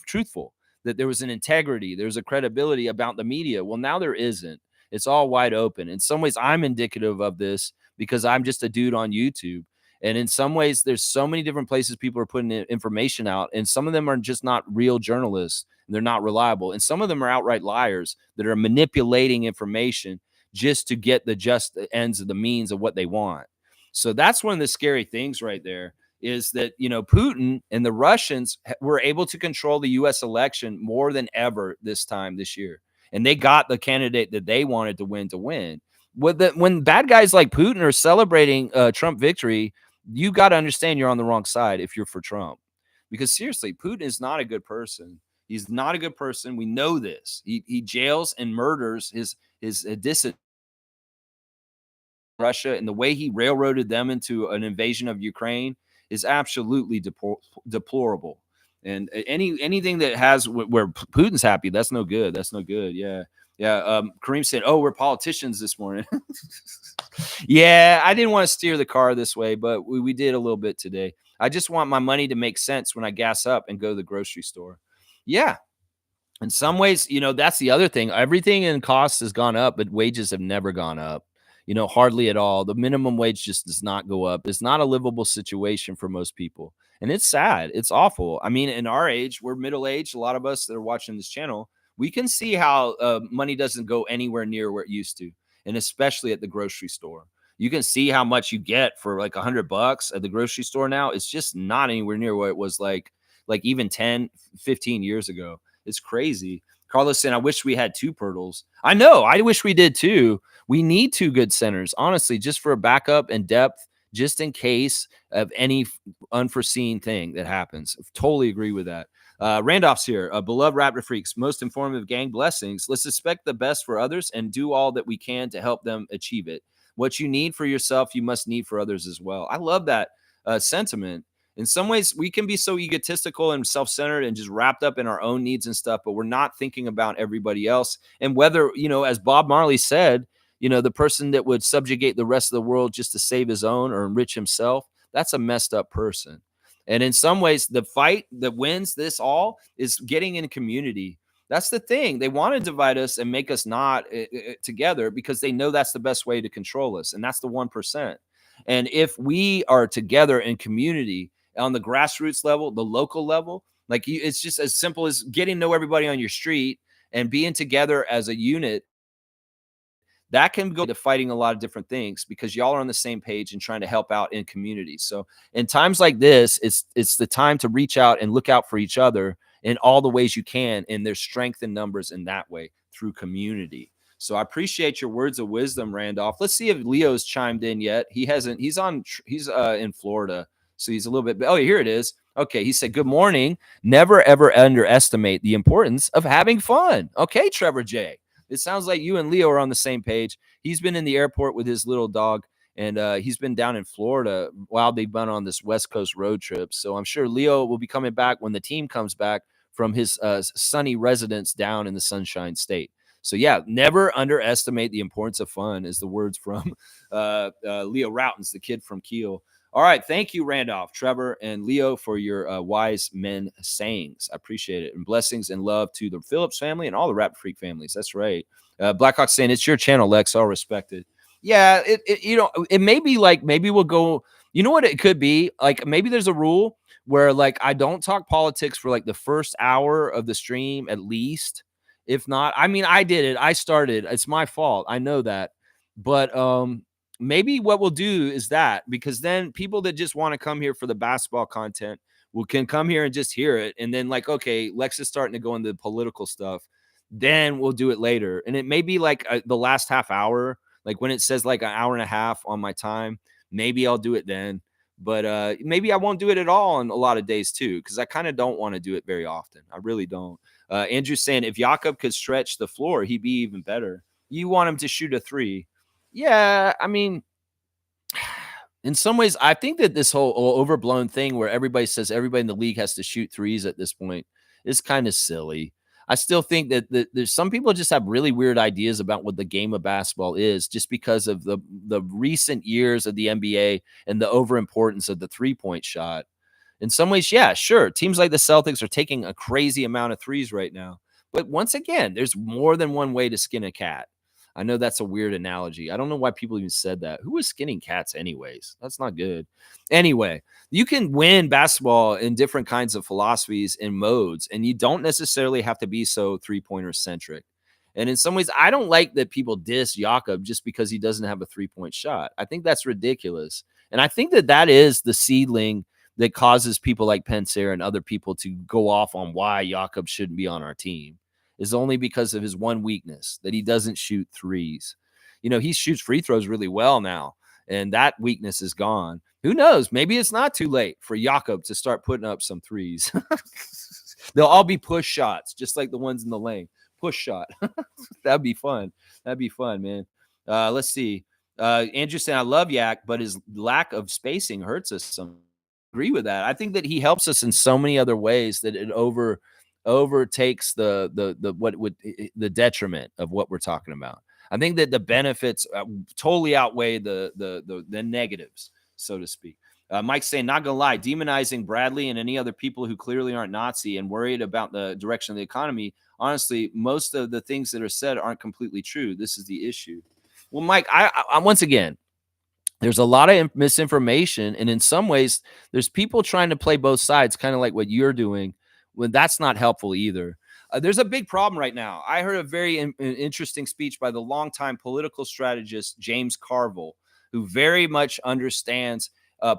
truthful, that there was an integrity, there's a credibility about the media. Well, now there isn't. It's all wide open. In some ways, I'm indicative of this because I'm just a dude on YouTube. And in some ways, there's so many different places people are putting information out, and some of them are just not real journalists, and they're not reliable. And some of them are outright liars that are manipulating information just to get the just ends of the means of what they want. So that's one of the scary things right there, is that, Putin and the Russians were able to control the US election more than ever this year. And they got the candidate that they wanted to win. When bad guys like Putin are celebrating Trump victory, you got to understand you're on the wrong side if you're for Trump. Because seriously, Putin is not a good person. He's not a good person. We know this. He jails and murders his dissidents, Russia, and the way he railroaded them into an invasion of Ukraine is absolutely deplorable. And anything that has where Putin's happy, that's no good. That's no good. Yeah. Yeah. Kareem said, "Oh, we're politicians this morning." Yeah, I didn't want to steer the car this way, but we did a little bit today. I just want my money to make sense when I gas up and go to the grocery store. Yeah. In some ways, that's the other thing. Everything in costs has gone up, but wages have never gone up, hardly at all. The minimum wage just does not go up. It's not a livable situation for most people. And it's sad. It's awful. I mean, in our age, we're middle aged. A lot of us that are watching this channel, we can see how money doesn't go anywhere near where it used to. And especially at the grocery store. You can see how much you get for like $100 at the grocery store now. It's just not anywhere near what it was like even 10, 15 years ago. It's crazy. Carlos saying, "I wish we had two Pirtles." I know. I wish we did too. We need two good centers, honestly, just for a backup and depth, just in case of any unforeseen thing that happens. Totally agree with that. Randolph's here. Beloved Raptor Freaks, most informative gang, blessings. Let's expect the best for others and do all that we can to help them achieve it. What you need for yourself, you must need for others as well. I love that sentiment. In some ways, we can be so egotistical and self-centered and just wrapped up in our own needs and stuff, but we're not thinking about everybody else. And whether, as Bob Marley said, the person that would subjugate the rest of the world just to save his own or enrich himself, that's a messed up person. And in some ways, the fight that wins this all is getting in community. That's the thing. They want to divide us and make us not together because they know that's the best way to control us. And that's the 1%. And if we are together in community on the grassroots level, the local level, like it's just as simple as getting to know everybody on your street and being together as a unit, that can go to fighting a lot of different things because y'all are on the same page and trying to help out in communities. So in times like this, it's the time to reach out and look out for each other in all the ways you can. And there's strength in numbers in that way through community. So I appreciate your words of wisdom, Randolph. Let's see if Leo's chimed in yet. He hasn't. He's in Florida, so he's a little bit. Oh, here it is. Okay, he said, "Good morning. Never ever underestimate the importance of having fun." Okay, Trevor J. It sounds like you and Leo are on the same page. He's been in the airport with his little dog, and he's been down in Florida while they've been on this West Coast road trip. So I'm sure Leo will be coming back when the team comes back from his sunny residence down in the Sunshine State. So yeah, never underestimate the importance of fun is the words from Leo Routens, the kid from Kiel. All right. Thank you, Randolph, Trevor, and Leo for your wise men sayings. I appreciate it. And blessings and love to the Phillips family and all the Rap Freak families. That's right. Blackhawk saying, it's your channel, Lex. I'll respect it. Yeah, it may be like maybe we'll go. You know what it could be? Like maybe there's a rule where like I don't talk politics for like the first hour of the stream at least. If not, I mean, I did it. I started. It's my fault. I know that. But maybe what we'll do is that because then people that just want to come here for the basketball content can come here and just hear it. And then like, okay, Lex is starting to go into the political stuff. Then we'll do it later. And it may be like the last half hour, like when it says like an hour and a half on my time, maybe I'll do it then. But maybe I won't do it at all on a lot of days too, because I kind of don't want to do it very often. I really don't. Andrew's saying if Jakob could stretch the floor, he'd be even better. You want him to shoot a three. Yeah, I mean, in some ways, I think that this whole overblown thing where everybody says everybody in the league has to shoot threes at this point is kind of silly. I still think that there's some people just have really weird ideas about what the game of basketball is just because of the recent years of the NBA and the overimportance of the 3-point shot. In some ways, yeah, sure. Teams like the Celtics are taking a crazy amount of threes right now. But once again, there's more than one way to skin a cat. I know that's a weird analogy. I don't know why people even said that. Who is skinning cats anyways? That's not good. Anyway, you can win basketball in different kinds of philosophies and modes, and you don't necessarily have to be so three-pointer centric. And in some ways, I don't like that people diss Jakob just because he doesn't have a three-point shot. I think that's ridiculous. And I think that is the seedling that causes people like Pencer and other people to go off on why Jakob shouldn't be on our team is only because of his one weakness that he doesn't shoot threes. You know, he shoots free throws really well now, and that weakness is gone. Who knows? Maybe it's not too late for Jakob to start putting up some threes. They'll all be push shots, just like the ones in the lane. Push shot. That'd be fun. That'd be fun, man. Let's see. Andrew saying, I love Yak, but his lack of spacing hurts us some. Agree with that. I think that he helps us in so many other ways that it overtakes the detriment of what we're talking about. I think that the benefits totally outweigh the negatives, so to speak. Mike's saying, not gonna lie, demonizing Bradley and any other people who clearly aren't Nazi and worried about the direction of the economy. Honestly, most of the things that are said aren't completely true. This is the issue. Well, Mike, I once again, there's a lot of misinformation, and in some ways, there's people trying to play both sides, kind of like what you're doing. When that's not helpful either. There's a big problem right now. I heard a very interesting speech by the longtime political strategist James Carville, who very much understands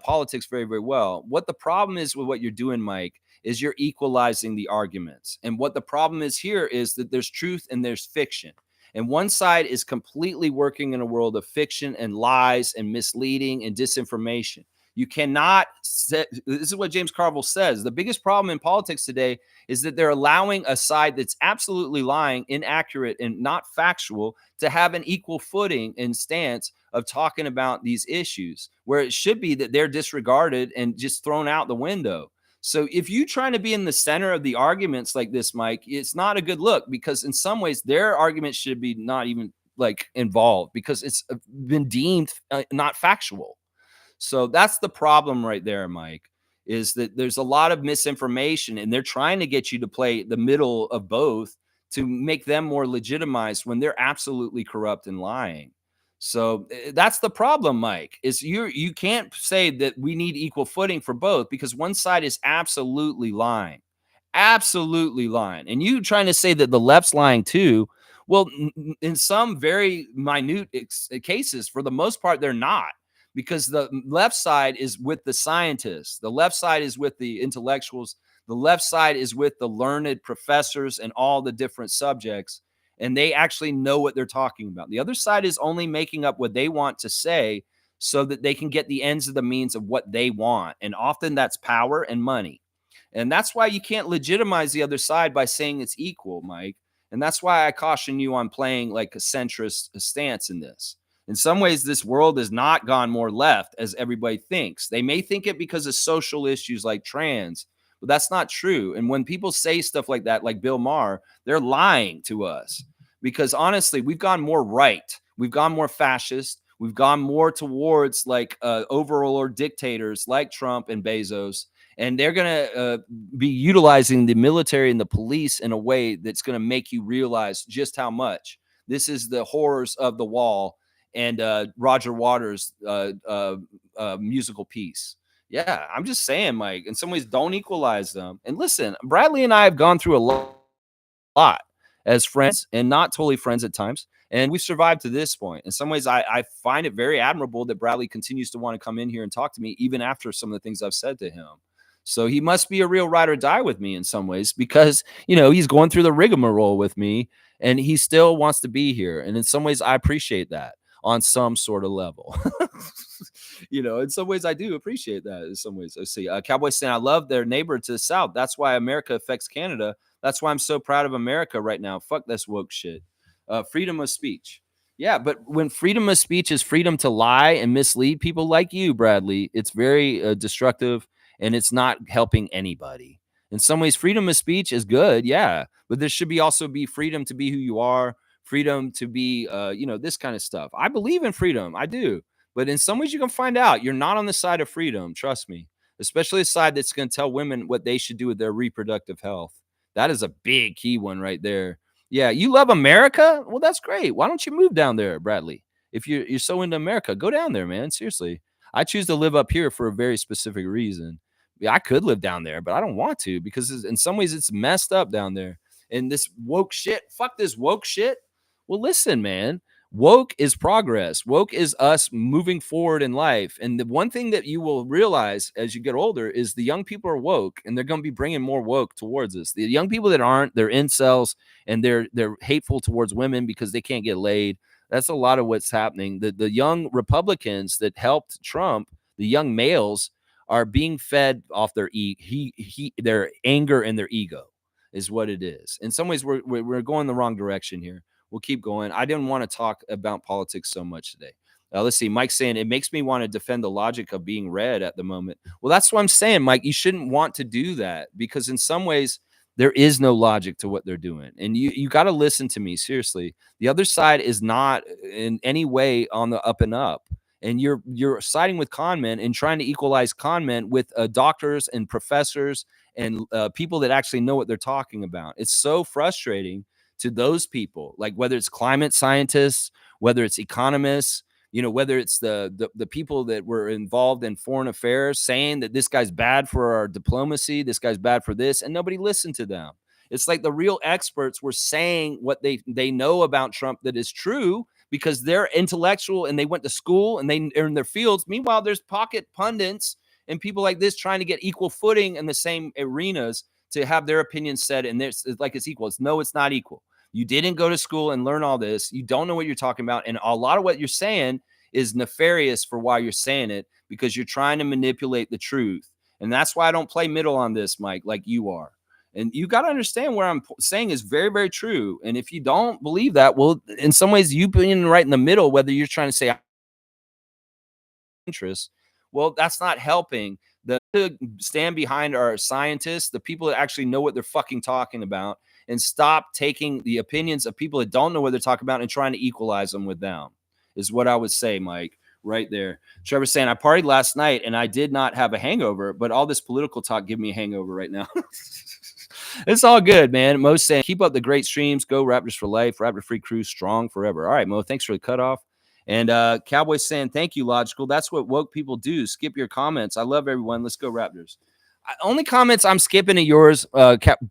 politics very, very well. What the problem is with what you're doing, Mike, is you're equalizing the arguments. And what the problem is here is that there's truth and there's fiction. And one side is completely working in a world of fiction and lies and misleading and disinformation. You cannot this is what James Carville says. The biggest problem in politics today is that they're allowing a side that's absolutely lying, inaccurate, and not factual to have an equal footing and stance of talking about these issues, where it should be that they're disregarded and just thrown out the window. So if you're trying to be in the center of the arguments like this, Mike, it's not a good look, because in some ways their argument should be not even like involved because it's been deemed not factual. So that's the problem right there, Mike, is that there's a lot of misinformation and they're trying to get you to play the middle of both to make them more legitimized when they're absolutely corrupt and lying. So that's the problem, Mike. Is you can't say that we need equal footing for both because one side is absolutely lying, and you trying to say that the left's lying too. Well, in some very minute cases, for the most part, they're not, because the left side is with the scientists, the left side is with the intellectuals, the left side is with the learned professors and all the different subjects, and they actually know what they're talking about. The other side is only making up what they want to say so that they can get the ends of the means of what they want. And often that's power and money. And that's why you can't legitimize the other side by saying it's equal, Mike. And that's why I caution you on playing like a centrist stance in this. In some ways, this world has not gone more left as everybody thinks. They may think it because of social issues like trans, but that's not true. And when people say stuff like that, like Bill Maher, they're lying to us, because honestly, we've gone more right. We've gone more fascist. We've gone more towards like overlord dictators like Trump and Bezos, and they're going to be utilizing the military and the police in a way that's going to make you realize just how much this is the horrors of the wall and Roger Waters' musical piece. Yeah, I'm just saying, Mike, in some ways, don't equalize them. And listen, Bradley and I have gone through a lot as friends and not totally friends at times. And we survived to this point. In some ways, I find it very admirable that Bradley continues to want to come in here and talk to me, even after some of the things I've said to him. So he must be a real ride or die with me in some ways, because, he's going through the rigmarole with me and he still wants to be here. And in some ways, I appreciate that on some sort of level. In some ways, I do appreciate that. In some ways, I see Cowboy saying, I love their neighbor to the south. That's why America affects Canada. That's why I'm so proud of America right now. Fuck this woke shit. Freedom of speech. Yeah, but when freedom of speech is freedom to lie and mislead people like you, Bradley, it's very destructive, and it's not helping anybody. In some ways, freedom of speech is good, yeah, but there should also be freedom to be who you are, freedom to be, this kind of stuff. I believe in freedom, I do, but in some ways, you can find out you're not on the side of freedom. Trust me, especially a side that's going to tell women what they should do with their reproductive health. That is a big key one right there. Yeah, you love America? Well, that's great. Why don't you move down there, Bradley? If you're so into America, go down there, man. Seriously. I choose to live up here for a very specific reason. Yeah, I could live down there, but I don't want to, because in some ways it's messed up down there. And this woke shit, fuck this woke shit. Well, listen, man. Woke is progress. Woke is us moving forward in life. And the one thing that you will realize as you get older is the young people are woke, and they're going to be bringing more woke towards us. The young people that aren't, they're incels, and they're hateful towards women because they can't get laid. That's a lot of what's happening. The young Republicans that helped Trump, the young males, are being fed off their their anger and their ego is what it is. In some ways, we're going the wrong direction here. We'll keep going. I didn't want to talk about politics so much today. Let's see. Mike's saying it makes me want to defend the logic of being red at the moment. Well, that's what I'm saying, Mike. You shouldn't want to do that, because in some ways there is no logic to what they're doing. And you got to listen to me. Seriously. The other side is not in any way on the up and up. And you're siding with con men and trying to equalize con men with doctors and professors and people that actually know what they're talking about. It's so frustrating to those people, like whether it's climate scientists, whether it's economists, whether it's the people that were involved in foreign affairs saying that this guy's bad for our diplomacy, this guy's bad for this, and nobody listened to them. It's like the real experts were saying what they know about Trump that is true, because they're intellectual and they went to school and they're in their fields. Meanwhile, there's pocket pundits and people like this trying to get equal footing in the same arenas to have their opinions said, and it's like it's equal. It's not equal. You didn't go to school and learn all this. You don't know what you're talking about. And a lot of what you're saying is nefarious for why you're saying it, because you're trying to manipulate the truth. And that's why I don't play middle on this, Mike, like you are. And you got to understand where I'm saying is very, very true. And if you don't believe that, well, in some ways, you've been right in the middle, whether you're trying to say interest. Well, that's not helping. To stand behind our scientists, the people that actually know what they're fucking talking about, and stop taking the opinions of people that don't know what they're talking about and trying to equalize them with them, is what I would say, Mike, right there. Trevor saying, I partied last night and I did not have a hangover, but all this political talk give me a hangover right now. It's all good, man. Mo's saying, keep up the great streams. Go Raptors for life. Raptor Free Crew strong forever. All right, Mo, thanks for the cutoff. And Cowboys saying, thank you, Logical. That's what woke people do. Skip your comments. I love everyone. Let's go Raptors. Only comments I'm skipping at yours,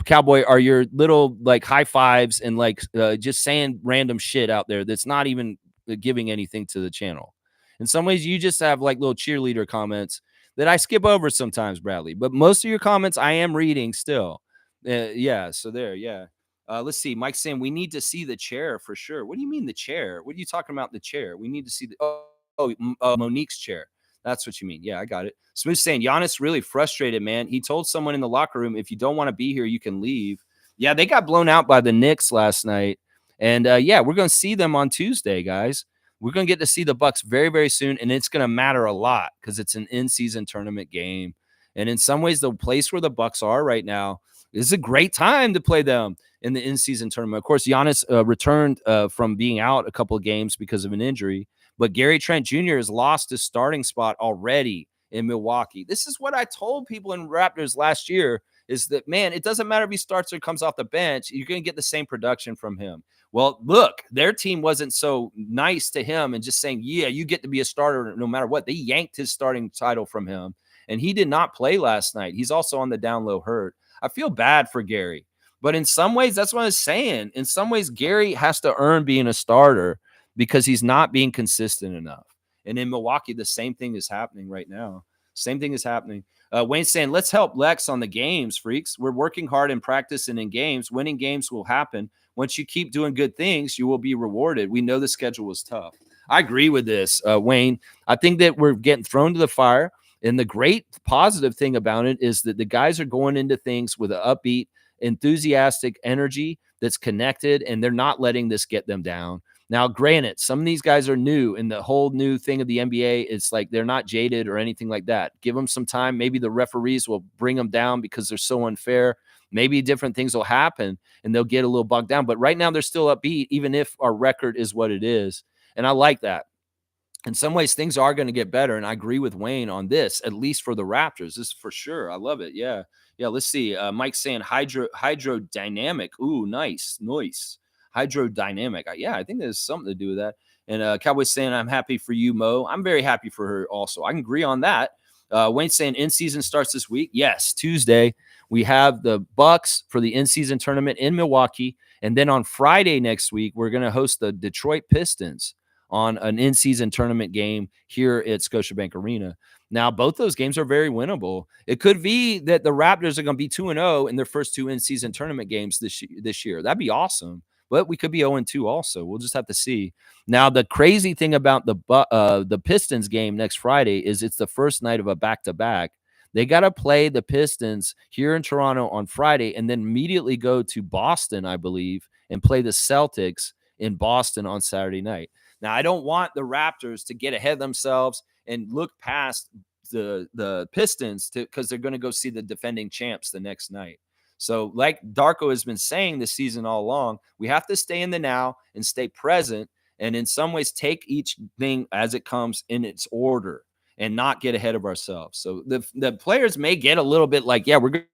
Cowboy, are your little like high fives and like just saying random shit out there that's not even giving anything to the channel. In some ways, you just have like little cheerleader comments that I skip over sometimes, Bradley. But most of your comments I am reading still. Yeah, so there, yeah. Let's see. Mike's saying we need to see the chair for sure. What do you mean the chair? What are you talking about? The chair? We need to see the Monique's chair. That's what you mean. Yeah, I got it. Smooth saying Giannis really frustrated, man. He told someone in the locker room, if you don't want to be here, you can leave. Yeah, they got blown out by the Knicks last night. And yeah, we're going to see them on Tuesday, guys. We're going to get to see the Bucks very, very soon. And it's going to matter a lot because it's an in-season tournament game. And in some ways, the place where the Bucks are right now is a great time to play them in the in-season tournament. Of course, Giannis returned from being out a couple of games because of an injury. But Gary Trent Jr. has lost his starting spot already in Milwaukee. This is what I told people in Raptors last year is that, man, it doesn't matter if he starts or comes off the bench. You're going to get the same production from him. Well, look, their team wasn't so nice to him and just saying, yeah, you get to be a starter no matter what. They yanked his starting title from him, and he did not play last night. He's also on the down low hurt. I feel bad for Gary. But in some ways, that's what I was saying. In some ways, Gary has to earn being a starter because he's not being consistent enough. And in Milwaukee, the same thing is happening right now. Same thing is happening. Wayne's saying, let's help Lex on the games, freaks. We're working hard in practice and in games. Winning games will happen. Once you keep doing good things, you will be rewarded. We know the schedule was tough. I agree with this, Wayne. I think that we're getting thrown to the fire. And the great positive thing about it is that the guys are going into things with an upbeat, enthusiastic energy that's connected, and they're not letting this get them down. Now, granted, some of these guys are new, and the whole new thing of the NBA, it's like they're not jaded or anything like that. Give them some time. Maybe the referees will bring them down because they're so unfair. Maybe different things will happen, and they'll get a little bogged down. But right now, they're still upbeat, even if our record is what it is. And I like that. In some ways, things are going to get better, and I agree with Wayne on this, at least for the Raptors. This is for sure. I love it. Yeah. Yeah, let's see. Mike's saying hydrodynamic. Ooh, nice. Hydrodynamic. Yeah, I think there's something to do with that. And Cowboy's saying, I'm happy for you, Mo. I'm very happy for her also. I can agree on that. Wayne's saying in-season starts this week. Yes, Tuesday. We have the Bucks for the in-season tournament in Milwaukee. And then on Friday next week, we're going to host the Detroit Pistons on an in-season tournament game here at Scotiabank Arena. Now, both those games are very winnable. It could be that the Raptors are going to be 2-0 in their first two in-season tournament games this year. That'd be awesome. But we could be 0-2 also. We'll just have to see. Now, the crazy thing about the Pistons game next Friday is it's the first night of a back-to-back. They got to play the Pistons here in Toronto on Friday and then immediately go to Boston, I believe, and play the Celtics in Boston on Saturday night. Now, I don't want the Raptors to get ahead of themselves and look past the Pistons because they're going to go see the defending champs the next night. So like Darko has been saying this season all along, we have to stay in the now and stay present and in some ways take each thing as it comes in its order and not get ahead of ourselves. So the players may get a little bit like, yeah, we're going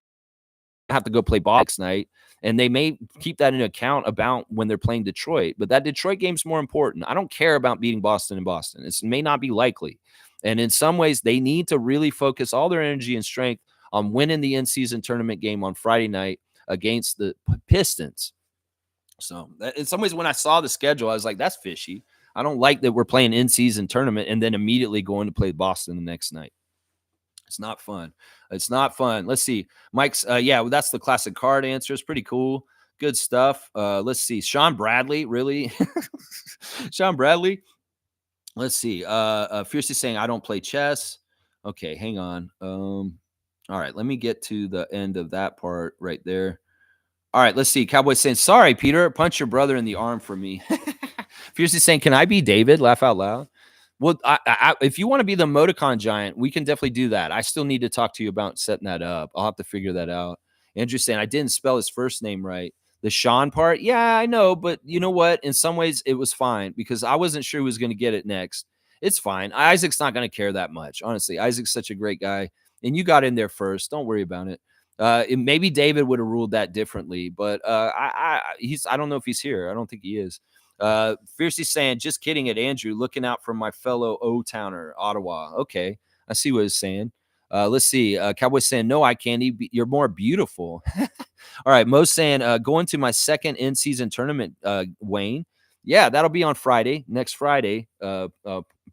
to have to go play ball next night. And they may keep that into account about when they're playing Detroit. But that Detroit game's more important. I don't care about beating Boston in Boston. It may not be likely. And in some ways, they need to really focus all their energy and strength on winning the in-season tournament game on Friday night against the Pistons. So in some ways, when I saw the schedule, I was like, that's fishy. I don't like that we're playing in-season tournament and then immediately going to play Boston the next night. It's not fun. It's not fun. Let's see. Mike's, yeah, well, that's the classic card answer. It's pretty cool. Good stuff. Let's see. Sean Bradley, really? Sean Bradley. Let's see. Fiercely saying, I don't play chess. Okay, hang on. All right, let me get to the end of that part right there. All right, let's see. Cowboy's saying, sorry, Peter. Punch your brother in the arm for me. Fiercely saying, can I be David? Laugh out loud. Well, if you want to be the emoticon giant, we can definitely do that. I still need to talk to you about setting that up. I'll have to figure that out. Andrew's saying, I didn't spell his first name right. The Sean part, yeah, I know. But you know what? In some ways, it was fine because I wasn't sure who was going to get it next. It's fine. Isaac's not going to care that much. Honestly, Isaac's such a great guy. And you got in there first. Don't worry about it. Maybe David would have ruled that differently, but I don't know if he's here. I don't think he is. Fiercely saying, just kidding at Andrew, looking out for my fellow O Towner, Ottawa. Okay, I see what he's saying. Let's see. Cowboy saying, no, I can't. You're more beautiful. All right. Mo saying, going to my second in season tournament, Wayne. Yeah, that'll be on Friday, next Friday.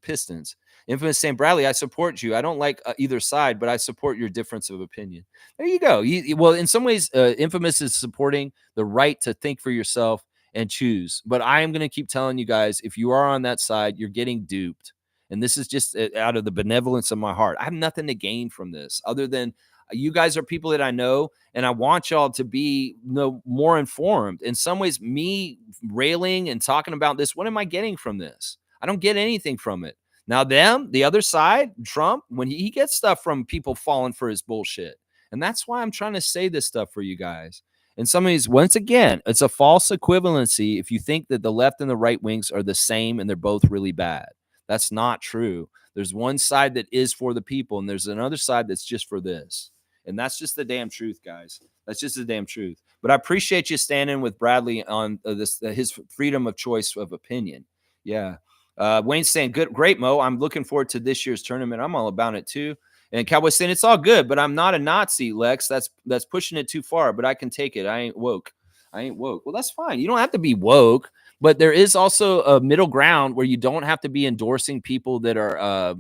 Pistons. Infamous saying, Bradley, I support you. I don't like either side, but I support your difference of opinion. There you go. Well, in some ways, Infamous is supporting the right to think for yourself and choose. But I am going to keep telling you guys, if you are on that side, you're getting duped. And this is just out of the benevolence of my heart. I have nothing to gain from this other than you guys are people that I know, and I want y'all to be more informed. In some ways, me railing and talking about this, what am I getting from this? I don't get anything from it. Now, the other side, Trump, when he gets stuff from people falling for his bullshit. And that's why I'm trying to say this stuff for you guys. And some of these, once again, it's a false equivalency if you think that the left and the right wings are the same and they're both really bad. That's not true. There's one side that is for the people, and there's another side that's just for this. And that's just the damn truth, guys. That's just the damn truth. But I appreciate you standing with Bradley on this his freedom of choice of opinion. Yeah. Wayne's saying, good, great, Mo. I'm looking forward to this year's tournament. I'm all about it too. And Cowboy's saying it's all good, but I'm not a Nazi, Lex. That's pushing it too far, but I can take it. I ain't woke. Well, that's fine. You don't have to be woke, but there is also a middle ground where you don't have to be endorsing people that are,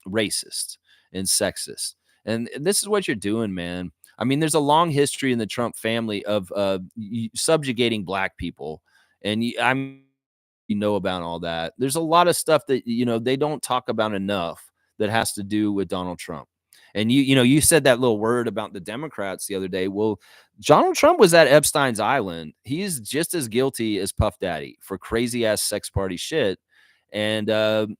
racist and sexist. And this is what you're doing, man. I mean, there's a long history in the Trump family of subjugating black people. And about all that. There's a lot of stuff that, they don't talk about enough that has to do with Donald Trump. And you said that little word about the Democrats the other day. Well, Donald Trump was at Epstein's Island. He's just as guilty as Puff Daddy for crazy ass sex party shit. And,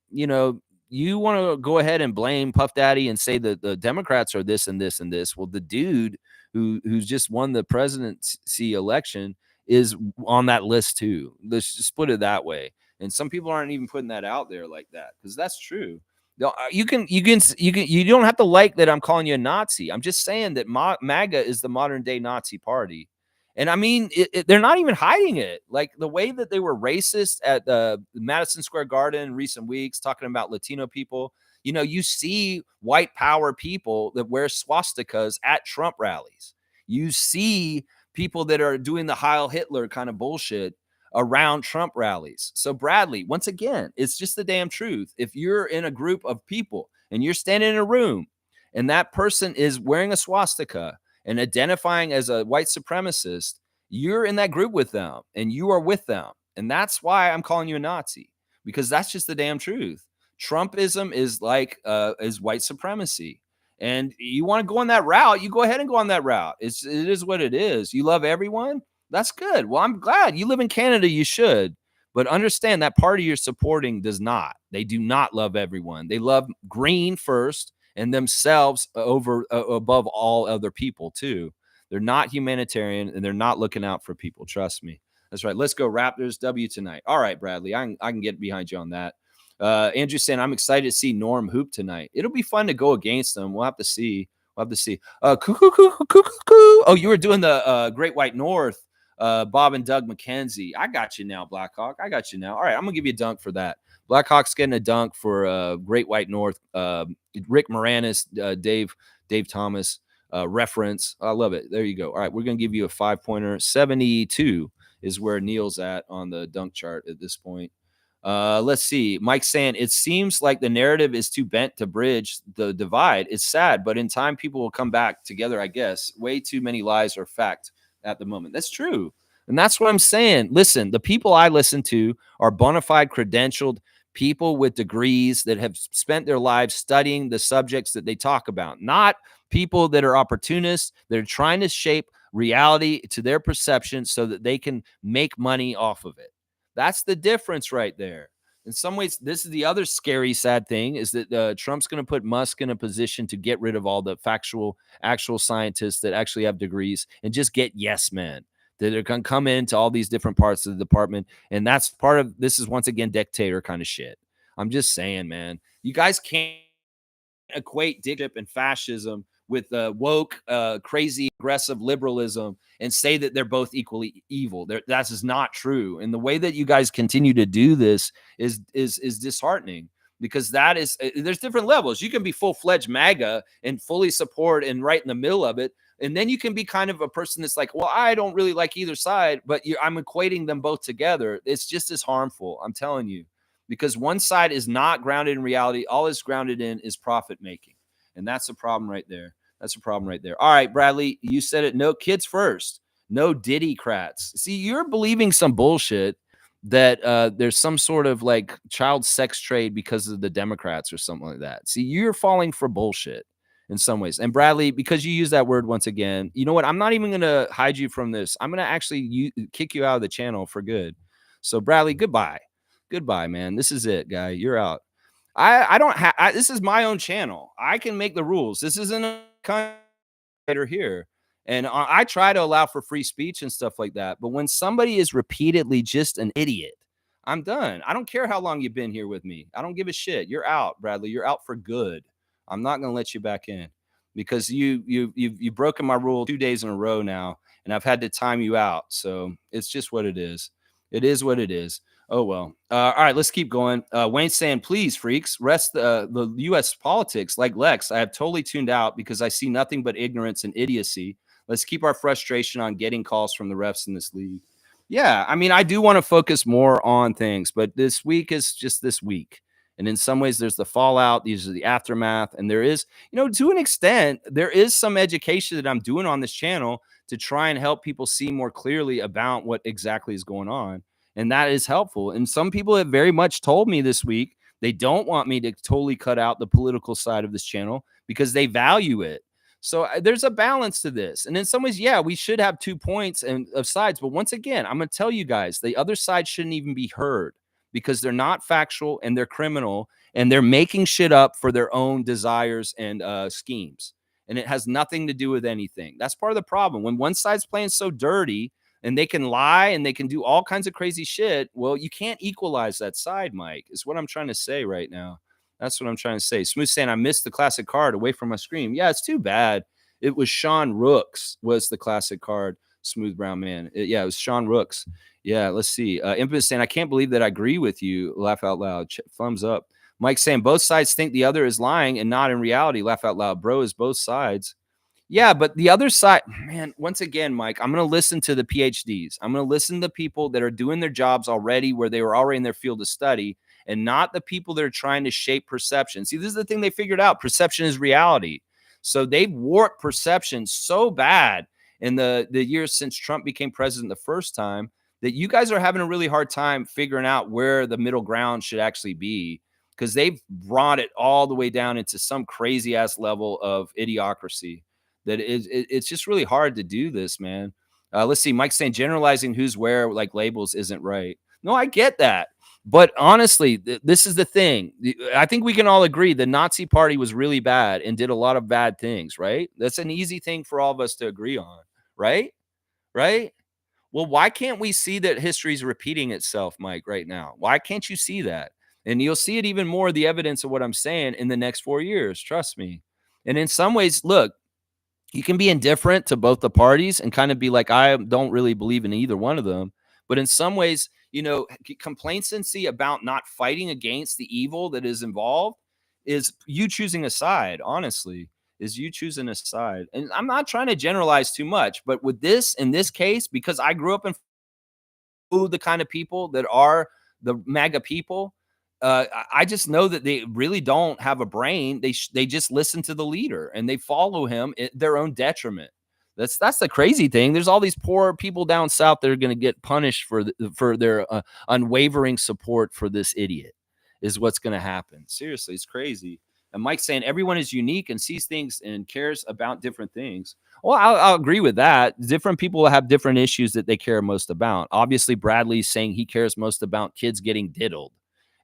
you want to go ahead and blame Puff Daddy and say that the Democrats are this and this and this. Well, the dude who's just won the presidency election is on that list too. Let's just put it that way. And some people aren't even putting that out there like that because that's true. You don't have to like that I'm calling you a Nazi. I'm just saying that MAGA is the modern day Nazi party. And I mean, they're not even hiding it. Like the way that they were racist at the Madison Square Garden in recent weeks, talking about Latino people. You see white power people that wear swastikas at Trump rallies. You see people that are doing the Heil Hitler kind of bullshit around Trump rallies. So Bradley, once again, it's just the damn truth. If you're in a group of people and you're standing in a room and that person is wearing a swastika and identifying as a white supremacist, you're in that group with them and you are with them. And that's why I'm calling you a Nazi, because that's just the damn truth. Trumpism is like is white supremacy. And you want to go on that route, you go ahead and go on that route. It is what it is. You love everyone. That's good. Well, I'm glad you live in Canada. You should. But understand that party you're supporting does not. They do not love everyone. They love green first and themselves above all other people too. They're not humanitarian and they're not looking out for people. Trust me. That's right. Let's go Raptors W tonight. All right, Bradley. I can get behind you on that. Andrew saying, I'm excited to see Norm hoop tonight. It'll be fun to go against them. We'll have to see. Oh, you were doing the Great White North. Bob and Doug McKenzie. I got you now, Blackhawk. I got you now. All right, I'm gonna give you a dunk for that. Blackhawk's getting a dunk for Great White North. Rick Moranis, Dave Thomas reference. I love it. There you go. All right, we're gonna give you a 5-pointer. 72 is where Neil's at on the dunk chart at this point. Let's see. Mike saying it seems like the narrative is too bent to bridge the divide. It's sad, but in time people will come back together, I guess. Way too many lies are fact at the moment. That's true. And that's what I'm saying. Listen, the people I listen to are bona fide credentialed people with degrees that have spent their lives studying the subjects that they talk about, not people that are opportunists that are trying to shape reality to their perception so that they can make money off of it. That's the difference right there. In some ways, this is the other scary, sad thing is that Trump's going to put Musk in a position to get rid of all the actual scientists that actually have degrees and just get yes men that are going to come into all these different parts of the department. And that's part of this is once again dictator kind of shit. I'm just saying, man, you guys can't equate dictatorship and fascism with woke, crazy, aggressive liberalism and say that they're both equally evil. That's just not true. And the way that you guys continue to do this is disheartening, because that is there's different levels. You can be full-fledged MAGA and fully support and right in the middle of it. And then you can be kind of a person that's like, well, I don't really like either side, but I'm equating them both together. It's just as harmful, I'm telling you, because one side is not grounded in reality. All it's grounded in is profit making. And that's a problem right there. That's a problem right there. All right, Bradley, you said it. No kids first. No Diddy-crats. See, you're believing some bullshit that there's some sort of like child sex trade because of the Democrats or something like that. See, you're falling for bullshit in some ways. And Bradley, because you use that word once again, you know what? I'm not even going to hide you from this. I'm going to actually kick you out of the channel for good. So Bradley, goodbye. Goodbye, man. This is it, guy. You're out. I don't have, this is my own channel. I can make the rules. This isn't a content here. And I try to allow for free speech and stuff like that. But when somebody is repeatedly just an idiot, I'm done. I don't care how long you've been here with me. I don't give a shit. You're out, Bradley. You're out for good. I'm not going to let you back in, because you've broken my rule 2 days in a row now, and I've had to time you out. So it's just what it is. It is what it is. Oh, well. All right, let's keep going. Wayne's saying, please, freaks, rest the U.S. politics like Lex. I have totally tuned out because I see nothing but ignorance and idiocy. Let's keep our frustration on getting calls from the refs in this league. Yeah, I mean, I do want to focus more on things, but this week is just this week. And in some ways, there's the fallout, these are the aftermath. And there is, to an extent, there is some education that I'm doing on this channel to try and help people see more clearly about what exactly is going on. And that is helpful. And some people have very much told me this week they don't want me to totally cut out the political side of this channel because they value it. So there's a balance to this. And in some ways, yeah, we should have 2 points of sides. But once again, I'm going to tell you guys, the other side shouldn't even be heard because they're not factual and they're criminal and they're making shit up for their own desires and schemes. And it has nothing to do with anything. That's part of the problem. When one side's playing so dirty and they can lie and they can do all kinds of crazy shit, well, you can't equalize that side, Mike, is what I'm trying to say right now. That's what I'm trying to say. Smooth saying, I missed the classic card away from my screen. Yeah, it's too bad. It was Sean Rooks was the classic card, Smooth Brown Man. Yeah, it was Sean Rooks. Yeah, let's see. Infamous saying, I can't believe that I agree with you. Laugh out loud. Thumbs up. Mike saying, both sides think the other is lying and not in reality. Laugh out loud. Bro is both sides. Yeah, but the other side, man, once again, Mike, I'm going to listen to the PhDs. I'm going to listen to people that are doing their jobs already where they were already in their field of study, and not the people that are trying to shape perception. See, this is the thing they figured out. Perception is reality. So they've warped perception so bad in the years since Trump became president the first time that you guys are having a really hard time figuring out where the middle ground should actually be, because they've brought it all the way down into some crazy ass level of idiocracy that it's just really hard to do this, man. Let's see. Mike's saying generalizing who's where like labels isn't right. No, I get that. But honestly, this is the thing. I think we can all agree the Nazi party was really bad and did a lot of bad things, right? That's an easy thing for all of us to agree on, right? Right? Well, why can't we see that history is repeating itself, Mike, right now? Why can't you see that? And you'll see it even more, the evidence of what I'm saying in the next 4 years. Trust me. And in some ways, look, you can be indifferent to both the parties and kind of be like, I don't really believe in either one of them. But in some ways, complacency about not fighting against the evil that is involved is you choosing a side, honestly, is you choosing a side. And I'm not trying to generalize too much, but with this, in this case, because I grew up in the kind of people that are the MAGA people, I just know that they really don't have a brain. They just listen to the leader and they follow him at their own detriment. That's the crazy thing. There's all these poor people down south that are going to get punished for their unwavering support for this idiot. Is what's going to happen. Seriously, it's crazy. And Mike's saying everyone is unique and sees things and cares about different things. Well, I'll agree with that. Different people have different issues that they care most about. Obviously, Bradley's saying he cares most about kids getting diddled.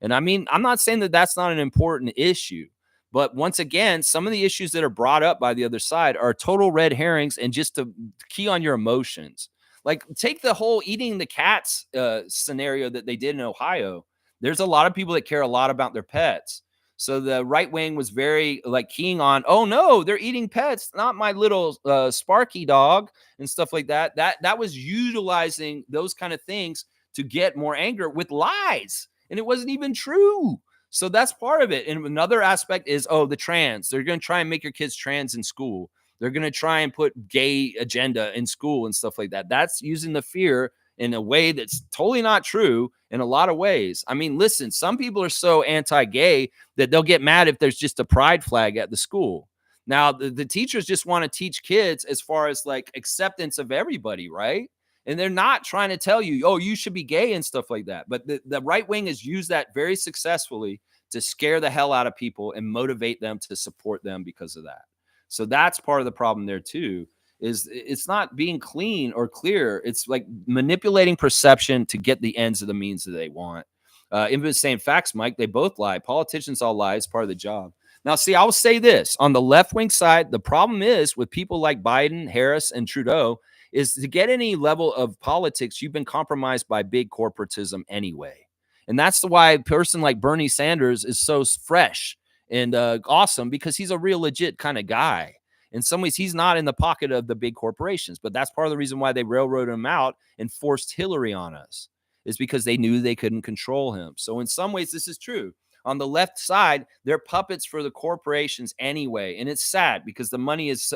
And I mean, I'm not saying that that's not an important issue. But once again, some of the issues that are brought up by the other side are total red herrings and just to key on your emotions. Like take the whole eating the cats scenario that they did in Ohio. There's a lot of people that care a lot about their pets. So the right wing was very like keying on, oh no, they're eating pets, not my little Sparky dog and stuff like that. That was utilizing those kind of things to get more anger with lies, and it wasn't even true. So that's part of it. And another aspect is, oh, the trans. They're going to try and make your kids trans in school. They're going to try and put gay agenda in school and stuff like that. That's using the fear in a way that's totally not true in a lot of ways. I mean, listen, some people are so anti-gay that they'll get mad if there's just a pride flag at the school. Now, the teachers just want to teach kids as far as like acceptance of everybody, right? And they're not trying to tell you, oh, you should be gay and stuff like that. But the right wing has used that very successfully to scare the hell out of people and motivate them to support them because of that. So that's part of the problem there too. Is it's not being clean or clear. It's like manipulating perception to get the ends of the means that they want. In the same facts, Mike, they both lie. Politicians all lie. It's part of the job. Now, see, I'll say this on the left wing side, the problem is with people like Biden, Harris, and Trudeau is to get any level of politics, you've been compromised by big corporatism anyway. And that's why a person like Bernie Sanders is so fresh and awesome, because he's a real legit kind of guy. In some ways, he's not in the pocket of the big corporations, but that's part of the reason why they railroaded him out and forced Hillary on us, is because they knew they couldn't control him. So in some ways, this is true. On the left side, they're puppets for the corporations anyway. And it's sad because the money is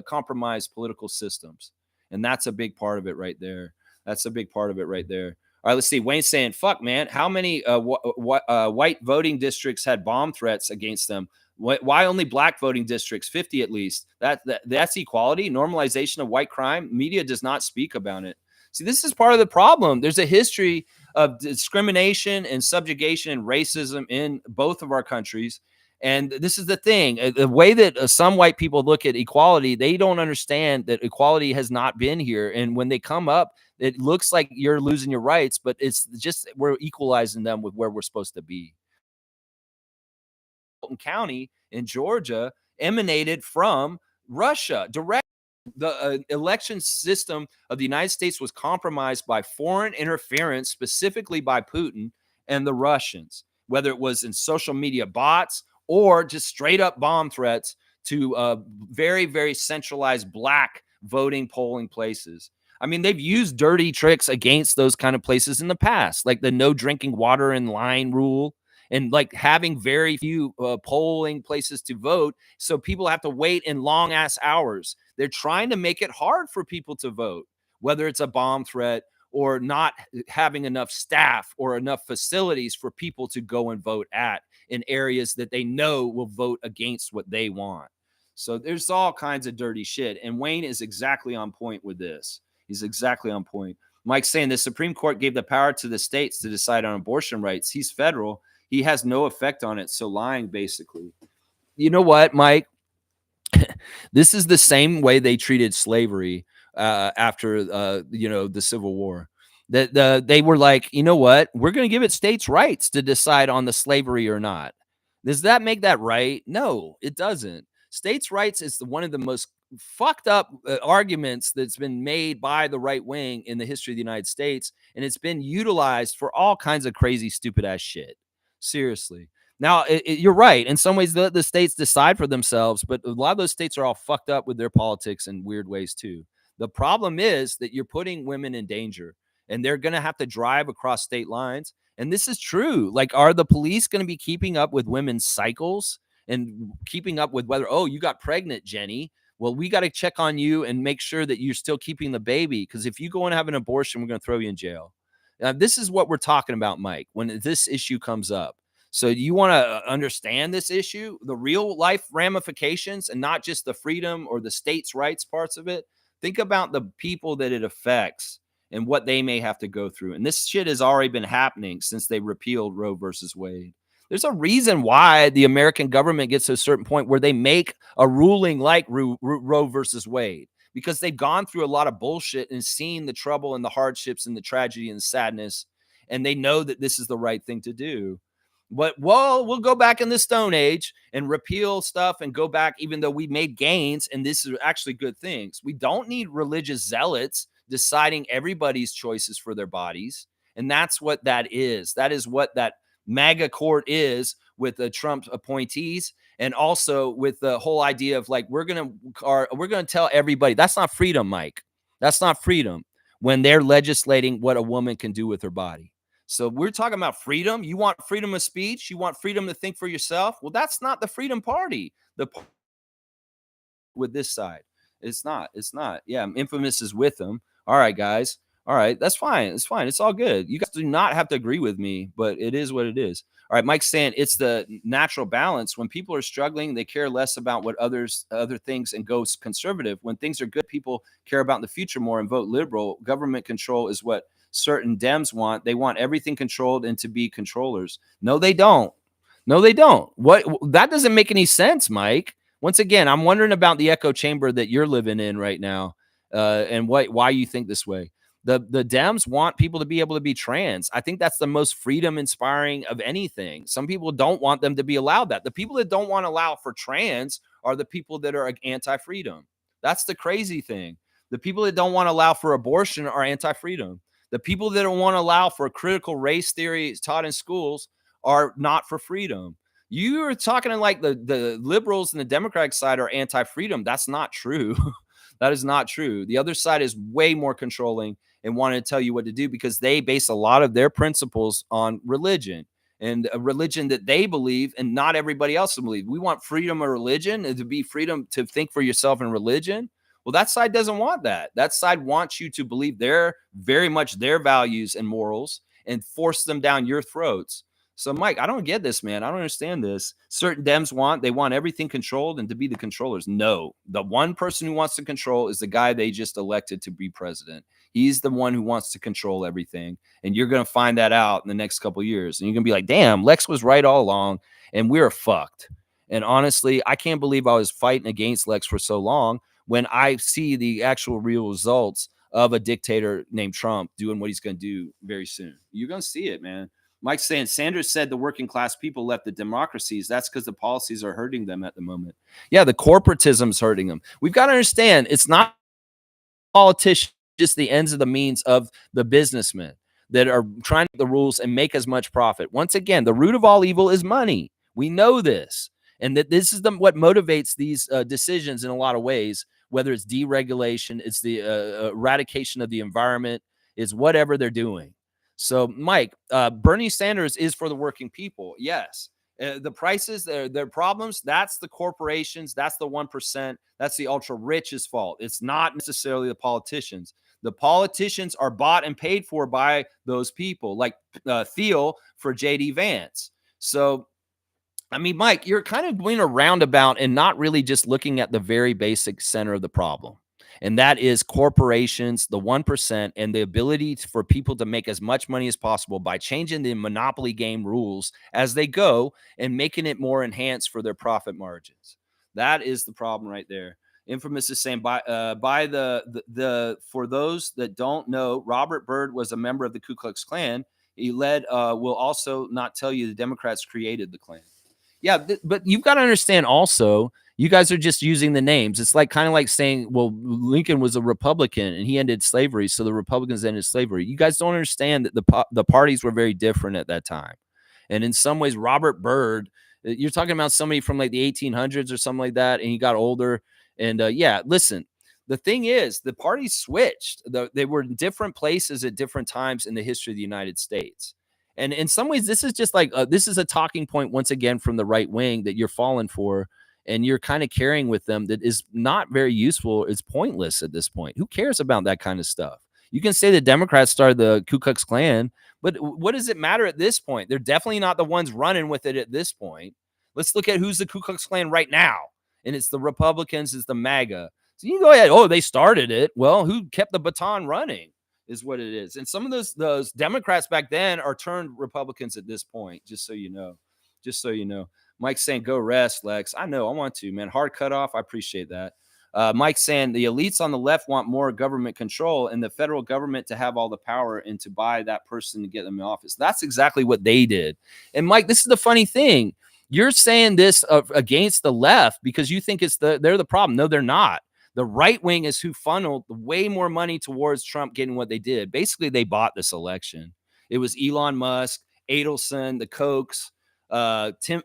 compromised political systems. And that's a big part of it right there. That's a big part of it right there. All right, let's see. Wayne's saying, fuck, man. How many white voting districts had bomb threats against them? Why only black voting districts? 50 at least. That's equality, normalization of white crime. Media does not speak about it. See, this is part of the problem. There's a history of discrimination and subjugation and racism in both of our countries. And this is the thing. The way that some white people look at equality, they don't understand that equality has not been here. And when they come up, it looks like you're losing your rights, but it's just we're equalizing them with where we're supposed to be. Fulton County in Georgia emanated from Russia direct. The election system of the United States was compromised by foreign interference, specifically by Putin and the Russians, whether it was in social media bots or just straight up bomb threats to very, very centralized black voting polling places. I mean, they've used dirty tricks against those kind of places in the past, like the no drinking water in line rule and like having very few polling places to vote. So people have to wait in long ass hours. They're trying to make it hard for people to vote, whether it's a bomb threat or not having enough staff or enough facilities for people to go and vote at in areas that they know will vote against what they want. So there's all kinds of dirty shit. And Wayne is exactly on point with this. He's exactly on point. Mike's saying the Supreme Court gave the power to the states to decide on abortion rights. He's federal. He has no effect on it. So lying, basically. You know what, Mike? This is the same way they treated slavery after the Civil War. That they were like, you know what? We're going to give it states' rights to decide on the slavery or not. Does that make that right? No, it doesn't. States' rights is one of the most fucked up arguments that's been made by the right wing in the history of the United States, and it's been utilized for all kinds of crazy, stupid ass shit. Seriously. Now, you're right. In some ways, the states decide for themselves, but a lot of those states are all fucked up with their politics in weird ways, too. The problem is that you're putting women in danger, and they're going to have to drive across state lines. And this is true. Like, are the police going to be keeping up with women's cycles and keeping up with whether, oh, you got pregnant, Jenny? Well, we got to check on you and make sure that you're still keeping the baby. Because if you go and have an abortion, we're going to throw you in jail. Now, this is what we're talking about, Mike, when this issue comes up. So you want to understand this issue, the real life ramifications, and not just the freedom or the states' rights parts of it. Think about the people that it affects and what they may have to go through. And this shit has already been happening since they repealed Roe versus Wade. There's a reason why the American government gets to a certain point where they make a ruling like Roe versus Wade, because they've gone through a lot of bullshit and seen the trouble and the hardships and the tragedy and the sadness. And they know that this is the right thing to do. But we'll go back in the Stone Age and repeal stuff and go back, even though we made gains. And this is actually good things. We don't need religious zealots deciding everybody's choices for their bodies. And that's what that is. That is what that MAGA court is with the Trump appointees, and also with the whole idea of like we're gonna tell everybody that's not freedom, Mike. That's not freedom when they're legislating what a woman can do with her body. So we're talking about freedom. You want freedom of speech? You want freedom to think for yourself? Well, that's not the Freedom Party. With this side. It's not. It's not. Yeah, Infamous is with them. All right, guys. All right, that's fine. It's fine. It's all good. You guys do not have to agree with me, but it is what it is. All right, Mike's saying it's the natural balance. When people are struggling, they care less about what other things and go conservative. When things are good, people care about the future more and vote liberal. Government control is what certain Dems want. They want everything controlled and to be controllers. No, they don't. No, they don't. What that doesn't make any sense, Mike. Once again, I'm wondering about the echo chamber that you're living in right now, and why you think this way. The Dems want people to be able to be trans. I think that's the most freedom inspiring of anything. Some people don't want them to be allowed that. The people that don't want to allow for trans are the people that are anti-freedom. That's the crazy thing. The people that don't want to allow for abortion are anti-freedom. The people that don't want to allow for critical race theory taught in schools are not for freedom. You are talking like the liberals and the Democratic side are anti-freedom. That's not true. That is not true. The other side is way more controlling and want to tell you what to do because they base a lot of their principles on religion and a religion that they believe and not everybody else will believe. We want freedom of religion and to be freedom to think for yourself in religion. Well, that side doesn't want that. That side wants you to believe very much their values and morals and force them down your throats. So, Mike, I don't get this, man. I don't understand this. Certain Dems they want everything controlled and to be the controllers. No, the one person who wants to control is the guy they just elected to be president. He's the one who wants to control everything. And you're going to find that out in the next couple of years. And you're going to be like, damn, Lex was right all along and we're fucked. And honestly, I can't believe I was fighting against Lex for so long when I see the actual real results of a dictator named Trump doing what he's going to do very soon. You're going to see it, man. Mike's saying Sanders said the working class people left the democracies. That's because the policies are hurting them at the moment. Yeah, the corporatism's hurting them. We've got to understand it's not politicians, just the ends of the means of the businessmen that are trying to make the rules and make as much profit. Once again, the root of all evil is money. We know this. And that this is what motivates these decisions in a lot of ways, whether it's deregulation, it's the eradication of the environment, it's whatever they're doing. So, Mike, Bernie Sanders is for the working people. Yes. The prices, their problems, that's the corporations. That's the 1%. That's the ultra rich's fault. It's not necessarily the politicians. The politicians are bought and paid for by those people, like Thiel for J.D. Vance. So, I mean, Mike, you're kind of going a roundabout and not really just looking at the very basic center of the problem. And that is corporations, the 1%, and the ability for people to make as much money as possible by changing the monopoly game rules as they go and making it more enhanced for their profit margins. That is the problem right there. Infamous is saying by the for those that don't know, Robert Byrd was a member of the Ku Klux Klan. He led will also not tell you the Democrats created the Klan. Yeah, but you've got to understand also, you guys are just using the names. It's like kind of like saying, well, Lincoln was a Republican and he ended slavery, so the Republicans ended slavery. You guys don't understand that the parties were very different at that time. And in some ways, Robert Byrd, you're talking about somebody from like the 1800s or something like that, and he got older. And yeah, listen, the thing is, the parties switched. They were in different places at different times in the history of the United States. And in some ways, this is just like this is a talking point once again from the right wing that you're falling for, and you're kind of carrying with them that is not very useful. It's pointless at this point. Who cares about that kind of stuff? You can say the Democrats started the Ku Klux Klan, but what does it matter at this point? They're definitely not the ones running with it at this point. Let's look at who's the Ku Klux Klan right now, and it's the Republicans, it's the MAGA. So you can go ahead. Oh, they started it. Well, who kept the baton running? Is what it is. And some of those Democrats back then are turned Republicans at this point, just so you know. Just so you know. Mike's saying, go rest, Lex. I know, I want to, man. Hard cutoff. I appreciate that. Mike's saying the elites on the left want more government control and the federal government to have all the power and to buy that person to get them in office. That's exactly what they did. And Mike, this is the funny thing. You're saying this against the left because you think they're the problem. No, they're not. The right wing is who funneled way more money towards Trump getting what they did. Basically, they bought this election. It was Elon Musk, Adelson, the Kochs, Tim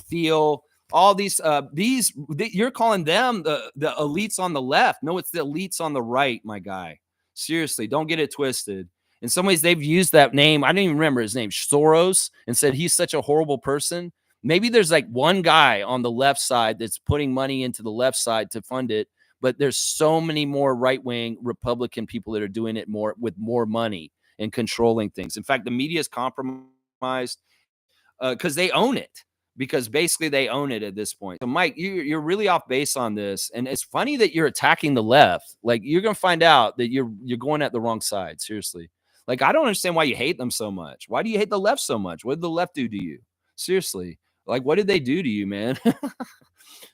Thiel, all you're calling them the elites on the left. No, it's the elites on the right, my guy. Seriously, don't get it twisted. In some ways, they've used that name. I don't even remember his name, Soros, and said he's such a horrible person. Maybe there's like one guy on the left side that's putting money into the left side to fund it, but there's so many more right-wing Republican people that are doing it more with more money and controlling things. In fact, the media is compromised because they own it. Because basically they own it at this point. So, Mike, you're really off base on this, and it's funny that you're attacking the left. Like, you're gonna find out that you're going at the wrong side. Seriously, like, I don't understand why you hate them so much. Why do you hate the left so much? What did the left do to you? Seriously, like, what did they do to you, man?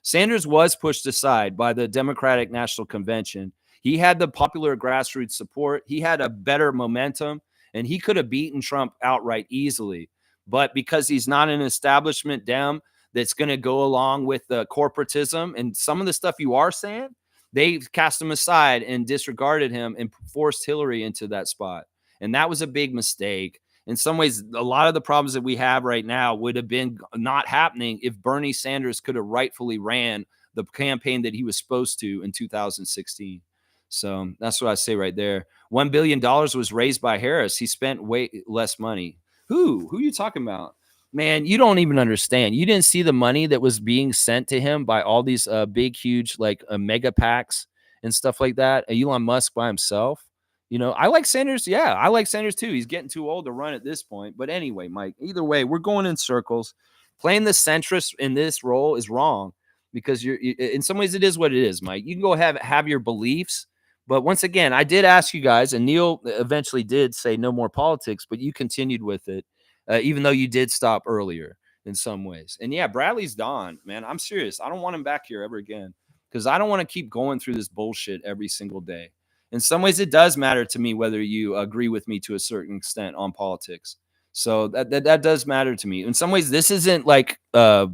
Sanders was pushed aside by the Democratic National Convention. He had the popular grassroots support. He had a better momentum, and he could have beaten Trump outright easily. But because he's not an establishment Dem that's going to go along with the corporatism and some of the stuff you are saying, they cast him aside and disregarded him and forced Hillary into that spot. And that was a big mistake. In some ways, a lot of the problems that we have right now would have been not happening if Bernie Sanders could have rightfully ran the campaign that he was supposed to in 2016. So that's what I say right there. $1 billion was raised by Harris. He spent way less money. Who are you talking about? Man, you don't even understand. You didn't see the money that was being sent to him by all these big, huge, like mega PACs and stuff like that. Elon Musk by himself. You know, I like Sanders. Yeah, I like Sanders too. He's getting too old to run at this point. But anyway, Mike, either way, we're going in circles. Playing the centrist in this role is wrong because in some ways, it is what it is, Mike. You can go have your beliefs. But once again, I did ask you guys, and Neil eventually did say no more politics, but you continued with it, even though you did stop earlier in some ways. And yeah, Bradley's gone, man. I'm serious. I don't want him back here ever again because I don't want to keep going through this bullshit every single day. In some ways, it does matter to me whether you agree with me to a certain extent on politics. So that does matter to me. In some ways, this isn't like a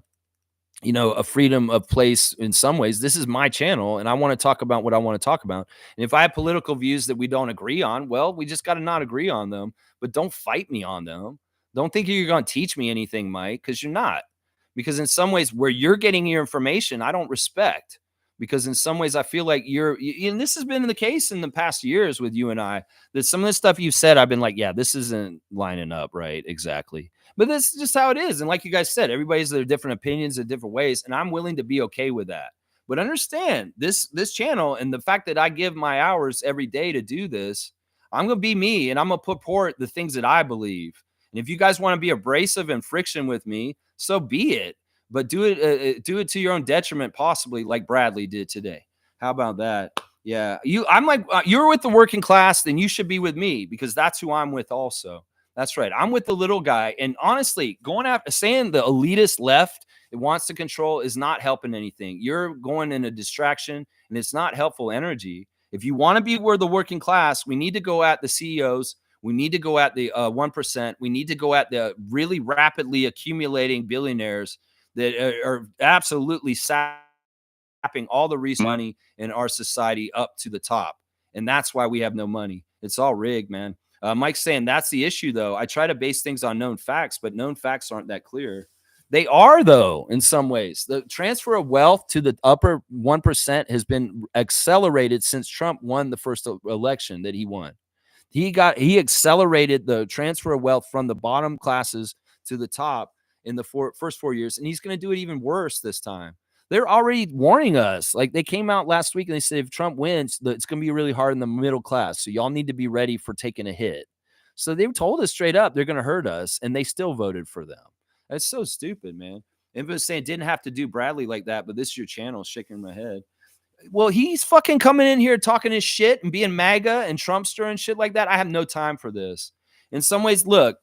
freedom of place. In some ways, this is my channel and I want to talk about what I want to talk about. And if I have political views that we don't agree on, well, we just got to not agree on them, but don't fight me on them. Don't think you're going to teach me anything, Mike, because you're not. Because in some ways, where you're getting your information, I don't respect. Because in some ways, I feel like and this has been the case in the past years with you and I, that some of the stuff you said, I've been like, yeah, this isn't lining up right. Exactly. But this is just how it is. And like you guys said, everybody's their different opinions in different ways. And I'm willing to be okay with that. But understand this channel and the fact that I give my hours every day to do this, I'm going to be me and I'm going to purport the things that I believe. And if you guys want to be abrasive and friction with me, so be it. But do it to your own detriment, possibly like Bradley did today. How about that? Yeah, I'm like you're with the working class, then you should be with me because that's who I'm with also. That's right. I'm with the little guy. And honestly, going after saying the elitist left that wants to control is not helping anything. You're going in a distraction and it's not helpful energy. If you want to be where the working class, we need to go at the CEOs. We need to go at the 1%. We need to go at the really rapidly accumulating billionaires that are absolutely sapping all the recent money in our society up to the top. And that's why we have no money. It's all rigged, man. Mike's saying that's the issue, though. I try to base things on known facts, but known facts aren't that clear. They are, though, in some ways. The transfer of wealth to the upper 1% has been accelerated since Trump won the first election that he won. He accelerated the transfer of wealth from the bottom classes to the top in the first 4 years, and he's going to do it even worse this time. They're already warning us. Like, they came out last week and they said if Trump wins, it's going to be really hard in the middle class. So y'all need to be ready for taking a hit. So they told us straight up they're going to hurt us, and they still voted for them. That's so stupid, man. Everyone's saying didn't have to do Bradley like that, but this is your channel, shaking my head. Well, he's fucking coming in here talking his shit and being MAGA and Trumpster and shit like that. I have no time for this. In some ways, look,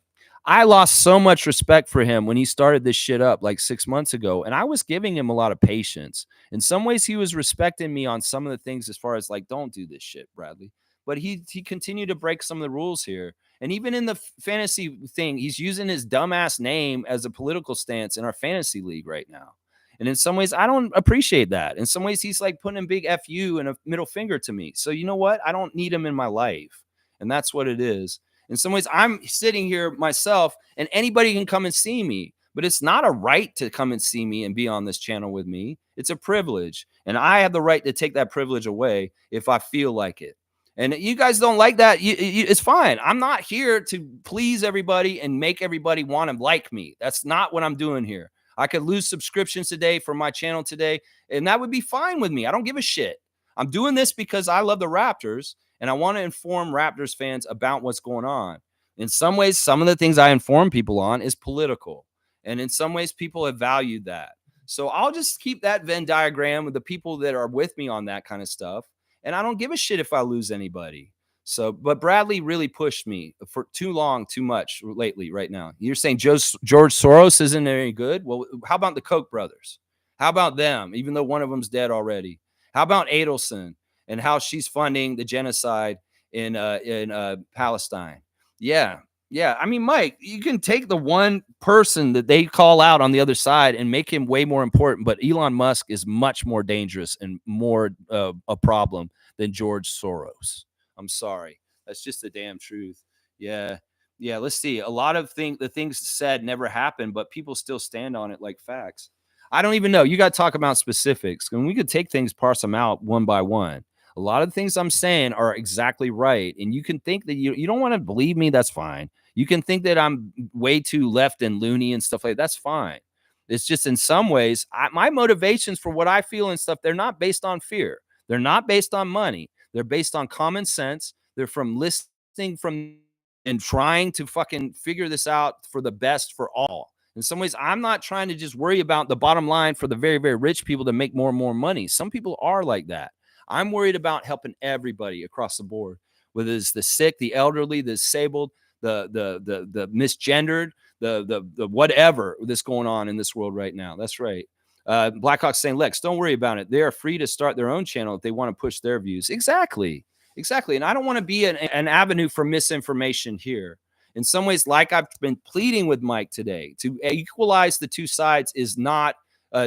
I lost so much respect for him when he started this shit up like 6 months ago, and I was giving him a lot of patience. In some ways, he was respecting me on some of the things as far as like, don't do this shit, Bradley. But he continued to break some of the rules here. And even in the fantasy thing, he's using his dumbass name as a political stance in our fantasy league right now. And in some ways, I don't appreciate that. In some ways, he's like putting a big FU and a middle finger to me. So you know what? I don't need him in my life. And that's what it is. In some ways, I'm sitting here myself and anybody can come and see me. but it's not a right to come and see me and be on this channel with me. It's a privilege. And I have the right to take that privilege away if I feel like it. And you guys don't like that. It's fine. I'm not here to please everybody and make everybody want to like me. That's not what I'm doing here. I could lose subscriptions today for my channel today, and that would be fine with me. I don't give a shit. I'm doing this because I love the Raptors and I want to inform Raptors fans about what's going on. In some ways, some of the things I inform people on is political. And in some ways, people have valued that. So I'll just keep that Venn diagram with the people that are with me on that kind of stuff. And I don't give a shit if I lose anybody. So, but Bradley really pushed me for too long, too much lately, right now. You're saying George Soros isn't any good? Well, how about the Koch brothers? How about them, even though one of them's dead already? How about Adelson and how she's funding the genocide in Palestine? Yeah. Yeah. I mean, Mike, you can take the one person that they call out on the other side and make him way more important. But Elon Musk is much more dangerous and more a problem than George Soros. I'm sorry. That's just the damn truth. Yeah. Yeah. Let's see. A lot of the things said never happened, but people still stand on it like facts. I don't even know. You got to talk about specifics. And we could take things, parse them out one by one. A lot of the things I'm saying are exactly right. And you can think that you don't want to believe me. That's fine. You can think that I'm way too left and loony and stuff like that. That's fine. It's just in some ways, my motivations for what I feel and stuff, they're not based on fear. They're not based on money. They're based on common sense. They're from listening from and trying to fucking figure this out for the best for all. In some ways, I'm not trying to just worry about the bottom line for the very, very rich people to make more and more money. Some people are like that. I'm worried about helping everybody across the board, whether it's the sick, the elderly, the disabled, the misgendered, the whatever that's going on in this world right now. That's right. Blackhawk saying, Lex, don't worry about it. They are free to start their own channel if they want to push their views. Exactly. Exactly. And I don't want to be an avenue for misinformation here. In some ways, like I've been pleading with Mike today, to equalize the two sides is not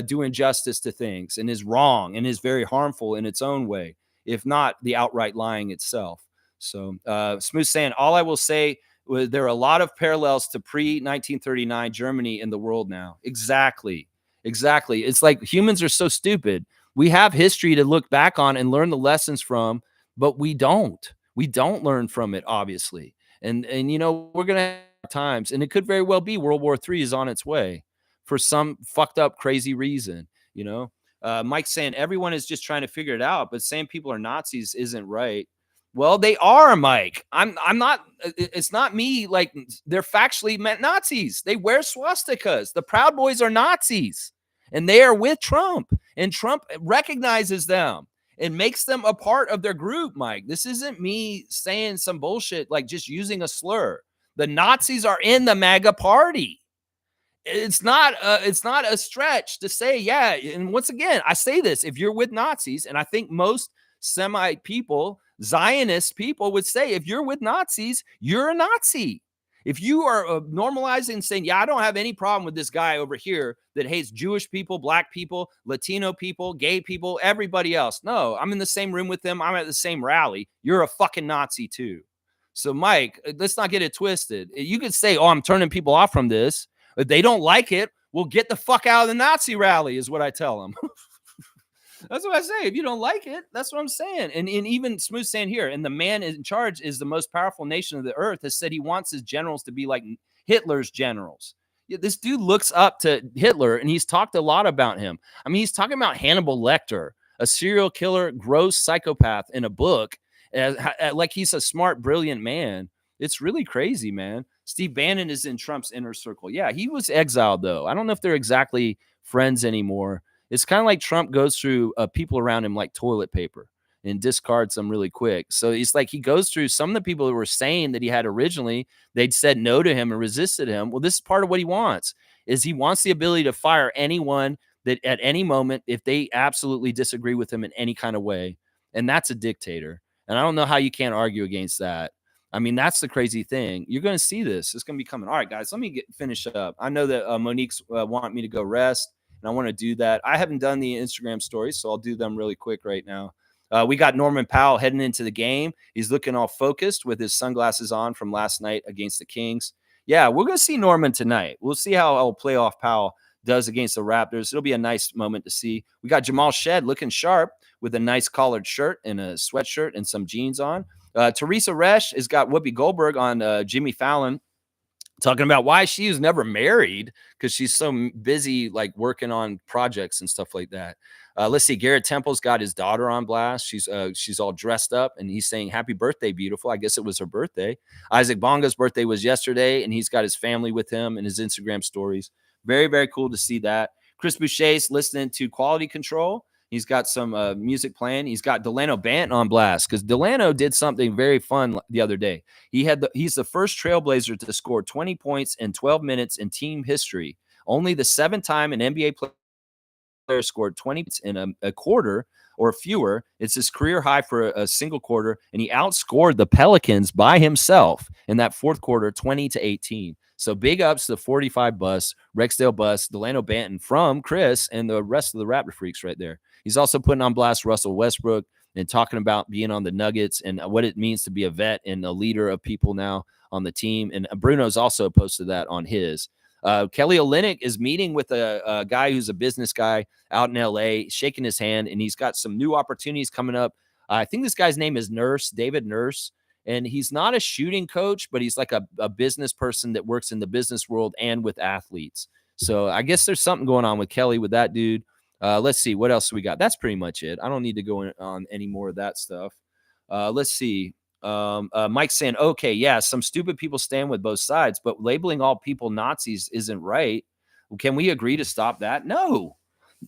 doing justice to things and is wrong and is very harmful in its own way, if not the outright lying itself. So Smooth saying, all I will say, there are a lot of parallels to pre-1939 Germany in the world now. Exactly. Exactly. It's like humans are so stupid. We have history to look back on and learn the lessons from, but we don't. We don't learn from it, obviously. And you know, we're going to have times, and it could very well be World War III is on its way for some fucked up, crazy reason, you know? Mike's saying everyone is just trying to figure it out, but saying people are Nazis isn't right. Well, they are, Mike. I'm not, it's not me. Like, they're factually meant Nazis. They wear swastikas. The Proud Boys are Nazis, and they are with Trump, and Trump recognizes them and makes them a part of their group, Mike. This isn't me saying some bullshit, like just using a slur. The Nazis are in the MAGA party. It's not a stretch to say, yeah. And once again, I say this, if you're with Nazis, and I think most Semite people, Zionist people would say, if you're with Nazis, you're a Nazi. If you are normalizing and saying, yeah, I don't have any problem with this guy over here that hates Jewish people, black people, Latino people, gay people, everybody else. No, I'm in the same room with them. I'm at the same rally. You're a fucking Nazi too. So, Mike, let's not get it twisted. You could say, oh, I'm turning people off from this. If they don't like it, well, get the fuck out of the Nazi rally is what I tell them. That's what I say. If you don't like it, that's what I'm saying. And even Smooth saying here, and the man in charge is the most powerful nation of the earth, has said he wants his generals to be like Hitler's generals. Yeah, this dude looks up to Hitler, and he's talked a lot about him. I mean, he's talking about Hannibal Lecter, a serial killer, gross psychopath in a book, like he's a smart, brilliant man. It's really crazy, man. Steve Bannon is in Trump's inner circle. Yeah, he was exiled, though. I don't know if they're exactly friends anymore. It's kind of like Trump goes through people around him like toilet paper and discards them really quick. So it's like he goes through some of the people who were saying that he had originally, they'd said no to him and resisted him. Well, this is part of what he wants, is he wants the ability to fire anyone that at any moment, if they absolutely disagree with him in any kind of way. And that's a dictator. And I don't know how you can't argue against that. I mean, that's the crazy thing. You're going to see this. It's going to be coming. All right, guys, let me finish up. I know that Monique's want me to go rest, and I want to do that. I haven't done the Instagram stories, so I'll do them really quick right now. We got Norman Powell heading into the game. He's looking all focused with his sunglasses on from last night against the Kings. Yeah, we're going to see Norman tonight. We'll see how playoff Powell does against the Raptors. It'll be a nice moment to see. We got Jamal Shed looking sharp with a nice collared shirt and a sweatshirt and some jeans on. Teresa Resch has got Whoopi Goldberg on Jimmy Fallon talking about why she was never married because she's so busy like working on projects and stuff like that. Let's see. Garrett Temple's got his daughter on blast. She's all dressed up and he's saying happy birthday, beautiful. I guess it was her birthday. Isaac Bonga's birthday was yesterday and he's got his family with him in his Instagram stories. Very, very cool to see that. Chris Boucher's listening to Quality Control. He's got some music playing. He's got Delano Banton on blast because Delano did something very fun the other day. He's the first Trailblazer to score 20 points in 12 minutes in team history. Only the seventh time an NBA player scored 20 points in a quarter or fewer. It's his career high for a single quarter, and he outscored the Pelicans by himself in that fourth quarter, 20-18. So big ups to the 45 bus, Rexdale bus, Delano Banton from Chris and the rest of the Raptor freaks right there. He's also putting on blast Russell Westbrook and talking about being on the Nuggets and what it means to be a vet and a leader of people now on the team. And Bruno's also posted that on his. Kelly Olynyk is meeting with a guy who's a business guy out in LA, shaking his hand, and he's got some new opportunities coming up. I think this guy's name is David Nurse. And he's not a shooting coach, but he's like a business person that works in the business world and with athletes. So I guess there's something going on with Kelly with that dude. Let's see. What else we got? That's pretty much it. I don't need to go on any more of that stuff. Let's see. Mike's saying, okay, yeah, some stupid people stand with both sides, but labeling all people Nazis isn't right. Can we agree to stop that? No.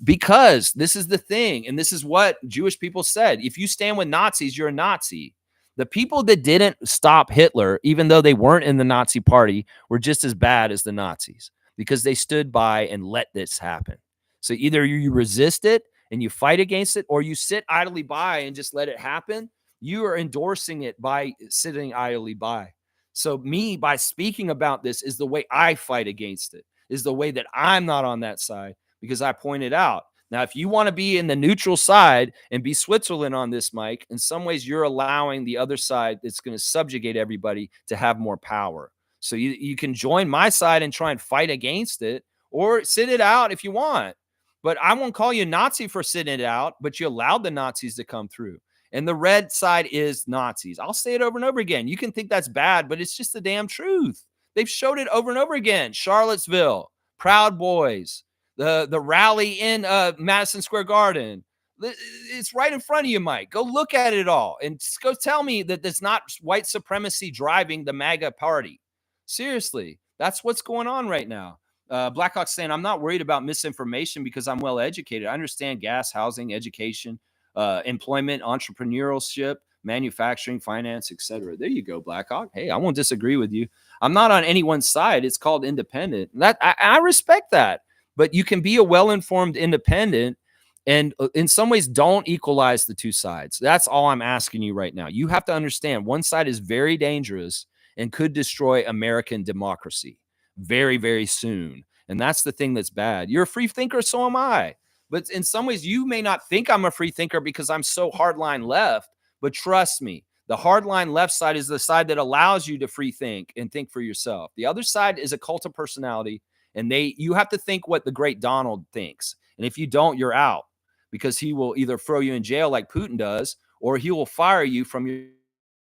Because this is the thing, and this is what Jewish people said. If you stand with Nazis, you're a Nazi. The people that didn't stop Hitler, even though they weren't in the Nazi party, were just as bad as the Nazis because they stood by and let this happen. So either you resist it and you fight against it, or you sit idly by and just let it happen. You are endorsing it by sitting idly by. So me, by speaking about this, is the way I fight against it, is the way that I'm not on that side because I pointed out. Now, if you want to be in the neutral side and be Switzerland on this, Mike, in some ways you're allowing the other side that's going to subjugate everybody to have more power. So you can join my side and try and fight against it or sit it out if you want. But I won't call you a Nazi for sitting it out, but you allowed the Nazis to come through. And the red side is Nazis. I'll say it over and over again. You can think that's bad, but it's just the damn truth. They've showed it over and over again. Charlottesville, Proud Boys, the rally in Madison Square Garden. It's right in front of you, Mike. Go look at it all and go tell me that there's not white supremacy driving the MAGA party. Seriously, that's what's going on right now. Blackhawk's saying, I'm not worried about misinformation because I'm well educated. I understand gas, housing, education, employment, entrepreneurship, manufacturing, finance, etc. There you go, Blackhawk. Hey, I won't disagree with you. I'm not on anyone's side. It's called independent. I respect that. But you can be a well-informed independent and in some ways don't equalize the two sides. That's all I'm asking you right now. You have to understand one side is very dangerous and could destroy American democracy very, very soon. And that's the thing that's bad. You're a free thinker, so am I. But in some ways, you may not think I'm a free thinker because I'm so hardline left. But trust me, the hardline left side is the side that allows you to free think and think for yourself. The other side is a cult of personality. And you have to think what the great Donald thinks. And if you don't, you're out because he will either throw you in jail like Putin does, or he will fire you from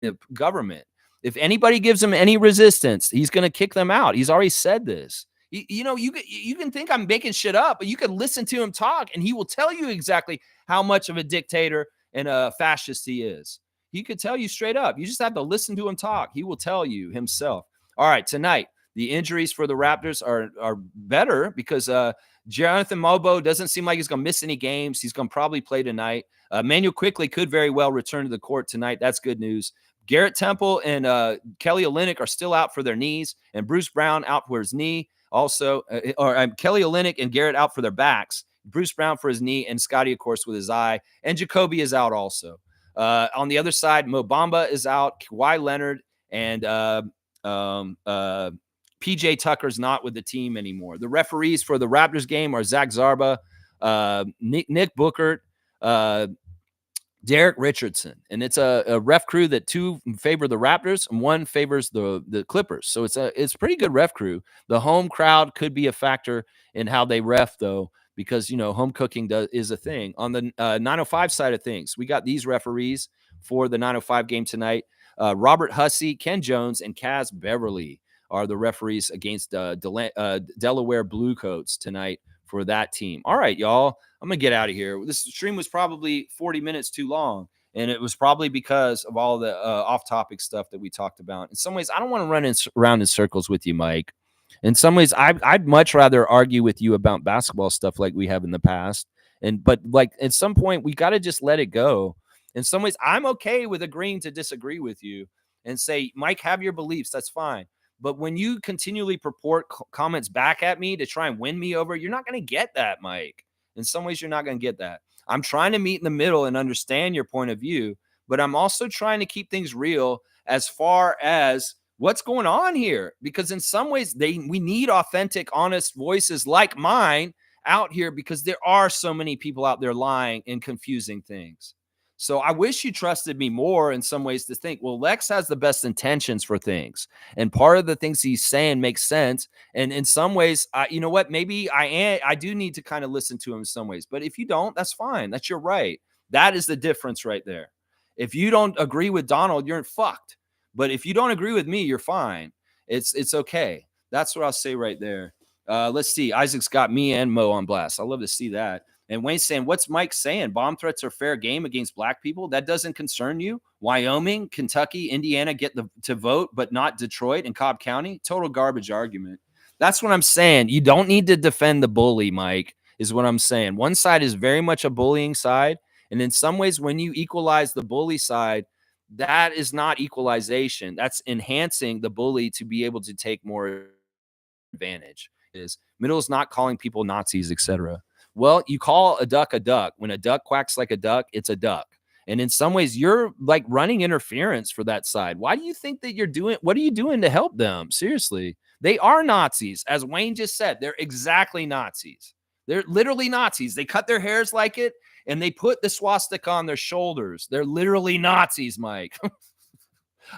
your government. If anybody gives him any resistance, he's going to kick them out. He's already said this. You can think I'm making shit up, but you can listen to him talk and he will tell you exactly how much of a dictator and a fascist he is. He could tell you straight up. You just have to listen to him talk. He will tell you himself. All right, tonight, the injuries for the Raptors are better because Jonathan Mobo doesn't seem like he's going to miss any games. He's going to probably play tonight. Manuel Quickley could very well return to the court tonight. That's good news. Garrett Temple and Kelly Olynyk are still out for their knees, and Bruce Brown out for his knee. Also, Kelly Olynyk and Garrett out for their backs. Bruce Brown for his knee, and Scotty, of course, with his eye. And Jacoby is out also. On the other side, Mo Bamba is out. Kawhi Leonard and PJ Tucker's not with the team anymore. The referees for the Raptors game are Zach Zarba, Nick Bookert, Derek Richardson, and it's a ref crew that two favor the Raptors and one favors the Clippers. So it's pretty good ref crew. The home crowd could be a factor in how they ref, though, because home cooking is a thing. On the 905 side of things, we got these referees for the 905 game tonight. Robert Hussey, Ken Jones, and Kaz Beverly are the referees against Delaware Bluecoats tonight for that team. All right, y'all. I'm going to get out of here. This stream was probably 40 minutes too long, and it was probably because of all the off-topic stuff that we talked about. In some ways, I don't want to run around in circles with you, Mike. In some ways, I'd much rather argue with you about basketball stuff like we have in the past. But like at some point, we got to just let it go. In some ways, I'm okay with agreeing to disagree with you and say, Mike, have your beliefs. That's fine. But when you continually purport comments back at me to try and win me over, you're not going to get that, Mike. In some ways, you're not going to get that. I'm trying to meet in the middle and understand your point of view, but I'm also trying to keep things real as far as what's going on here. Because in some ways, we need authentic, honest voices like mine out here because there are so many people out there lying and confusing things. So I wish you trusted me more in some ways to think, well, Lex has the best intentions for things. And part of the things he's saying makes sense. And in some ways, you know what? Maybe I do need to kind of listen to him in some ways. But if you don't, that's fine. That's your right. That is the difference right there. If you don't agree with Donald, you're fucked. But if you don't agree with me, you're fine. It's okay. That's what I'll say right there. Let's see. Isaac's got me and Mo on blast. I love to see that. And Wayne's saying, what's Mike saying? Bomb threats are fair game against black people? That doesn't concern you? Wyoming, Kentucky, Indiana get to vote, but not Detroit and Cobb County? Total garbage argument. That's what I'm saying. You don't need to defend the bully, Mike, is what I'm saying. One side is very much a bullying side. And in some ways, when you equalize the bully side, that is not equalization. That's enhancing the bully to be able to take more advantage. Middle is not calling people Nazis, etc. Well, you call a duck a duck. When a duck quacks like a duck, it's a duck. And in some ways, you're like running interference for that side. Why do you think that you're doing? What are you doing to help them? Seriously, they are Nazis. As Wayne just said, they're exactly Nazis. They're literally Nazis. They cut their hairs like it and they put the swastika on their shoulders. They're literally Nazis, Mike.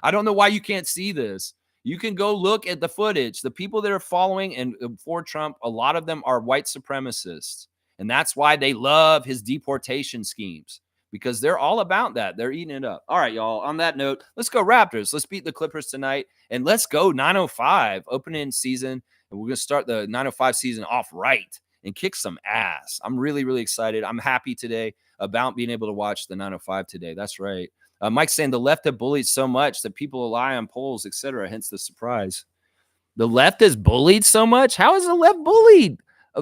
I don't know why you can't see this. You can go look at the footage. The people that are following and for Trump, a lot of them are white supremacists. And that's why they love his deportation schemes, because they're all about that. They're eating it up. All right, y'all. On that note, let's go Raptors. Let's beat the Clippers tonight. And let's go 905 opening season. And we're going to start the 905 season off right and kick some ass. I'm really, really excited. I'm happy today about being able to watch the 905 today. That's right. Mike's saying the left have bullied so much that people rely on polls, etc. Hence the surprise. The left is bullied so much? How is the left bullied?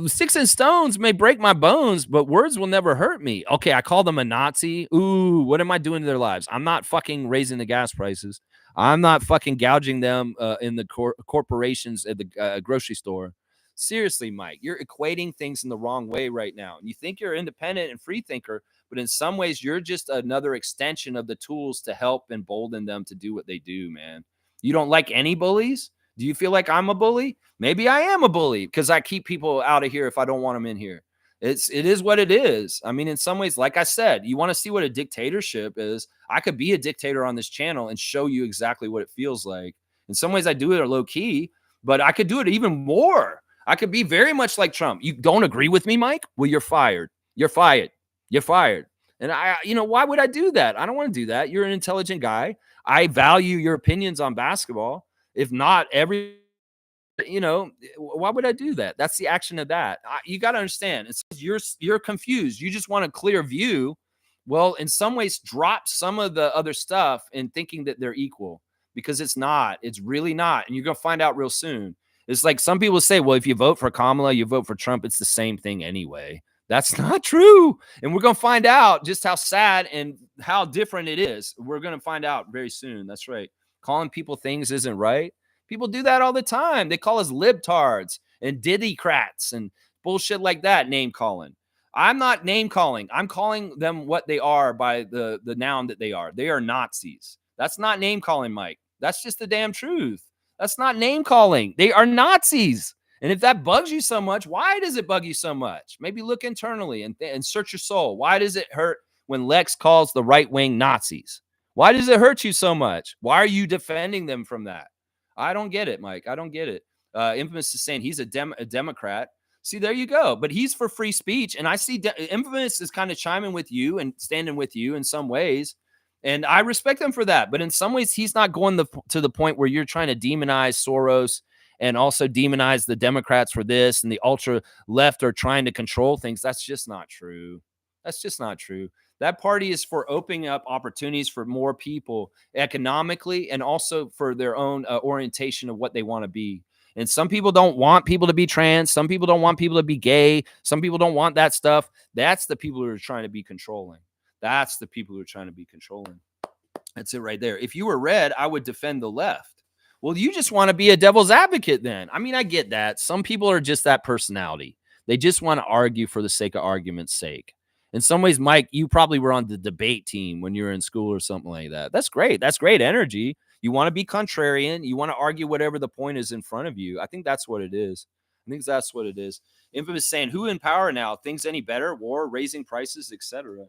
Sticks and stones may break my bones, but words will never hurt me. Okay, I call them a Nazi. Ooh, what am I doing to their lives? I'm not fucking raising the gas prices. I'm not fucking gouging them in the corporations at the grocery store. Seriously, Mike, you're equating things in the wrong way right now. You think you're independent and free thinker, but in some ways, you're just another extension of the tools to help embolden them to do what they do, man. You don't like any bullies? Do you feel like I'm a bully? Maybe I am a bully because I keep people out of here if I don't want them in here. It is what it is. I mean, in some ways, like I said, you want to see what a dictatorship is. I could be a dictator on this channel and show you exactly what it feels like. In some ways, I do it low key, but I could do it even more. I could be very much like Trump. You don't agree with me, Mike? Well, you're fired. You're fired. You're fired. And why would I do that? I don't want to do that. You're an intelligent guy. I value your opinions on basketball. If not why would I do that? That's the action of that. You got to understand. It's you're confused. You just want a clear view. Well, in some ways, drop some of the other stuff in thinking that they're equal, because it's not. It's really not. And you're going to find out real soon. It's like some people say, well, if you vote for Kamala, you vote for Trump, it's the same thing anyway. That's not true. And we're going to find out just how sad and how different it is. We're going to find out very soon. That's right. Calling people things isn't right. People do that all the time. They call us libtards and diddycrats and bullshit like that, name calling. I'm not name calling. I'm calling them what they are by the noun that they are. They are Nazis. That's not name calling, Mike. That's just the damn truth. That's not name calling. They are Nazis. And if that bugs you so much, why does it bug you so much? Maybe look internally and search your soul. Why does it hurt when Lex calls the right wing Nazis? Why does it hurt you so much? Why are you defending them from that? I don't get it, Mike. I don't get it. Infamous is saying he's a Democrat. See, there you go. But he's for free speech. And I see Infamous is kind of chiming with you and standing with you in some ways. And I respect him for that. But in some ways, he's not going to the point where you're trying to demonize Soros and also demonize the Democrats for this, and the ultra left are trying to control things. That's just not true. That's just not true. That party is for opening up opportunities for more people economically and also for their own orientation of what they want to be. And some people don't want people to be trans. Some people don't want people to be gay. Some people don't want that stuff. That's the people who are trying to be controlling. That's the people who are trying to be controlling. That's it right there. If you were red, I would defend the left. Well, you just want to be a devil's advocate then. I mean, I get that. Some people are just that personality. They just want to argue for the sake of argument's sake. In some ways, Mike, you probably were on the debate team when you were in school or something like that. That's great. That's great energy. You want to be contrarian. You want to argue whatever the point is in front of you. I think that's what it is. I think that's what it is. Infamous saying, who in power now? Things any better? War, raising prices, etc.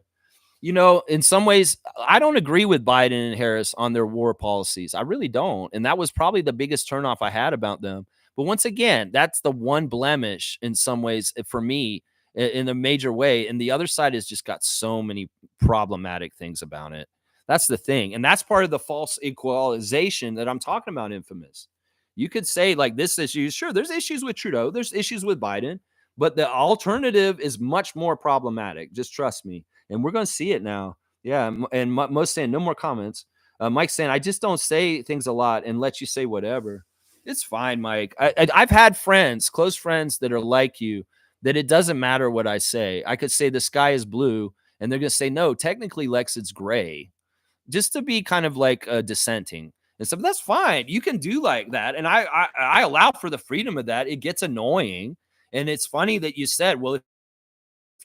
You know, in some ways, I don't agree with Biden and Harris on their war policies. I really don't. And that was probably the biggest turnoff I had about them. But once again, that's the one blemish in some ways for me in a major way. And the other side has just got so many problematic things about it. That's the thing. And that's part of the false equalization that I'm talking about, Infamous. You could say like this issue, sure, there's issues with Trudeau, there's issues with Biden, but the alternative is much more problematic. Just trust me. And we're going to see it now. Yeah. And most saying no more comments. Mike saying, I just don't say things a lot and let you say whatever. It's fine, Mike. I've had friends, close friends that are like you, that it doesn't matter what I say. I could say the sky is blue and they're going to say, no, technically, Lex, it's gray, just to be kind of like dissenting. And so that's fine. You can do like that. And I allow for the freedom of that. It gets annoying. And it's funny that you said, well, if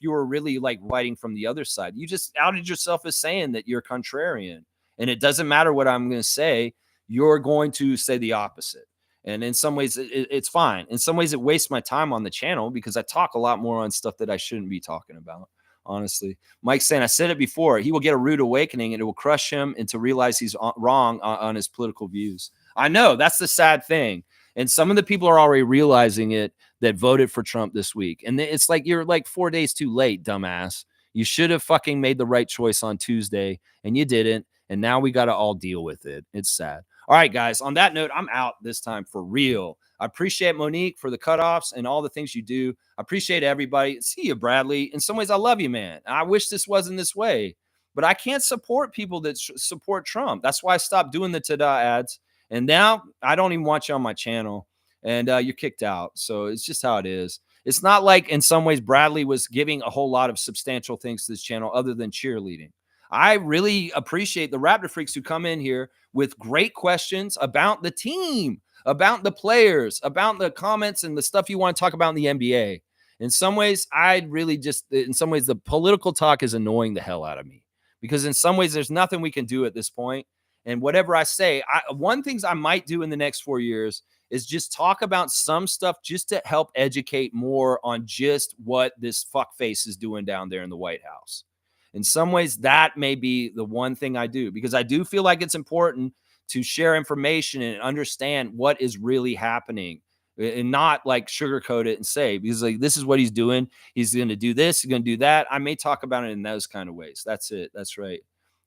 you were really like writing from the other side, you just outed yourself as saying that you're contrarian. And it doesn't matter what I'm going to say. You're going to say the opposite. And in some ways, it's fine. In some ways, it wastes my time on the channel because I talk a lot more on stuff that I shouldn't be talking about. Honestly, Mike's saying, I said it before, he will get a rude awakening and it will crush him into realize he's wrong on his political views. I know that's the sad thing. And some of the people are already realizing it that voted for Trump this week. And it's like, you're like 4 days too late, dumbass. You should have fucking made the right choice on Tuesday and you didn't. And now we got to all deal with it. It's sad. All right, guys, on that note, I'm out this time for real. I appreciate Monique for the cutoffs and all the things you do. I appreciate everybody. See you, Bradley. In some ways, I love you, man. I wish this wasn't this way, but I can't support people that support Trump. That's why I stopped doing the Tada ads. And now I don't even want you on my channel and you're kicked out. So it's just how it is. It's not like in some ways Bradley was giving a whole lot of substantial things to this channel other than cheerleading. I really appreciate the Raptor freaks who come in here with great questions about the team, about the players, about the comments and the stuff you want to talk about in the NBA. In some ways, in some ways, the political talk is annoying the hell out of me because in some ways, there's nothing we can do at this point. And whatever I say, one things I might do in the next 4 years is just talk about some stuff just to help educate more on just what this fuckface is doing down there in the White House. In some ways, that may be the one thing I do because I do feel like it's important to share information and understand what is really happening and not like sugarcoat it and say, because like, this is what he's doing. He's going to do this. He's going to do that. I may talk about it in those kind of ways. That's it. That's right.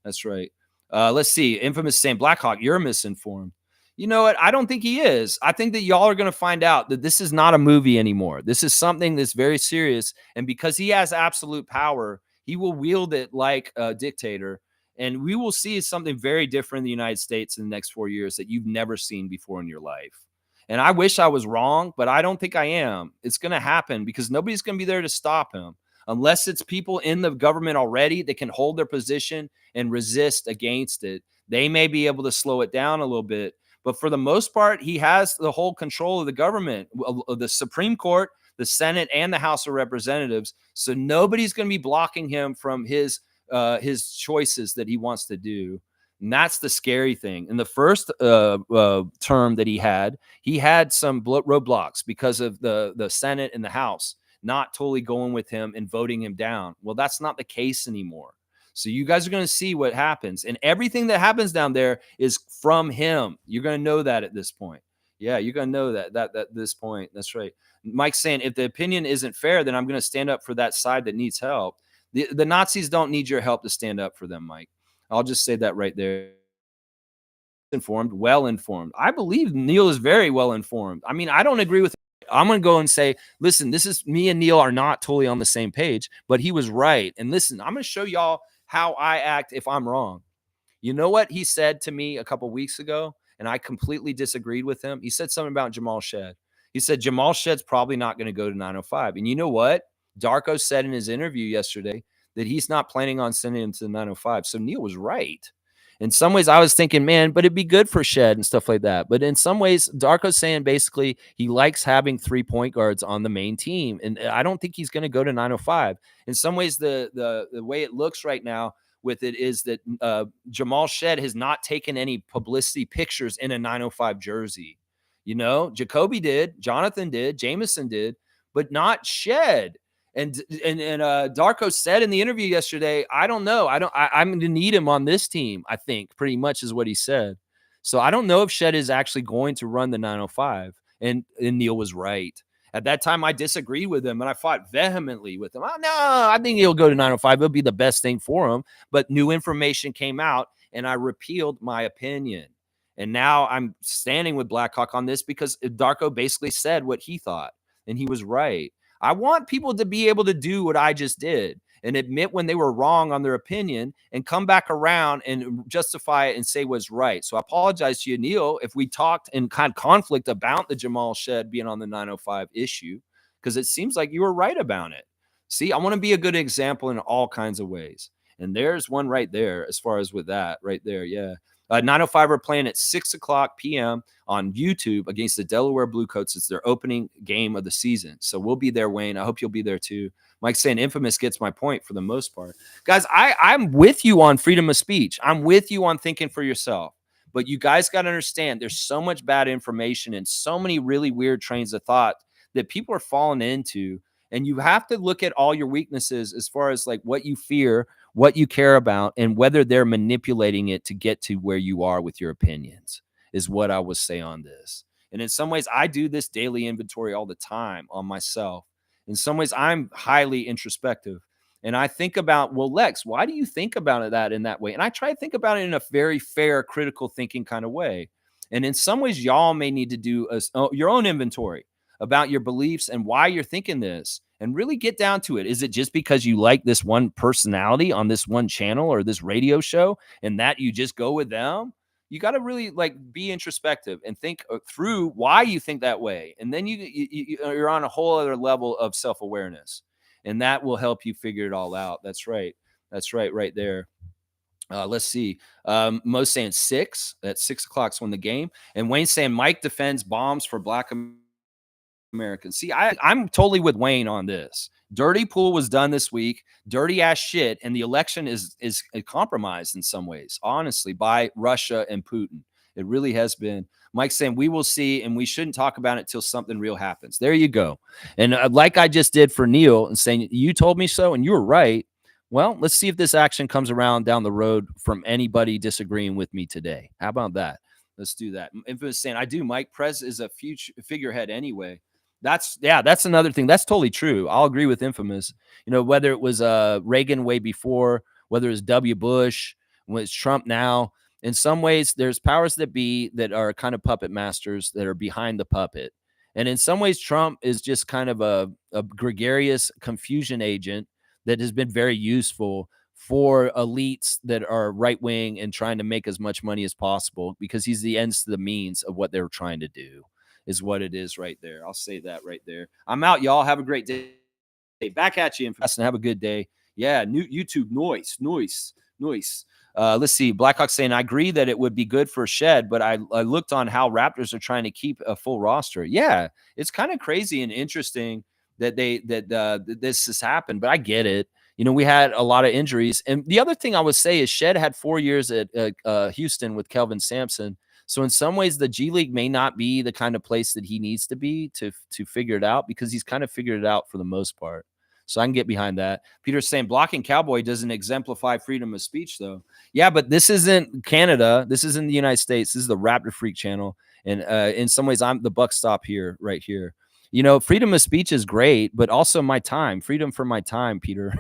That's right. Let's see. Infamous saying, Blackhawk, you're misinformed. You know what? I don't think he is. I think that y'all are going to find out that this is not a movie anymore. This is something that's very serious. And because he has absolute power, he will wield it like a dictator. And we will see something very different in the United States in the next 4 years that you've never seen before in your life. And I wish I was wrong, but I don't think I am. It's going to happen because nobody's going to be there to stop him. Unless it's people in the government already that can hold their position and resist against it. They may be able to slow it down a little bit. But for the most part, he has the whole control of the government, of the Supreme Court, the Senate, and the House of Representatives. So nobody's going to be blocking him from his choices that he wants to do. And that's the scary thing. In the first term that he had some roadblocks because of the Senate and the House not totally going with him and voting him down. Well, that's not the case anymore. So you guys are going to see what happens. And everything that happens down there is from him. You're going to know that at this point. Yeah, you're going to know that at this point. That's right. Mike's saying if the opinion isn't fair, then I'm going to stand up for that side that needs help. The Nazis don't need your help to stand up for them, Mike. I'll just say that right there. Informed, well informed. I believe Neil is very well informed. I mean, I don't agree with. I'm going to go and say, listen, this is me and Neil are not totally on the same page, but he was right. And listen, I'm going to show y'all how I act if I'm wrong. You know what he said to me a couple weeks ago, and I completely disagreed with him. He said something about Jamal Shed. He said Jamal Shed's probably not going to go to 905. And you know what? Darko said in his interview yesterday that he's not planning on sending him to the 905. So Neil was right. In some ways, I was thinking, man, but it'd be good for Shed and stuff like that. But in some ways, Darko's saying basically he likes having 3 point guards on the main team. And I don't think he's going to go to 905. In some ways, the way it looks right now with it is that Jamal Shed has not taken any publicity pictures in a 905 jersey. You know, Jacoby did, Jonathan did, Jameson did, but not Shed. And Darko said in the interview yesterday, I don't know. I'm going to need him on this team, I think, pretty much is what he said. So I don't know if Shed is actually going to run the 905. And Neil was right. At that time, I disagreed with him, and I fought vehemently with him. Oh, no, I think he'll go to 905. It'll be the best thing for him. But new information came out, and I repealed my opinion. And now I'm standing with Blackhawk on this because Darko basically said what he thought, and he was right. I want people to be able to do what I just did and admit when they were wrong on their opinion and come back around and justify it and say what's right. So I apologize to you, Neil, if we talked in kind of conflict about the Jamal Shed being on the 905 issue, because it seems like you were right about it. See, I want to be a good example in all kinds of ways. And there's one right there as far as with that right there. Yeah. 905 are playing at 6 o'clock p.m. on YouTube against the Delaware Bluecoats. It's their opening game of the season. So we'll be there, Wayne. I hope you'll be there too. Mike's saying Infamous gets my point for the most part. Guys, I'm with you on freedom of speech. I'm with you on thinking for yourself. But you guys got to understand there's so much bad information and so many really weird trains of thought that people are falling into. And you have to look at all your weaknesses as far as like what you fear, what you care about, and whether they're manipulating it to get to where you are with your opinions is what I would say on this. And in some ways, I do this daily inventory all the time on myself. In some ways, I'm highly introspective. And I think about, well, Lex, why do you think about that in that way? And I try to think about it in a very fair, critical thinking kind of way. And in some ways, y'all may need to do your own inventory about your beliefs and why you're thinking this and really get down to it. Is it just because you like this one personality on this one channel or this radio show and that you just go with them? You got to really like be introspective and think through why you think that way. And then you're on a whole other level of self-awareness, and that will help you figure it all out. That's right. That's right there. Let's see. Mo's saying 6. At 6 o'clock's when the game. And Wayne's saying Mike defends bombs for Black Americans. See, I'm totally with Wayne on this. Dirty pool was done this week, dirty ass shit, and the election is compromised in some ways, honestly, by Russia and Putin. It really has been. Mike's saying we will see, and we shouldn't talk about it till something real happens. There you go. And like I just did for Neil, and saying you told me so, and you were right. Well, let's see if this action comes around down the road from anybody disagreeing with me today. How about that? Let's do that. Infamous saying I do. Mike Prez is a future figurehead anyway. That's another thing. That's totally true. I'll agree with Infamous. You know, whether it was Reagan way before, whether it's W. Bush, when it's Trump now, in some ways, there's powers that be that are kind of puppet masters that are behind the puppet. And in some ways, Trump is just kind of a gregarious confusion agent that has been very useful for elites that are right wing and trying to make as much money as possible because he's the ends to the means of what they're trying to do. Is what it is right there. I'll say that right there. I'm out, y'all. Have a great day. Back at you, and have a good day. Yeah, new YouTube noise. Let's see. Blackhawk saying I agree that it would be good for Shed, but I looked on how Raptors are trying to keep a full roster. Yeah, it's kind of crazy and interesting that this has happened, but I get it. You know, we had a lot of injuries, and the other thing I would say is Shed had 4 years at Houston with Kelvin Sampson. So in some ways, the G League may not be the kind of place that he needs to be to figure it out because he's kind of figured it out for the most part. So I can get behind that. Peter's saying blocking cowboy doesn't exemplify freedom of speech, though. Yeah, but this isn't Canada. This isn't the United States. This is the Raptor Freak channel. And in some ways, I'm the buck stop here, right here. Freedom of speech is great, but also my time, freedom for my time, Peter.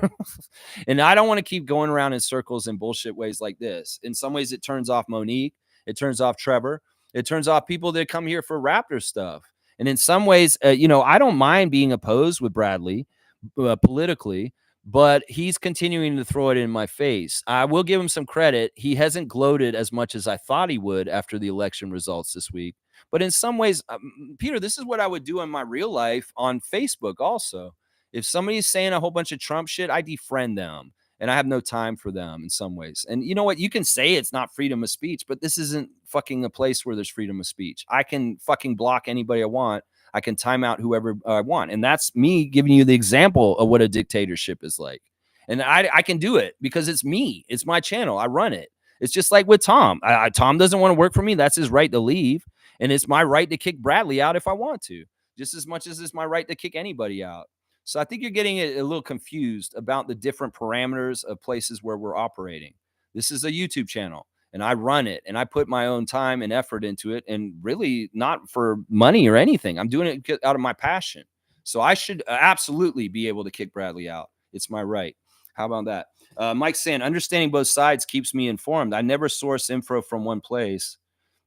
And I don't want to keep going around in circles in bullshit ways like this. In some ways, it turns off Monique. It turns off Trevor. It turns off people that come here for Raptor stuff. And in some ways, I don't mind being opposed with Bradley politically, but he's continuing to throw it in my face. I will give him some credit. He hasn't gloated as much as I thought he would after the election results this week. But in some ways, Peter, this is what I would do in my real life on Facebook also. If somebody's saying a whole bunch of Trump shit, I defriend them. And I have no time for them in some ways. And you know what? You can say it's not freedom of speech, but this isn't fucking a place where there's freedom of speech. I can fucking block anybody I want. I can time out whoever I want. And that's me giving you the example of what a dictatorship is like. And I can do it because it's me. It's my channel. I run it. It's just like with Tom. Tom doesn't want to work for me. That's his right to leave. And it's my right to kick Bradley out if I want to, just as much as it's my right to kick anybody out. So I think you're getting a little confused about the different parameters of places where we're operating. This is a YouTube channel and I run it and I put my own time and effort into it, and really not for money or anything. I'm doing it out of my passion. So I should absolutely be able to kick Bradley out. It's my right. How about that? Mike's saying, understanding both sides keeps me informed. I never source info from one place.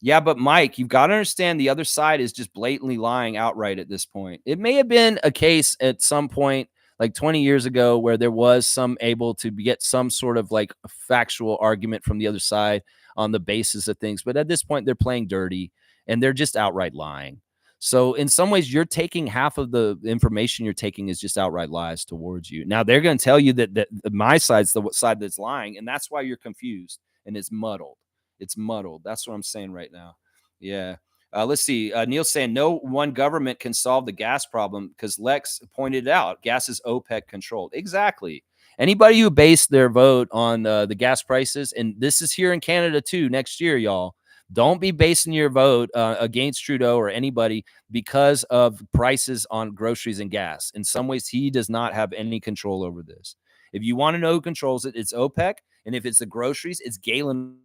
Yeah, but Mike, you've got to understand the other side is just blatantly lying outright at this point. It may have been a case at some point, like 20 years ago, where there was some able to get some sort of like a factual argument from the other side on the basis of things. But at this point, they're playing dirty and they're just outright lying. So in some ways, you're taking half of the information you're taking is just outright lies towards you. Now, they're going to tell you that my side's the side that's lying, and that's why you're confused and it's muddled. It's muddled. That's what I'm saying right now. Yeah. Let's see. Neil's saying no one government can solve the gas problem because Lex pointed out gas is OPEC controlled. Exactly. Anybody who based their vote on the gas prices, and this is here in Canada too next year, y'all, don't be basing your vote against Trudeau or anybody because of prices on groceries and gas. In some ways, he does not have any control over this. If you want to know who controls it, it's OPEC. And if it's the groceries, it's Galen.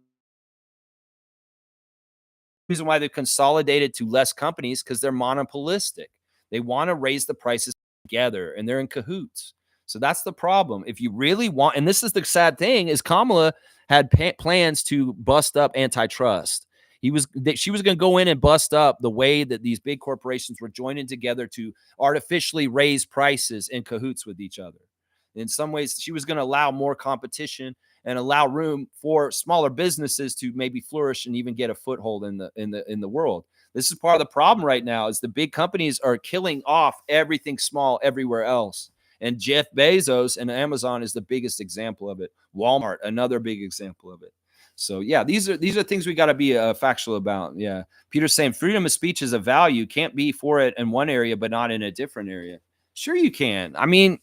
Reason why they've consolidated to less companies because they're monopolistic. They want to raise the prices together and they're in cahoots. So that's the problem. If you really want, and this is the sad thing, is Kamala had plans to bust up antitrust. She was going to go in and bust up the way that these big corporations were joining together to artificially raise prices in cahoots with each other. In some ways, she was going to allow more competition and allow room for smaller businesses to maybe flourish and even get a foothold in the world. This is part of the problem right now is the big companies are killing off everything small everywhere else. And Jeff Bezos and Amazon is the biggest example of it. Walmart, another big example of it. So yeah, these are things we got to be factual about. Yeah. Peter's saying freedom of speech is a value. Can't be for it in one area, but not in a different area. Sure you can. I mean,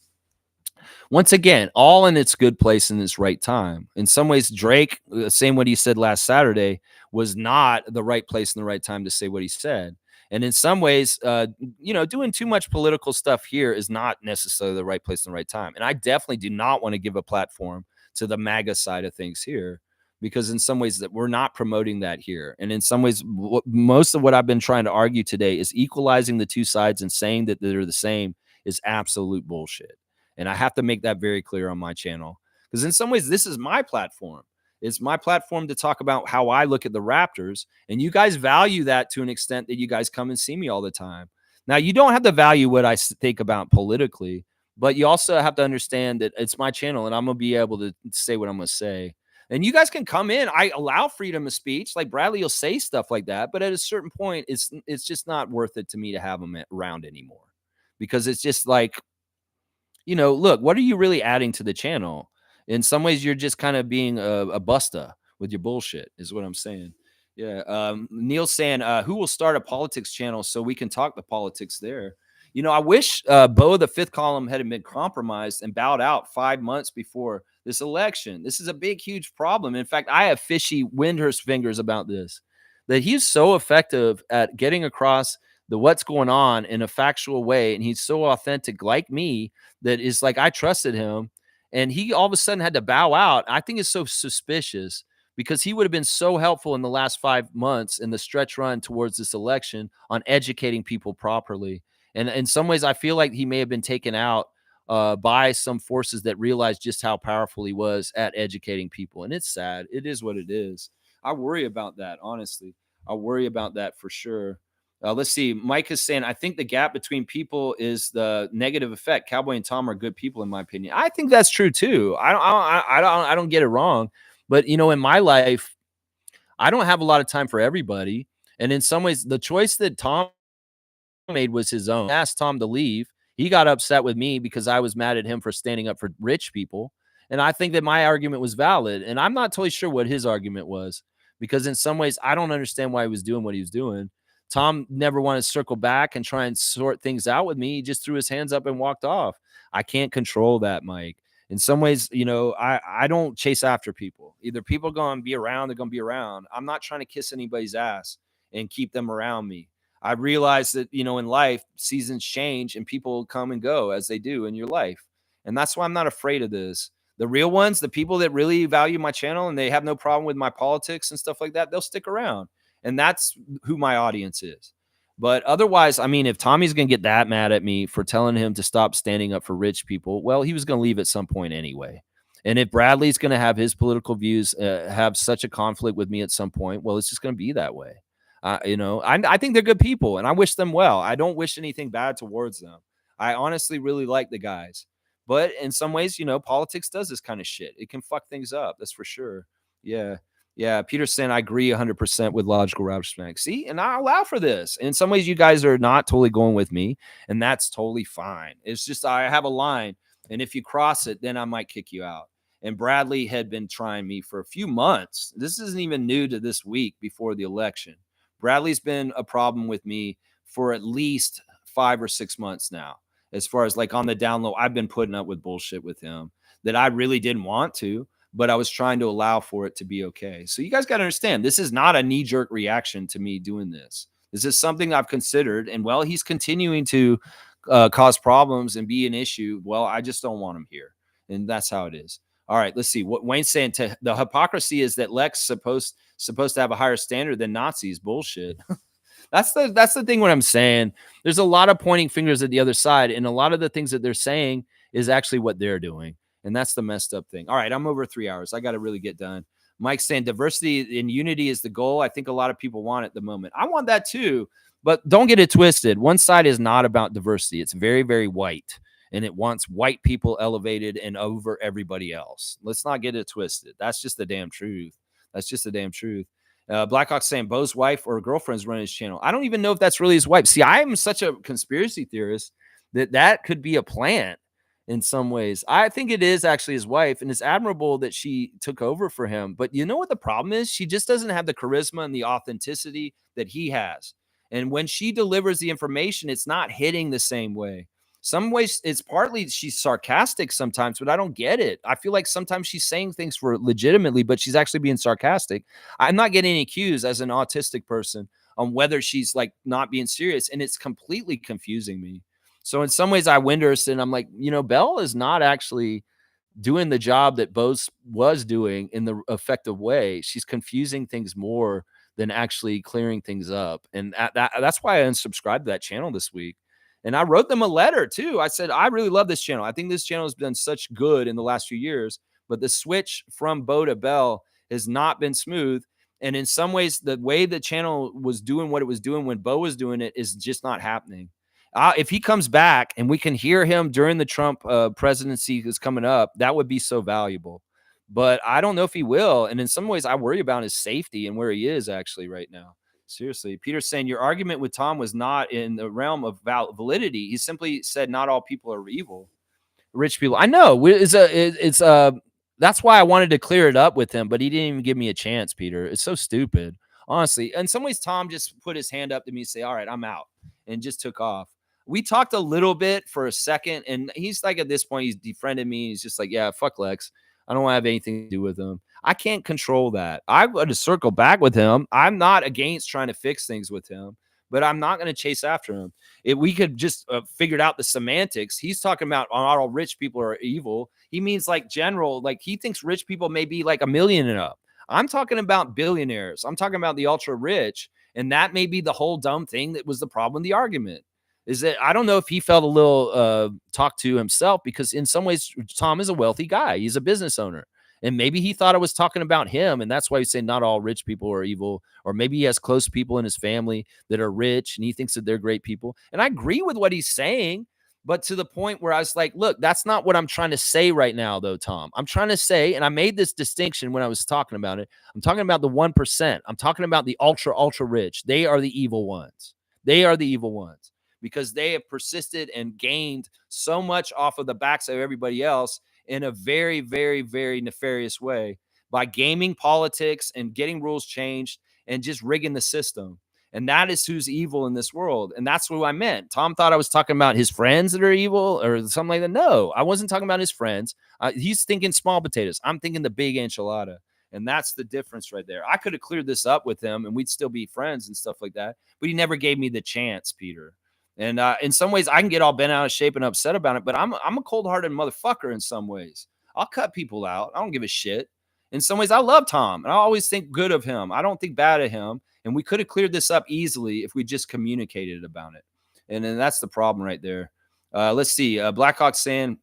once again, all in its good place in its right time. In some ways, Drake, saying what he said last Saturday, was not the right place in the right time to say what he said. And in some ways, doing too much political stuff here is not necessarily the right place in the right time. And I definitely do not want to give a platform to the MAGA side of things here, because in some ways that we're not promoting that here. And in some ways, most of what I've been trying to argue today is equalizing the two sides and saying that they're the same is absolute bullshit. And I have to make that very clear on my channel, because in some ways, this is my platform. It's my platform to talk about how I look at the Raptors. And you guys value that to an extent that you guys come and see me all the time. Now, you don't have to value what I think about politically, but you also have to understand that it's my channel and I'm going to be able to say what I'm going to say. And you guys can come in. I allow freedom of speech. Like Bradley will say stuff like that. But at a certain point, it's just not worth it to me to have him around anymore, because it's just like, look, what are you really adding to the channel? In some ways, you're just kind of being a busta with your bullshit, is what I'm saying. Yeah. Neil's saying, who will start a politics channel so we can talk the politics there? I wish Bo, the fifth column, had been compromised and bowed out 5 months before this election. This is a big, huge problem. In fact, I have fishy Windhurst fingers about this, that he's so effective at getting across the what's going on in a factual way, and he's so authentic like me that is like I trusted him, and he all of a sudden had to bow out. I think it's so suspicious because he would have been so helpful in the last 5 months in the stretch run towards this election on educating people properly. And in some ways, I feel like he may have been taken out by some forces that realized just how powerful he was at educating people. And it's sad. It is what it is. I worry about that, honestly. I worry about that for sure. Let's see. Mike is saying, I think the gap between people is the negative effect. Cowboy and Tom are good people, in my opinion. I think that's true too. I don't get it wrong. But you know, in my life, I don't have a lot of time for everybody. And in some ways, the choice that Tom made was his own. I asked Tom to leave. He got upset with me because I was mad at him for standing up for rich people. And I think that my argument was valid. And I'm not totally sure what his argument was because in some ways, I don't understand why he was doing what he was doing. Tom never wanted to circle back and try and sort things out with me. He just threw his hands up and walked off. I can't control that, Mike. In some ways, you know, I don't chase after people. Either people are going to be around, they're going to be around. I'm not trying to kiss anybody's ass and keep them around me. I realize that, you know, in life, seasons change and people come and go as they do in your life. And that's why I'm not afraid of this. The real ones, the people that really value my channel and they have no problem with my politics and stuff like that, they'll stick around. And that's who my audience is. But otherwise, I mean, if Tommy's going to get that mad at me for telling him to stop standing up for rich people, well, he was going to leave at some point anyway. And if Bradley's going to have his political views have such a conflict with me at some point, well, it's just going to be that way. You know, I think they're good people and I wish them well. I don't wish anything bad towards them. I honestly really like the guys. But in some ways, you know, politics does this kind of shit. It can fuck things up. That's for sure. Yeah. Yeah. Peter saying, I agree 100% with logical rationale. See, and I allow for this. In some ways, you guys are not totally going with me, and that's totally fine. It's just I have a line, and if you cross it, then I might kick you out. And Bradley had been trying me for a few months. This isn't even new to this week before the election. Bradley's been a problem with me for at least 5 or 6 months now. As far as like on the down low, I've been putting up with bullshit with him that I really didn't want to, but I was trying to allow for it to be okay. So you guys got to understand, this is not a knee-jerk reaction to me doing this. This is something I've considered. And well, he's continuing to cause problems and be an issue. Well, I just don't want him here. And that's how it is. All right, let's see what Wayne's saying. The hypocrisy is that Lex supposed to have a higher standard than Nazis. Bullshit. That's the thing. What I'm saying, there's a lot of pointing fingers at the other side, and a lot of the things that they're saying is actually what they're doing, and that's the messed up thing. All right, I'm over 3 hours. I got to really get done. Mike's saying diversity and unity is the goal. I think a lot of people want it at the moment. I want that too, but don't get it twisted. One side is not about diversity. It's very, very white. And it wants white people elevated and over everybody else. Let's not get it twisted. That's just the damn truth. That's just the damn truth. Blackhawk saying Bo's wife or girlfriend's running his channel. I don't even know if that's really his wife. See, I'm such a conspiracy theorist that could be a plant in some ways. I think it is actually his wife, and it's admirable that she took over for him. But you know what the problem is? She just doesn't have the charisma and the authenticity that he has. And when she delivers the information, it's not hitting the same way. Some ways it's partly she's sarcastic sometimes, but I don't get it. I feel like sometimes she's saying things for legitimately, but she's actually being sarcastic. I'm not getting any cues as an autistic person on whether she's like not being serious, and it's completely confusing me. So in some ways I wonder, and I'm like, you know, Belle is not actually doing the job that Bose was doing in the effective way. She's confusing things more than actually clearing things up. And that's why I unsubscribed to that channel this week. And I wrote them a letter too. I said, I really love this channel. I think this channel has done such good in the last few years, but the switch from Bo to Bell has not been smooth. And in some ways, the way the channel was doing what it was doing when Bo was doing it is just not happening. If he comes back and we can hear him during the Trump presidency is coming up, that would be so valuable. But I don't know if he will. And in some ways, I worry about his safety and where he is actually right now. Seriously, Peter's saying your argument with Tom was not in the realm of validity. He simply said not all people are evil. Rich people. I know that's why I wanted to clear it up with him, but he didn't even give me a chance, Peter. It's so stupid, honestly. In some ways, Tom just put his hand up to me and say, all right, I'm out, and just took off. We talked a little bit for a second, and he's like, at this point, he's defriended me. He's just like, yeah, fuck Lex. I don't want to have anything to do with him. I can't control that. I want to circle back with him. I'm not against trying to fix things with him, but I'm not going to chase after him. If we could just figured out the semantics, he's talking about not all rich people are evil. He means like general, like he thinks rich people may be like a million and up. I'm talking about billionaires. I'm talking about the ultra rich. And that may be the whole dumb thing that was the problem in the argument. Is that I don't know if he felt a little talked to himself, because in some ways Tom is a wealthy guy. He's a business owner. And maybe he thought I was talking about him. And that's why he's saying not all rich people are evil. Or maybe he has close people in his family that are rich and he thinks that they're great people. And I agree with what he's saying, but to the point where I was like, look, that's not what I'm trying to say right now, though, Tom. I'm trying to say, and I made this distinction when I was talking about it. I'm talking about the 1%. I'm talking about the ultra, ultra rich. They are the evil ones. They are the evil ones because they have persisted and gained so much off of the backs of everybody else in a very, very, very nefarious way by gaming politics and getting rules changed and just rigging the system. And that is who's evil in this world. And that's what I meant. Tom thought I was talking about his friends that are evil or something like that. No, I wasn't talking about his friends. He's thinking small potatoes. I'm thinking the big enchilada. And that's the difference right there. I could have cleared this up with him and we'd still be friends and stuff like that. But he never gave me the chance, Peter. And in some ways, I can get all bent out of shape and upset about it, but I'm a cold-hearted motherfucker in some ways. I'll cut people out. I don't give a shit. In some ways, I love Tom, and I always think good of him. I don't think bad of him, and we could have cleared this up easily if we just communicated about it. And then that's the problem right there. Let's see. Blackhawk saying,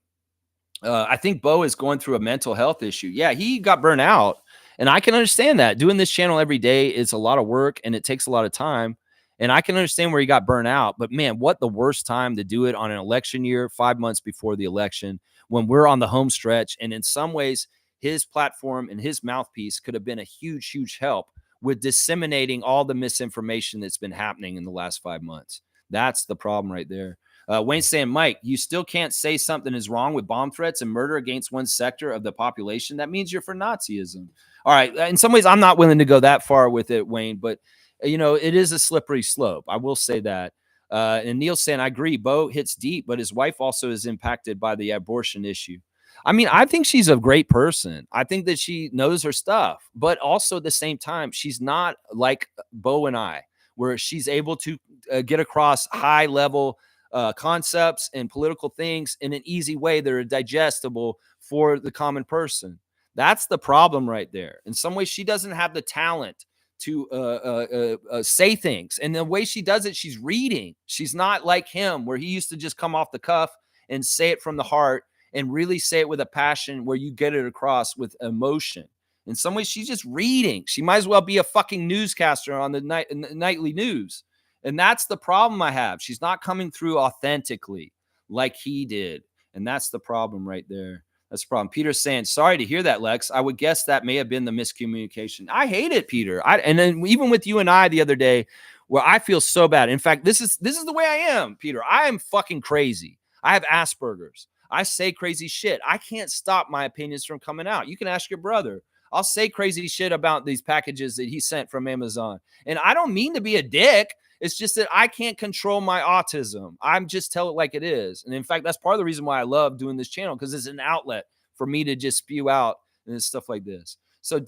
I think Bo is going through a mental health issue. Yeah, he got burnt out, and I can understand that. Doing this channel every day is a lot of work, and it takes a lot of time. And I can understand where he got burnt out, but man, what the worst time to do it on an election year, 5 months before the election, when we're on the home stretch. And in some ways, his platform and his mouthpiece could have been a huge, huge help with disseminating all the misinformation that's been happening in the last 5 months. That's the problem right there. Wayne's saying, Mike, you still can't say something is wrong with bomb threats and murder against one sector of the population. That means you're for Nazism. All right. In some ways, I'm not willing to go that far with it, Wayne, but you know, it is a slippery slope. I will say that. And Neil's saying, I agree. Bo hits deep, but his wife also is impacted by the abortion issue. I mean, I think she's a great person. I think that she knows her stuff, but also at the same time, she's not like Bo and I, where she's able to get across high level concepts and political things in an easy way that are digestible for the common person. That's the problem right there. In some ways, she doesn't have the talent to say things. And the way she does it, she's reading. She's not like him, where he used to just come off the cuff and say it from the heart and really say it with a passion where you get it across with emotion. In some ways, she's just reading. She might as well be a fucking newscaster on the nightly news. And that's the problem I have. She's not coming through authentically like he did. And that's the problem right there. That's the problem. Peter's saying, sorry to hear that, Lex. I would guess that may have been the miscommunication. I hate it, Peter. And then even with you and I the other day, where I feel so bad. In fact, this is the way I am, Peter. I am fucking crazy. I have Asperger's. I say crazy shit. I can't stop my opinions from coming out. You can ask your brother. I'll say crazy shit about these packages that he sent from Amazon. And I don't mean to be a dick. It's just that I can't control my autism. I'm just tell it like it is. And in fact, that's part of the reason why I love doing this channel, because it's an outlet for me to just spew out and stuff like this. So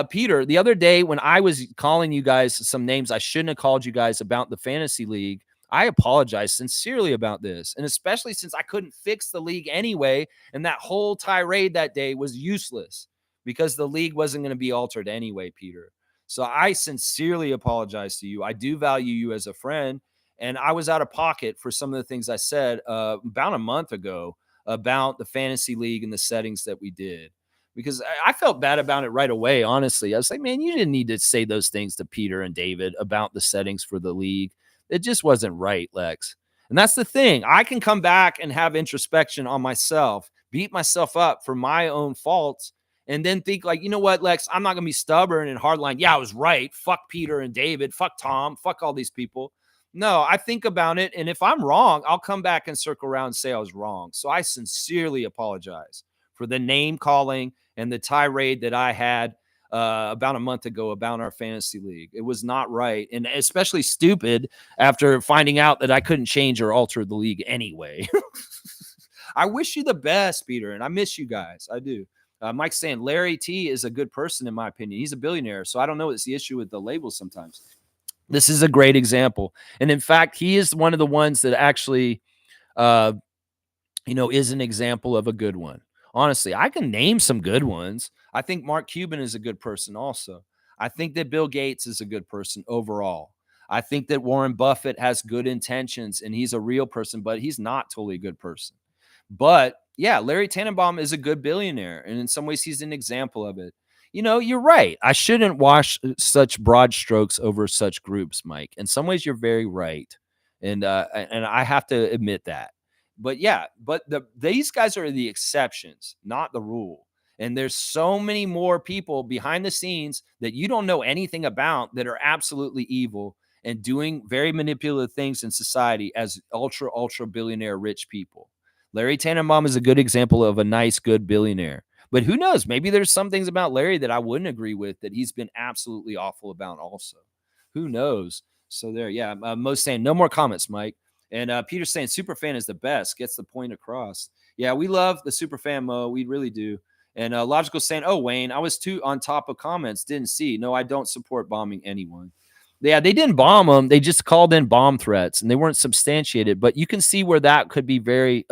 Peter, the other day when I was calling you guys some names I shouldn't have called you guys about the fantasy league, I apologize sincerely about this. And especially since I couldn't fix the league anyway. And that whole tirade that day was useless because the league wasn't going to be altered anyway, Peter. So I sincerely apologize to you. I do value you as a friend. And I was out of pocket for some of the things I said about a month ago about the fantasy league and the settings that we did, because I felt bad about it right away. Honestly, I was like, man, you didn't need to say those things to Peter and David about the settings for the league. It just wasn't right, Lex. And that's the thing. I can come back and have introspection on myself, beat myself up for my own faults, and then think like, you know what, Lex, I'm not going to be stubborn and hardline. Yeah, I was right. Fuck Peter and David. Fuck Tom. Fuck all these people. No, I think about it. And if I'm wrong, I'll come back and circle around and say I was wrong. So I sincerely apologize for the name calling and the tirade that I had about a month ago about our fantasy league. It was not right. And especially stupid after finding out that I couldn't change or alter the league anyway. I wish you the best, Peter. And I miss you guys. I do. Mike's saying Larry T is a good person, in my opinion. He's a billionaire. So I don't know what's the issue with the labels sometimes. This is a great example. And in fact, he is one of the ones that actually, uh, is an example of a good one. Honestly, I can name some good ones. I think Mark Cuban is a good person also. I think that Bill Gates is a good person overall. I think that Warren Buffett has good intentions and he's a real person, but he's not totally a good person. But yeah, Larry Tannenbaum is a good billionaire. And in some ways, he's an example of it. You're right. I shouldn't wash such broad strokes over such groups, Mike. In some ways, you're very right. And I have to admit that. But yeah, but these guys are the exceptions, not the rule. And there's so many more people behind the scenes that you don't know anything about that are absolutely evil and doing very manipulative things in society as ultra billionaire rich people. Larry Tannenbaum is a good example of a nice, good billionaire. But who knows? Maybe there's some things about Larry that I wouldn't agree with that he's been absolutely awful about also. Who knows? So there, yeah. Mo's saying no more comments, Mike. And Peter's saying Superfan is the best, gets the point across. Yeah, we love the Superfan, Mo. We really do. And Logical saying, oh, Wayne, I was too on top of comments. Didn't see. No, I don't support bombing anyone. Yeah, they didn't bomb them. They just called in bomb threats and they weren't substantiated. But you can see where that could be very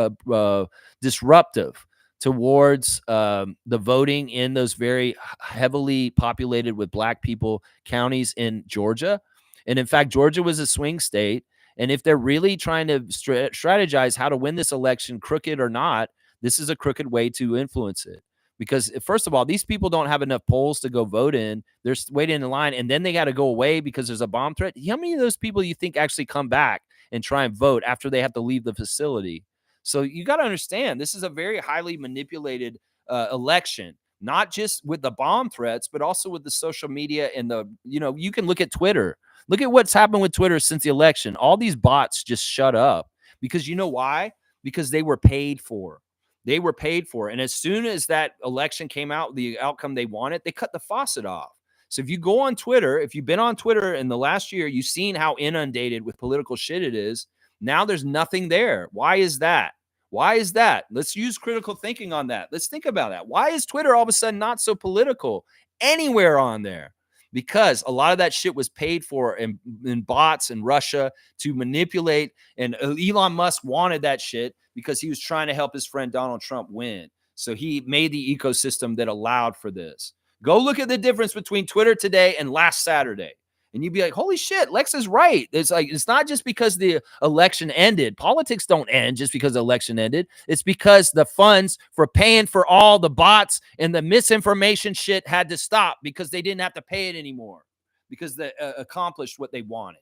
disruptive towards the voting in those very heavily populated with black people counties in Georgia. And in fact, Georgia was a swing state. And if they're really trying to strategize how to win this election, crooked or not, this is a crooked way to influence it. Because first of all, these people don't have enough polls to go vote in. They're waiting in line, and then they got to go away because there's a bomb threat. How many of those people you think actually come back and try and vote after they have to leave the facility? So you got to understand, this is a very highly manipulated election, not just with the bomb threats, but also with the social media and you can look at Twitter. Look at what's happened with Twitter since the election. All these bots just shut up because you know why? Because they were paid for. They were paid for. And as soon as that election came out, the outcome they wanted, they cut the faucet off. So if you go on Twitter, if you've been on Twitter in the last year, you've seen how inundated with political shit it is. Now there's nothing there. Why is that? Why is that? Let's use critical thinking on that. Let's think about that. Why is Twitter all of a sudden not so political anywhere on there? Because a lot of that shit was paid for in bots in Russia to manipulate. And Elon Musk wanted that shit because he was trying to help his friend Donald Trump win. So he made the ecosystem that allowed for this. Go look at the difference between Twitter today and last Saturday. And you'd be like, holy shit, Lex is right. It's not just because the election ended. Politics don't end just because the election ended. It's because the funds for paying for all the bots and the misinformation shit had to stop because they didn't have to pay it anymore because they accomplished what they wanted.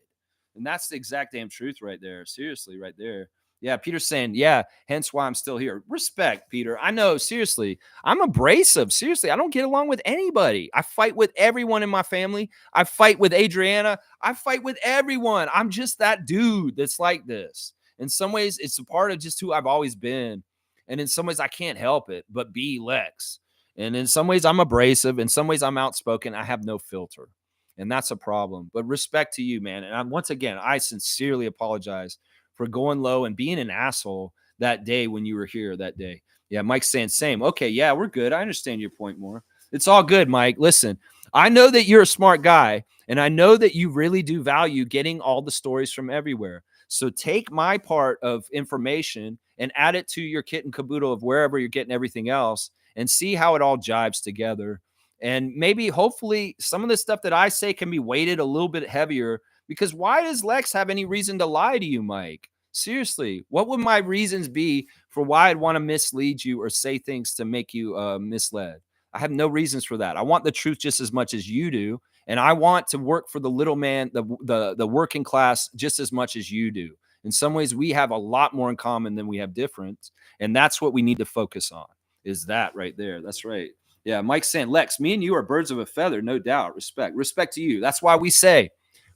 And that's the exact damn truth right there. Seriously, right there. Yeah, Peter's saying, yeah, hence why I'm still here. Respect, Peter. I know, seriously. I'm abrasive. Seriously, I don't get along with anybody. I fight with everyone in my family. I fight with Adriana. I fight with everyone. I'm just that dude that's like this. In some ways, it's a part of just who I've always been. And in some ways, I can't help it but be Lex. And in some ways, I'm abrasive. In some ways, I'm outspoken. I have no filter. And that's a problem. But respect to you, man. And once again, I sincerely apologize for going low and being an asshole that day when you were here that day. Yeah, Mike's saying same. Okay, yeah, we're good. I understand your point more. It's all good, Mike. Listen, I know that you're a smart guy, and I know that you really do value getting all the stories from everywhere. So take my part of information and add it to your kit and caboodle of wherever you're getting everything else and see how it all jives together. And maybe, hopefully, some of the stuff that I say can be weighted a little bit heavier. Because why does Lex have any reason to lie to you, Mike? Seriously, what would my reasons be for why I'd want to mislead you or say things to make you misled? I have no reasons for that. I want the truth just as much as you do. And I want to work for the little man, the working class, just as much as you do. In some ways, we have a lot more in common than we have different. And that's what we need to focus on, is that right there. That's right. Yeah, Mike's saying, Lex, me and you are birds of a feather, no doubt. Respect to you. That's why we say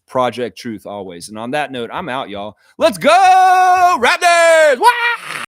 Project Truth always. And on that note, I'm out, y'all. Let's go, Raptors! Wah!